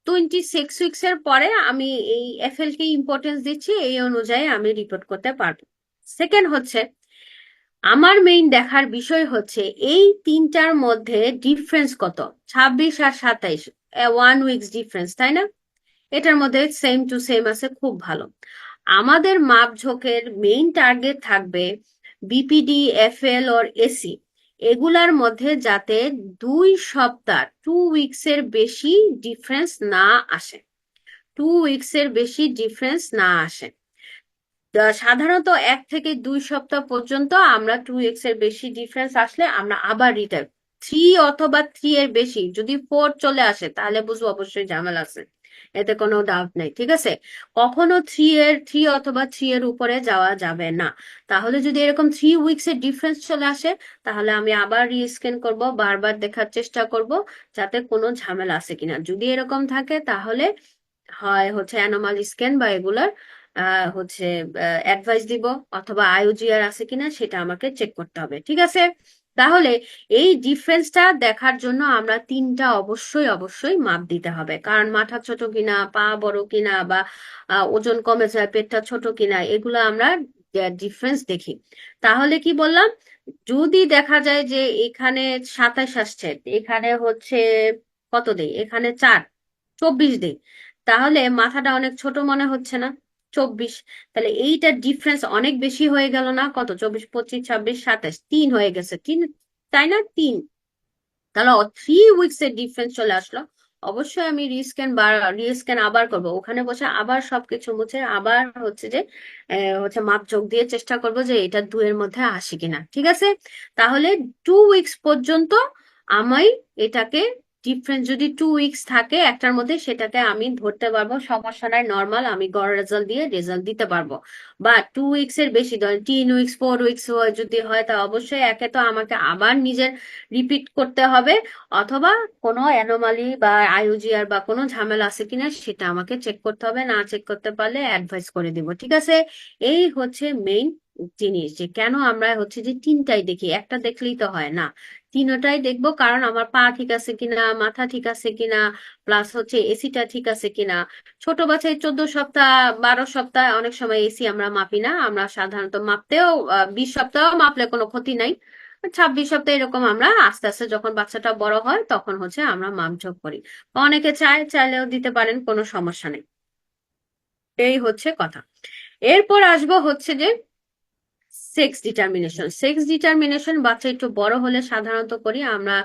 26 উইকস এর পরে আমি এই এফএল কে ইম্পর্টেন্স দিচ্ছি, এই অনুযায়ী আমি রিপোর্ট করতে পারবো। সেকেন্ড হচ্ছে, আমার মেইন দেখার বিষয় হচ্ছে এই তিনটার মধ্যে ডিফারেন্স কত। 26 আর 27, 1 উইকস ডিফারেন্স, তাই না? এটার মধ্যে সেম টু সেম আছে, খুব ভালো। আমাদের মাপঝোঁকের মেইন টার্গেট থাকবে বিপিডি, এফএল ওর এসি, এগুলার মধ্যে যাতে 2 সপ্তাহ 2 উইকস এর বেশি ডিফারেন্স না আসে, 2 উইকস এর বেশি ডিফারেন্স না আসে। সাধারণত 1 থেকে 2 সপ্তাহ পর্যন্ত আমরা 2 উইকস এর বেশি ডিফারেন্স আসলে আমরা আবার রিটার্ন। 3 অথবা 3 এর বেশি যদি 4 চলে আসে তাহলে বুঝবো অবশ্যই ঝামেলা আছে, এতে কোনো ডাউট নেই, ঠিক আছে? কখনো 3 অথবা 3 এর উপরে যাওয়া যাবে না। তাহলে যদি এরকম 3 উইকস এর ডিফারেন্স চলে আসে, তাহলে আমি আবার রিস্ক্যান করব, বারবার দেখার চেষ্টা করব যাতে কোনো ঝামেলা আছে কিনা। যদি এরকম থাকে তাহলে হয় হচ্ছে অ্যানোমালি স্ক্যান বা এগুলার হচ্ছে অ্যাডভাইস দিব, অথবা আইওজিআর আছে কিনা সেটা আমাকে চেক করতে হবে, ঠিক আছে? তাহলে এই ডিফারেন্সটা দেখার জন্য আমরা 3টা অবশ্যই অবশ্যই মাপ দিতে হবে, কারণ মাথা ছোট কিনা, পা বড় কিনা, বা ওজন কমে যায়, পেটটা ছোট কিনা, এগুলো আমরা ডিফারেন্স দেখি। তাহলে কি বললাম, যদি দেখা যায় যে এখানে 27 আসছে, এখানে হচ্ছে কত দেই, এখানে 4, 24 দেই, তাহলে মাথাটা অনেক ছোট মনে হচ্ছে না? 24, তাহলে এইটার ডিফারেন্স অনেক বেশি হয়ে গেল না? কত, 24, 25, 26, 27, 3 হয়ে গেছে, 3, তাই না? 3, তাহলে 3 উইকস এর ডিফারেন্স চলে আসলো। অবশ্যই আমি রিস্ক্যান আবার করব, ওখানে বসে আবার সবকিছু মুছে আবার হচ্ছে যে হচ্ছে মাপ যোগ দিয়ে চেষ্টা করব যে এটা 2 এর মধ্যে আসে কিনা, ঠিক আছে? তাহলে 2 উইকস পর্যন্ত আমি এটাকে, ডিফারেন্স যদি 2 উইকস থাকে একটার মধ্যে, সেটাকে আমি ধরতে পারবো, সমস্যা নাই, নর্মাল, আমি গড় রেজাল্ট দিয়ে রেজাল্ট দিতে পারবো। বা 2 উইকস এর বেশি, ধরেন 3 উইকস, 4 উইকস যদি হয়, তা অবশ্যই একে তো আমাকে আবার নিজের রিপিট করতে হবে, অথবা কোনো অ্যানোমালি বা আইইউজিআর বা কোনো ঝামেলা আছে কিনা সেটা আমাকে চেক করতে হবে, না চেক করতে পারলে অ্যাডভাইস করে দিব, ঠিক আছে? এই হচ্ছে মেইন জিনিস যে কেন আমরা হচ্ছে যে তিনটাই দেখি, একটা দেখলেই তো হয় না, তিনটাই দেখবো। কারণ আমার পা ঠিক আছে কিনা, মাথা ঠিক আছে কিনা, প্লাস হচ্ছে এসিটা ঠিক আছে কিনা। ছোট বাচ্চায় 14 সপ্তাহ, 12 সপ্তাহ অনেক সময় এসি আমরা মাপি না, আমরা সাধারণত মাপতেও 20 সপ্তাহ মাপলে কোনো ক্ষতি নাই। 26 সপ্তাহ এরকম আমরা আস্তে আস্তে যখন বাচ্চাটা বড় হয় তখন হচ্ছে আমরা মাপঝোপ করি। অনেকে চাইলেও দিতে পারেন, কোনো সমস্যা নেই। এই হচ্ছে কথা। এরপর আসবো হচ্ছে যে সেক্স ডিটারমিনেশন। সেক্স ডিটারমিনেশন বাচ্চা একটু বড় হলে সাধারণত করি আমরা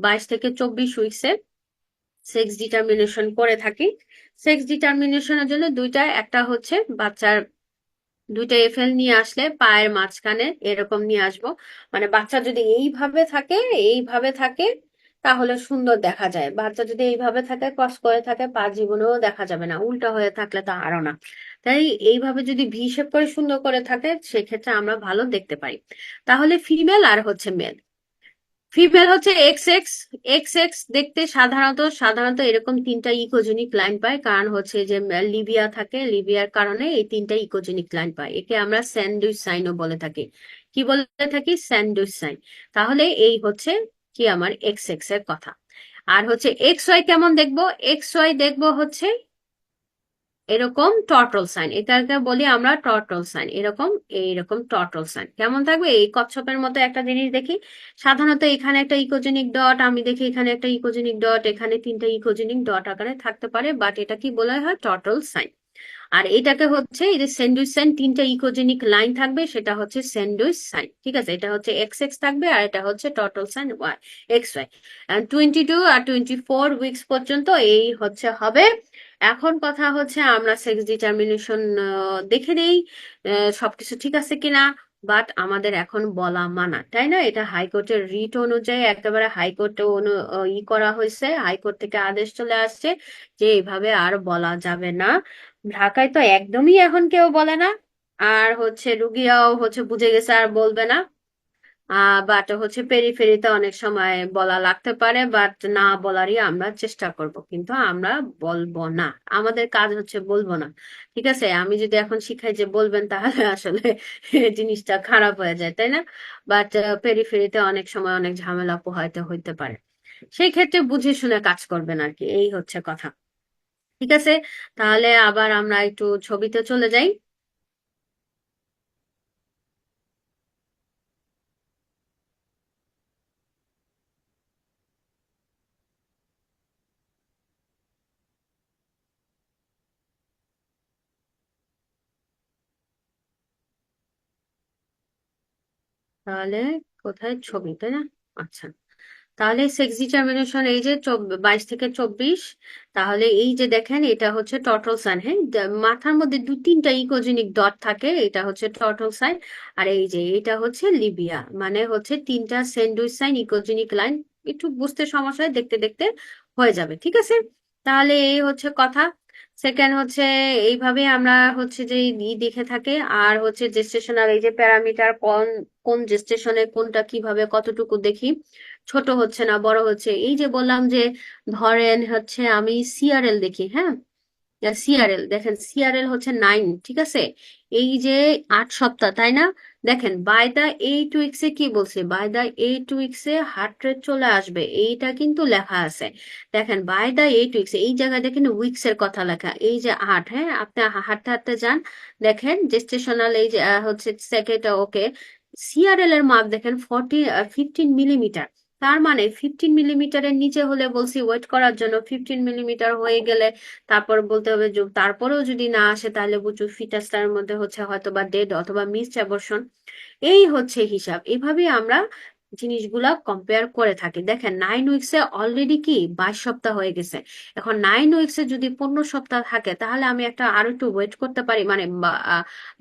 22 থেকে 24 উইক্সে সেক্স ডিটারমিনেশন করে থাকি। সেক্স ডিটারমিনেশনের জন্য দুইটা, একটা হচ্ছে বাচ্চার দুইটা এফএল নিয়ে আসলে পায়ের মাঝখানে এরকম নিয়ে আসবো। মানে বাচ্চা যদি এইভাবে থাকে তাহলে সুন্দর দেখা যায়। বাচ্চা যদি এইভাবে থাকে, ক্রস করে থাকে, পা জীবনেও দেখা যাবে না। উল্টা হয়ে থাকলে তো আরো না। তাই এইভাবে যদি ভি শেপ করে সুন্দর করে থাকে সেক্ষেত্রে আমরা ভালো দেখতে পাই। তাহলে ফিমেল আর হচ্ছে মেল। ফিমেল হচ্ছে এক্স এক্স। এক্স এক্স দেখতে সাধারণত এরকম তিনটা ইকোজেনিক লাইন পায়, কারণ হচ্ছে যে লিবিয়া থাকে, লিবিয়ার কারণে এই তিনটা ইকোজেনিক লাইন পায়। একে আমরা স্যান্ডউইচ সাইনও বলে থাকি। কি বলে থাকি? Sandwich sign. তাহলে এই হচ্ছে কি আমার এক্স এক্স এর কথা। আর হচ্ছে এক্স ওয়াই কেমন দেখবো? এক্স ওয়াই দেখবো হচ্ছে এরকম টর্টল সাইন, এটাকে বলি আমরা টর্টল সাইন। এইরকম টর্টল সাইন কেমন থাকবে? এই কচ্ছপের মতো একটা জিনিস দেখি। সাধারণত এখানে একটা ইকোজেনিক ডট আমি দেখি, এখানে একটা ইকোজেনিক ডট, এখানে তিনটা ইকোজেনিক ডট আকারে থাকতে পারে, বাট এটা কি বলা হয়? টর্টল সাইন। আর এটাকে হচ্ছে এই যে স্যান্ডউইচ সাইন, তিনটা ইকোজেনিক লাইন থাকবে, সেটা হচ্ছে স্যান্ডউইচ সাইন। ঠিক আছে, এটা হচ্ছে এক্স এক্স থাকবে, আর এটা হচ্ছে টর্টল সাইন ওয়াই, এক্স ওয়াই। 22 আর 24 উইক্স পর্যন্ত এই হচ্ছে হবে। এখন কথা হচ্ছে আমরা সেক্স ডিটারমিনেশন দেখে নেই সবকিছু ঠিক আছে কিনা। বাট আমাদের এখন বলা মানা, তাই না? এটা হাইকোর্টের রিট অনুযায়ী একেবারে হাইকোর্টে করা হয়েছে, হাইকোর্ট থেকে আদেশ চলে আসছে যে এইভাবে আর বলা যাবে না। ঢাকায় তো একদমই এখন কেউ বলে না। আর হচ্ছে রুগীরাও হচ্ছে বুঝে গেছে আর বলবে না। বাট হচ্ছে পেরিফেরিতে অনেক সময় বলা লাগতে পারে, বাট না বলারই আমরা চেষ্টা করব, কিন্তু আমরা বলবো না। আমাদের কাজ হচ্ছে বলবো না। ঠিক আছে, আমি যদি এখন শিখাই যে বলবেন তাহলে আসলে জিনিসটা খারাপ হয়ে যায়, তাই না? বাট পেরিফেরিতে অনেক সময় অনেক ঝামেলা পোহাইতে হইতে পারে। সেই ক্ষেত্রে বুঝে শুনে কাজ করবেন আর কি, এই হচ্ছে কথা। ঠিক আছে, তাহলে আবার আমরা একটু ছবিতে চলে যাই। তাহলে কোথায়? ছবি, তাই না? আচ্ছা, তাহলে সেক্স ডিটারমিনেশন এই যে 22 থেকে 24। তাহলে এই যে দেখেন এটা হচ্ছে টর্টল সাইন। হ্যাঁ, মাথার মধ্যে দু তিনটা ইকোজেনিক ডট থাকে, এটা হচ্ছে টর্টল সাইন। আর এই যে এটা হচ্ছে লিবিয়া, মানে হচ্ছে তিনটা স্যান্ডউইচ সাইন ইকোজেনিক লাইন। একটু বুঝতে সমস্যা হয়, দেখতে দেখতে হয়ে যাবে। ঠিক আছে, তাহলে এই হচ্ছে কথা। সেকেন্ড হচ্ছে এইভাবে আমরা হচ্ছে যে দেখে থাকি। আর হচ্ছে জেস্টেশনাল এই যে প্যারামিটার, কোন কোন জেস্টেশনে কোনটা কিভাবে কতটুকু দেখি, ছোট হচ্ছে না বড় হচ্ছে। এই যে বললাম যে ধরেন হচ্ছে আমি সিআরএল দেখি, হ্যাঁ, সিআরএল দেখেন, সিআরএল হচ্ছে 9, ঠিক আছে। এই যে 8 সপ্তাহ, তাই না? দেখেন বাই দা 8 উইক্সে কি বলছে? বাই দা 8 উইক্সে হার্ট রেট চলে আসবে, এইটা কিন্তু লেখা আছে। দেখেন বাই দা 8 উইক্সে এই জায়গায় দেখেন উইক্স এর কথা লেখা, এই যে 8, হ্যাঁ, আপনি হাঁটতে হাঁটতে যান, দেখেন জেস্টেশনাল এই যে হচ্ছে সেকেন্ড, ওকে। সিআরএল এর মাপ দেখেন 15 মিলিমিটার। তার মানে 15 মিলিমিটারের নিচে হলে বলছি ওয়েট করার জন্য, 15 মিলিমিটার হয়ে গেলে তারপর বলতে হবে যে তারপরেও যদি না আসে তাহলে বুঝু ফিটাসটার মধ্যে হচ্ছে হয়তো বা ডেড অথবা মিস অ্যাবর্শন। এই হচ্ছে হিসাব, এভাবে আমরা জিনিসগুলা কম্পেয়ার করে থাকি। দেখেন 9 উইক্সে অলরেডি কি 22 সপ্তাহ হয়ে গেছে। এখন 9 উইক্সে যদি 15 সপ্তাহ থাকে তাহলে আমি একটা আরো একটু ওয়েট করতে পারি, মানে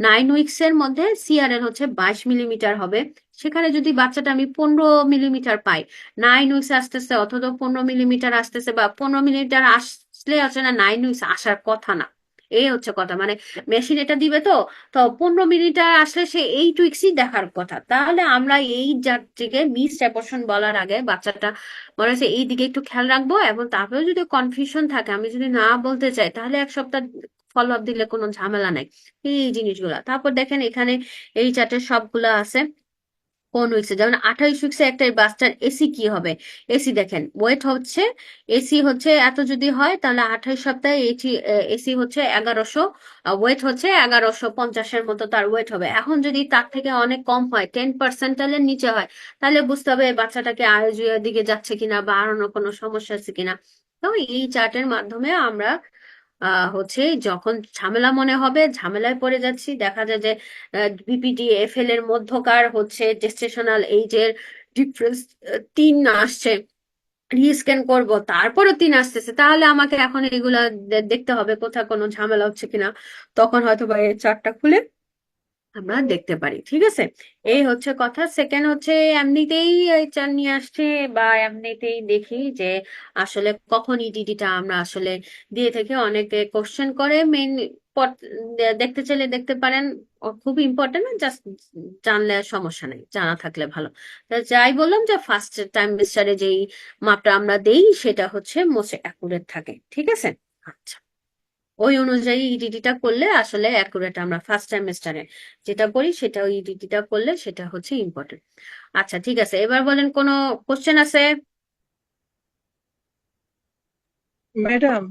9 উইক্সের মধ্যে সিআরএল হচ্ছে 22 মিলিমিটার হবে। সেখানে যদি বাচ্চাটা আমি 15 মিলিমিটার পাই, 9 উইক্সে আসতেছে অথবা 15 মিলিমিটার আসতেছে, বা 15 মিলিমিটার আসলে আছে না, 9 উইক্স আসার কথা না। এই হচ্ছে কথা, মানে মেশিন এটা দিবে তো, তো 15 মিনিটার আসলে সে 8 উইক্সই দেখার কথা। তাহলে আমরা এই যাত্রীকে মিস অ্যাবর্শন বলার আগে বাচ্চাটা মনে হচ্ছে এই দিকে একটু খেয়াল রাখবো, এবং তারপরে যদি কনফিউশন থাকে, আমি যদি না বলতে চাই, তাহলে 1 সপ্তাহ ফলো আপ দিলে কোনো ঝামেলা নাই। এই জিনিসগুলা, তারপর দেখেন এখানে এই চার্টের সবগুলা আছে কোন উইক্সে, যেমন 28 উইক্সে একটা বাচ্চার এসি কি হবে। এসি দেখেন ওয়েট হচ্ছে, এসি হচ্ছে এত যদি হয় তাহলে 28 সপ্তাহে এসি হচ্ছে 1100, ওয়েট হচ্ছে 1150-এর মতো তার ওয়েট হবে। এখন যদি তার থেকে অনেক কম হয়, 10%-এর নিচে হয়, তাহলে বুঝতে হবে এই বাচ্চাটাকে আইসিইউ দিকে যাচ্ছে কিনা বা আর অন্য কোনো সমস্যা আছে কিনা। তো এই চার্টের মাধ্যমে আমরা হচ্ছে যখন ঝামেলা মনে হবে, ঝামেলায় পড়ে যাচ্ছি, দেখা যায় যে বিপিডি এফএল এর মধ্যকার হচ্ছে জেস্টেশনাল এইজের ডিফারেন্স 3 আসছে, রিস্ক্যান করব তারপরও 3 আসতেছে, তাহলে আমাকে এখন এগুলা দেখতে হবে কোথাও কোনো ঝামেলা হচ্ছে কিনা। তখন হয়তো বা এই চার্টটা খুলে আমরা দেখতে পারি, ঠিক আছে। এই হচ্ছে কথা। সেকেন্ড হচ্ছে এমনিতেই এই চাল নিয়ে আসছে, বা এমনিতেই দেখি যে আসলে কখন ইডিডিটা আমরা আসলে দিয়ে থেকে অনেকে কোশ্চেন করে। মেইন দেখতে চাইলে দেখতে পারেন, খুব ইম্পর্টেন্ট না, জাস্ট জানলে সমস্যা নেই, জানা থাকলে ভালো। তা যাই বললাম যে ফার্স্ট টাইম মিস্টারে যেই মাপটা আমরা দেই সেটা হচ্ছে মোস্ট অ্যাকুরেট থাকে, ঠিক আছে। আচ্ছা, ওই অনুযায়ী ইডিডিটা করলে আসলে অ্যাকুরেট, আমরা ফার্স্ট সেমিস্টারে যেটা করি সেটা, ওই ইডিডিটা করলে সেটা হচ্ছে ইম্পর্টেন্ট। আচ্ছা ঠিক আছে, এবার বলেন কোনো কোশ্চেন আছে? ম্যাডাম,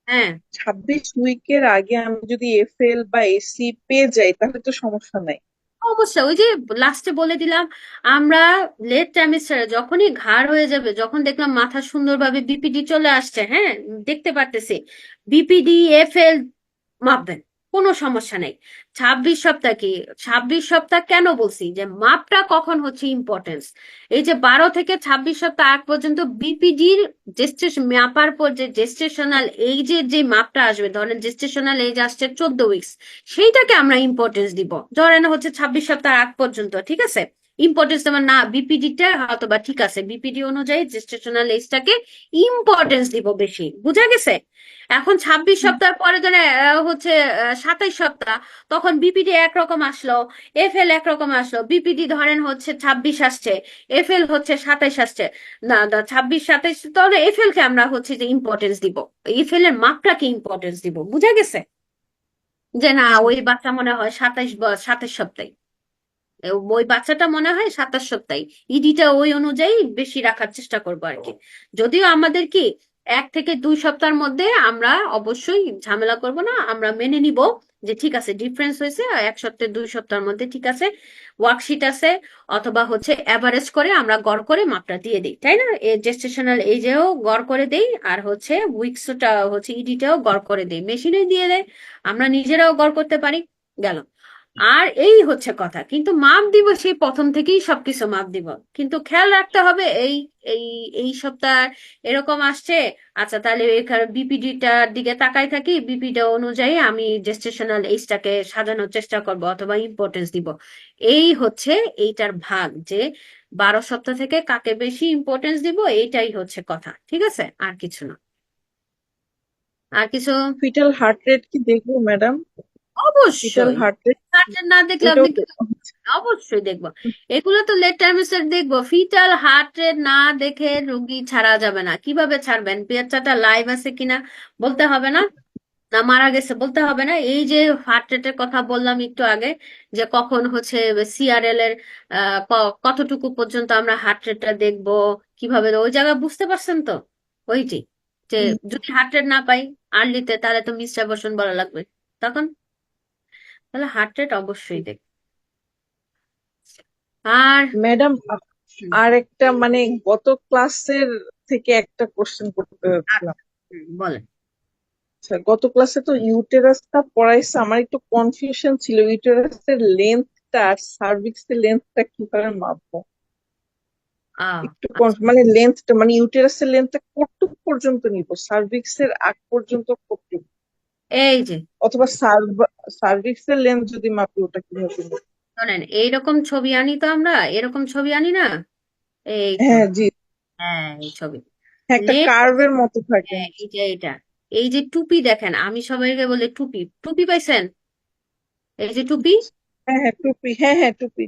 হ্যাঁ, 26 উইকের আগে আমি যদি এফএল বা এসি পেয়ে যাই তাহলে তো সমস্যা নাই। অবশ্যই ওই যে লাস্টে বলে দিলাম, আমরা লেট সেমিস্টারে যখনই ঘাড় হয়ে যাবে, যখন দেখলাম মাথা সুন্দরভাবে বিপিডি চলে আসছে, হ্যাঁ দেখতে পারতেছি, বিপিডি এফএল মাপবেন, কোনো সমস্যা নেই। 26 সপ্তাহ কি, 26 সপ্তাহ কেন বলছি যে মাপটা কখন হচ্ছে ইম্পর্টেন্স, এই যে 12 থেকে 26 সপ্তাহ আগ পর্যন্ত বিপিডির জেস্টেশন মাপার পর যে জেস্টেশনাল এইজের যে মাপটা আসবে, ধরেন জেস্টেশনাল এজ আসছে 14 উইক্স, সেইটাকে আমরা ইম্পর্টেন্স দিব। ধরেন হচ্ছে 26 সপ্তাহ আগ পর্যন্ত, ঠিক আছে, ইম্পর্টেন্স দেওয়ার না, বিপিডিটা হয়তো বা ঠিক আছে, বিপিডি অনুযায়ী জেস্টেশনাল এজটাকে ইম্পর্টেন্স দিব বেশি, বুঝা গেছে। এখন 26 সপ্তাহ পরে ধরে হচ্ছে 27 সপ্তাহ, তখন বিপিডি একরকম আসলো, এফএল একরকম আসলো, বিপিডি ধরেন হচ্ছে 26 আসছে, এফএল হচ্ছে 27 আসছে, না না 26 27, তাহলে এফএল কে আমরা হচ্ছে যে ইম্পর্টেন্স দিব, এফএল এর মাপটাকে ইম্পর্টেন্স দিব, বুঝা গেছে। যে না ওই বাচ্চা মনে হয় 27 সপ্তাহে, ওই বাচ্চাটা মনে হয় 27 সপ্তাহে, ইডিটা ওই অনুযায়ী বেশি রাখার চেষ্টা করবো আর কি। যদিও আমাদের কি 1 থেকে 2 সপ্তাহের মধ্যে আমরা অবশ্যই ঝামেলা করব না, আমরা মেনে নিব যে ঠিক আছে ডিফারেন্স হয়েছে, 1 সপ্তাহ 2 সপ্তাহের মধ্যে ঠিক আছে, ওয়ার্কশিট আছে, অথবা হচ্ছে অ্যাভারেজ করে আমরা গড় করে মাপটা দিয়ে দিই, তাই না, জেস্টেশনাল এজেও গড় করে দেই, আর হচ্ছে উইক্সটা হচ্ছে ইডিটাও গড় করে দেই, মেশিনে দিয়ে দেয়, আমরা নিজেরাও গড় করতে পারি, গেল। আর এই হচ্ছে কথা, কিন্তু মাপ দিব সেই প্রথম থেকেই সবকিছু মাপ দিব, কিন্তু খেয়াল রাখতে হবে এই এই এই সপ্তাহ এরকম আসছে, আচ্ছা তাহলে এখানে বিপিডিটার দিকে তাকাই থাকি, বিপিডি অনুযায়ী আমি জেস্টেশনাল এইজটাকে সাজানোর চেষ্টা করব অথবা ইম্পর্টেন্স দিব। এই হচ্ছে এইটার ভাগ, যে 12 সপ্তাহ থেকে কাকে বেশি ইম্পর্টেন্স দিব, এইটাই হচ্ছে কথা, ঠিক আছে, আর কিছু না। আর কিছু? ফিটাল হার্ট রেট কি দেখবো ম্যাডাম? ফিটাল অবশ্যই। হার্ট রেট না দেখলে ওটাও আপনি তো। অবশ্যই দেখবো, এগুলো তো লেট টার্মিস্টার দেখবো, ফিটাল হার্ট রেট না দেখে রুগী ছাড়া যাবে না। কিভাবে ছাড়বেন, বাচ্চাটা লাইভ আছে কিনা বলতে হবে না, না মারা গেছে বলতে হবে না, এই যে হার্ট রেটের কথা বললাম একটু আগে, যে কখন হচ্ছে সিআরএল এর কতটুকু পর্যন্ত আমরা হার্ট রেটটা দেখবো, কিভাবে ওই জায়গা বুঝতে পারছেন তো, ওইটি, যে যদি হার্ট রেট না পাই আর্লিতে, তাহলে তো মিস অ্যাবর্শন বলা লাগবে তখন, তাহলে হার্ট রেট অবশ্যই দেখ। আর ম্যাডাম, হুম, আর একটা মানে গত ক্লাসের থেকে একটা কোশ্চেন করতে আচ্ছা, চাচ্ছিলাম। বলেন। আচ্ছা, গত ক্লাসে তো ইউটেরাসটা পড়াইছে, আমার একটু কনফিউশন ছিল ইউটেরাসের লেন্থটা আর সার্ভিক্সের লেন্থটা কিভাবে মাপবো। একটু আচ্ছা, মানে লেন্থটা মানে ইউটেরাসের লেন্থটা কতটুকু পর্যন্ত নিব, সার্ভিক্সের আগ পর্যন্ত কতটুকু, এই যে অথবা সার্ভিক্সের লেন্থ যদি মাপি ওটা কিভাবে নিব? শোনেন, এইরকম ছবি আনি তো আমরা, এরকম ছবি আনি না, এই তো, হ্যাঁ জি। হ্যাঁ এই ছবি, হ্যাঁ, একটা লেট, কার্ভের মতো থাকে। এই যে এটা, এই যে টুপি দেখেন, আমি সবাইকে বলি টুপি, টুপি পাইছেন, এই যে টুপি, হ্যাঁ হ্যাঁ টুপি, হ্যাঁ হ্যাঁ টুপি।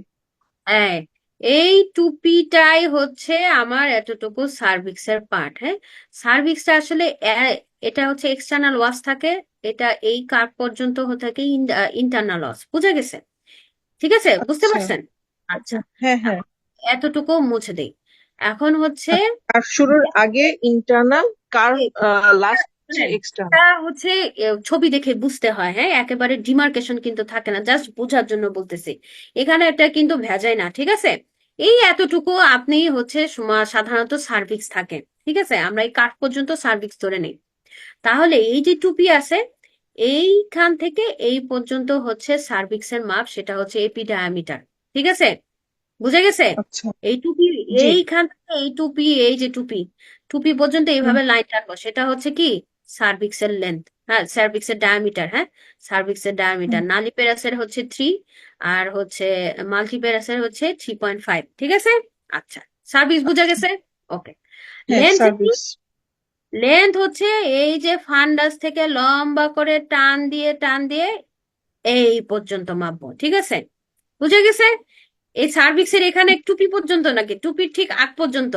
হ্যাঁ, এই টুপিটাই হচ্ছে আমার এতটুকু সার্ভিক্সের পার্ট। হ্যাঁ, সার্ভিক্সটা আসলে এটা হচ্ছে এক্সটার্নাল ওয়াশ থাকে, এটা এই কার্ভ পর্যন্ত হতে থাকে ইন্টারনাল লস, বুঝা গেছে? ঠিক আছে, বুঝতে আচ্ছা। পারছেন? আচ্ছা, হ্যাঁ, হ্যাঁ। এতটুকু মুছে দেই। এখন হচ্ছে আচ্ছা, আর শুরুর আগে ইন্টারনাল, কার লাস্ট হচ্ছে শোনেন, এটা এক্সটার্নাল। হচ্ছে ছবি দেখে বুঝতে হয়, হ্যাঁ, একেবারে ডিমার্কেশন কিন্তু থাকে না, জাস্ট বোঝার জন্য বলতেছি। এখানে এটা কিন্তু ভেজাই না, ঠিক আছে? এই এতটুকু আপনি হচ্ছে সাধারণত সার্ভিক্স থাকে, ঠিক আছে? আমরা এই কাঠ পর্যন্ত সার্ভিক্স ধরে নেই। তাহলে এই যে টুপি আছে, এইখান থেকে এই পর্যন্ত হচ্ছে সার্ভিক্সের মাপ, সেটা হচ্ছে এপি ডায়ামিটার, ঠিক আছে? বুঝে গেছে? আচ্ছা। এই টুপি, জি। এইখান থেকে এই টুপি, এই যে টুপি, টুপি পর্যন্ত হুম। এইভাবে লাইন টানবো, সেটা হচ্ছে কি সার্ভিক্সের লেন্থ, হ্যাঁ, সার্ভিক্সের ডায়ামিটার, হ্যাঁ, সার্ভিক্সের হুম। ডায়ামিটার। নালিপেরাসের হচ্ছে 3, আর হচ্ছে মাল্টিপেরাসের হচ্ছে 3.5, ঠিক আছে? আচ্ছা, সার্ভিস বুঝে আচ্ছা। গেছে? ওকে। হ্যাঁ, লেন্থ কি? সার্ভিস। লেন্থ হচ্ছে এই যে ফান্ডাস থেকে লম্বা করে টান দিয়ে টান দিয়ে এই পর্যন্ত মাপবো, ঠিক আছে? বুঝে গেছে? এই সার্ভিক্সের এখানে টুপি পর্যন্ত নাকি টুপির ঠিক আগ পর্যন্ত?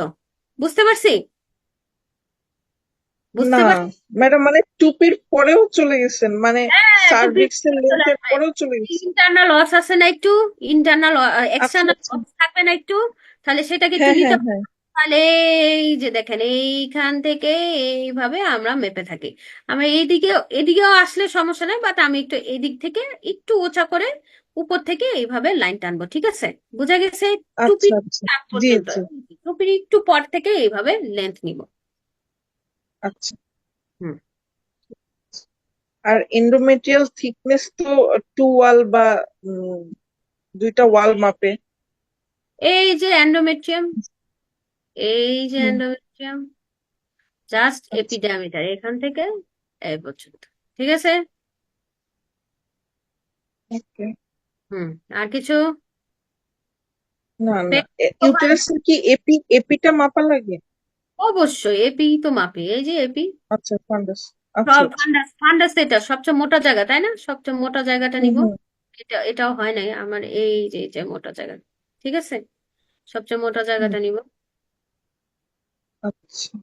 বুঝতে পারছি? না বুঝতে পারছি। ম্যাডাম, মানে টুপির পরেও চলে গেছেন, মানে হ্যাঁ, টুপির সার্ভিক্স এর পরে চলে লেন্থের আসবে। পরেও চলে গেছেন। ইন্টারনাল লস আছে না একটু, ইন্টারনাল আচ্ছা, এক্সটার্নাল আচ্ছা। লস থাকবে না একটু? তাহলে সেটাকে একটু হ্যাঁ, নিতে হ্যাঁ, হবে। হ্যাঁ। তাহলে এই যে দেখেন, এইখান থেকে এইভাবে আমরা মেপে থাকি। আমরা এইদিকে, এদিকেও আসলে সমস্যা নাই, বাট আমি একটু এদিক থেকে একটু উঁচা করে উপর থেকে এইভাবে লাইন টানবো, ঠিক আছে? বোঝা গেছে? আচ্ছা, টুপির আচ্ছা। আগ জি, পর্যন্ত, জি। টুপির একটু পর থেকে এইভাবে লেন্থ নিব। আচ্ছা। হুম। আর এন্ডোমেট্রিয়াল থিকনেস তো 2 ওয়াল বা উম, 2টা ওয়াল মাপে। এই যে এন্ডোমেট্রিয়াম, এই যে হুম। এন্ডোমেট্রিয়াম, জাস্ট আচ্ছা। এপিডামিটার এখান থেকে এই পর্যন্ত, ঠিক আছে? ওকে। হুম। আর কিছু? না, না, প্রোফাইল, ইউটেরাসের কি এপিটা মাপা লাগে? অবশ্যই এপি তো মাপে, এই যে এপি। আচ্ছা, ফান্ডাস। আচ্ছা, সব আচ্ছা। ফান্ডাস, ফান্ডাস এটা সবচেয়ে মোটা জায়গা, তাই না? সবচেয়ে মোটা জায়গাটা হুম, নিব। হুম। এটাও হয় নাই আমার, এই যে মোটা জায়গা, ঠিক আছে? সবচেয়ে মোটা হুম। জায়গাটা নিব। আচ্ছা। ওকে।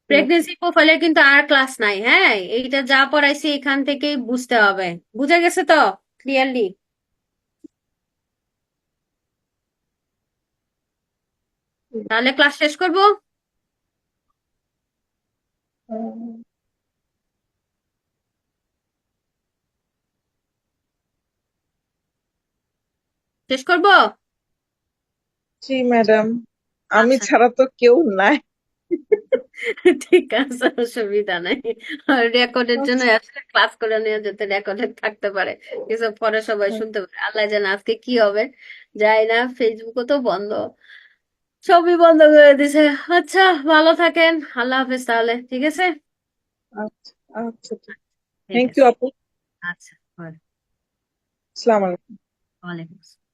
প্রেগনেন্সি প্রোফাইলে কিন্তু আর ক্লাস নাই, হ্যাঁ, এইটা যা পড়াইছি এখান থেকেই বুঝতে হবে। বুঝে গেছে তো ক্লিয়ারলি? তাহলে ক্লাস শেষ করব? হুম। শেষ করব? জি ম্যাডাম, আমি আচ্ছা, ছাড়া তো কেউ নাই। ঠিক আছে, অসুবিধা নাই। রেকর্ডের জন্য আচ্ছা। আসলে ক্লাস করে নিয়ে যেতে, রেকর্ডে থাকতে পারে, কিছু পরে সবাই হুম। শুনতে পারে, আল্লাহ জানে আজকে কি হবে। যাই না, ফেসবুকও তো বন্ধ, সবই বন্ধ করে দিছে। আচ্ছা, ভালো থাকেন, আল্লাহ হাফেজ তাহলে, ঠিক আছে? আচ্ছা। আচ্ছা, ঠিক থ্যাংক ইউ আছে। আপু। আচ্ছা, আসসালামু আলাইকুম। ওয়ালাইকুম আসসালাম।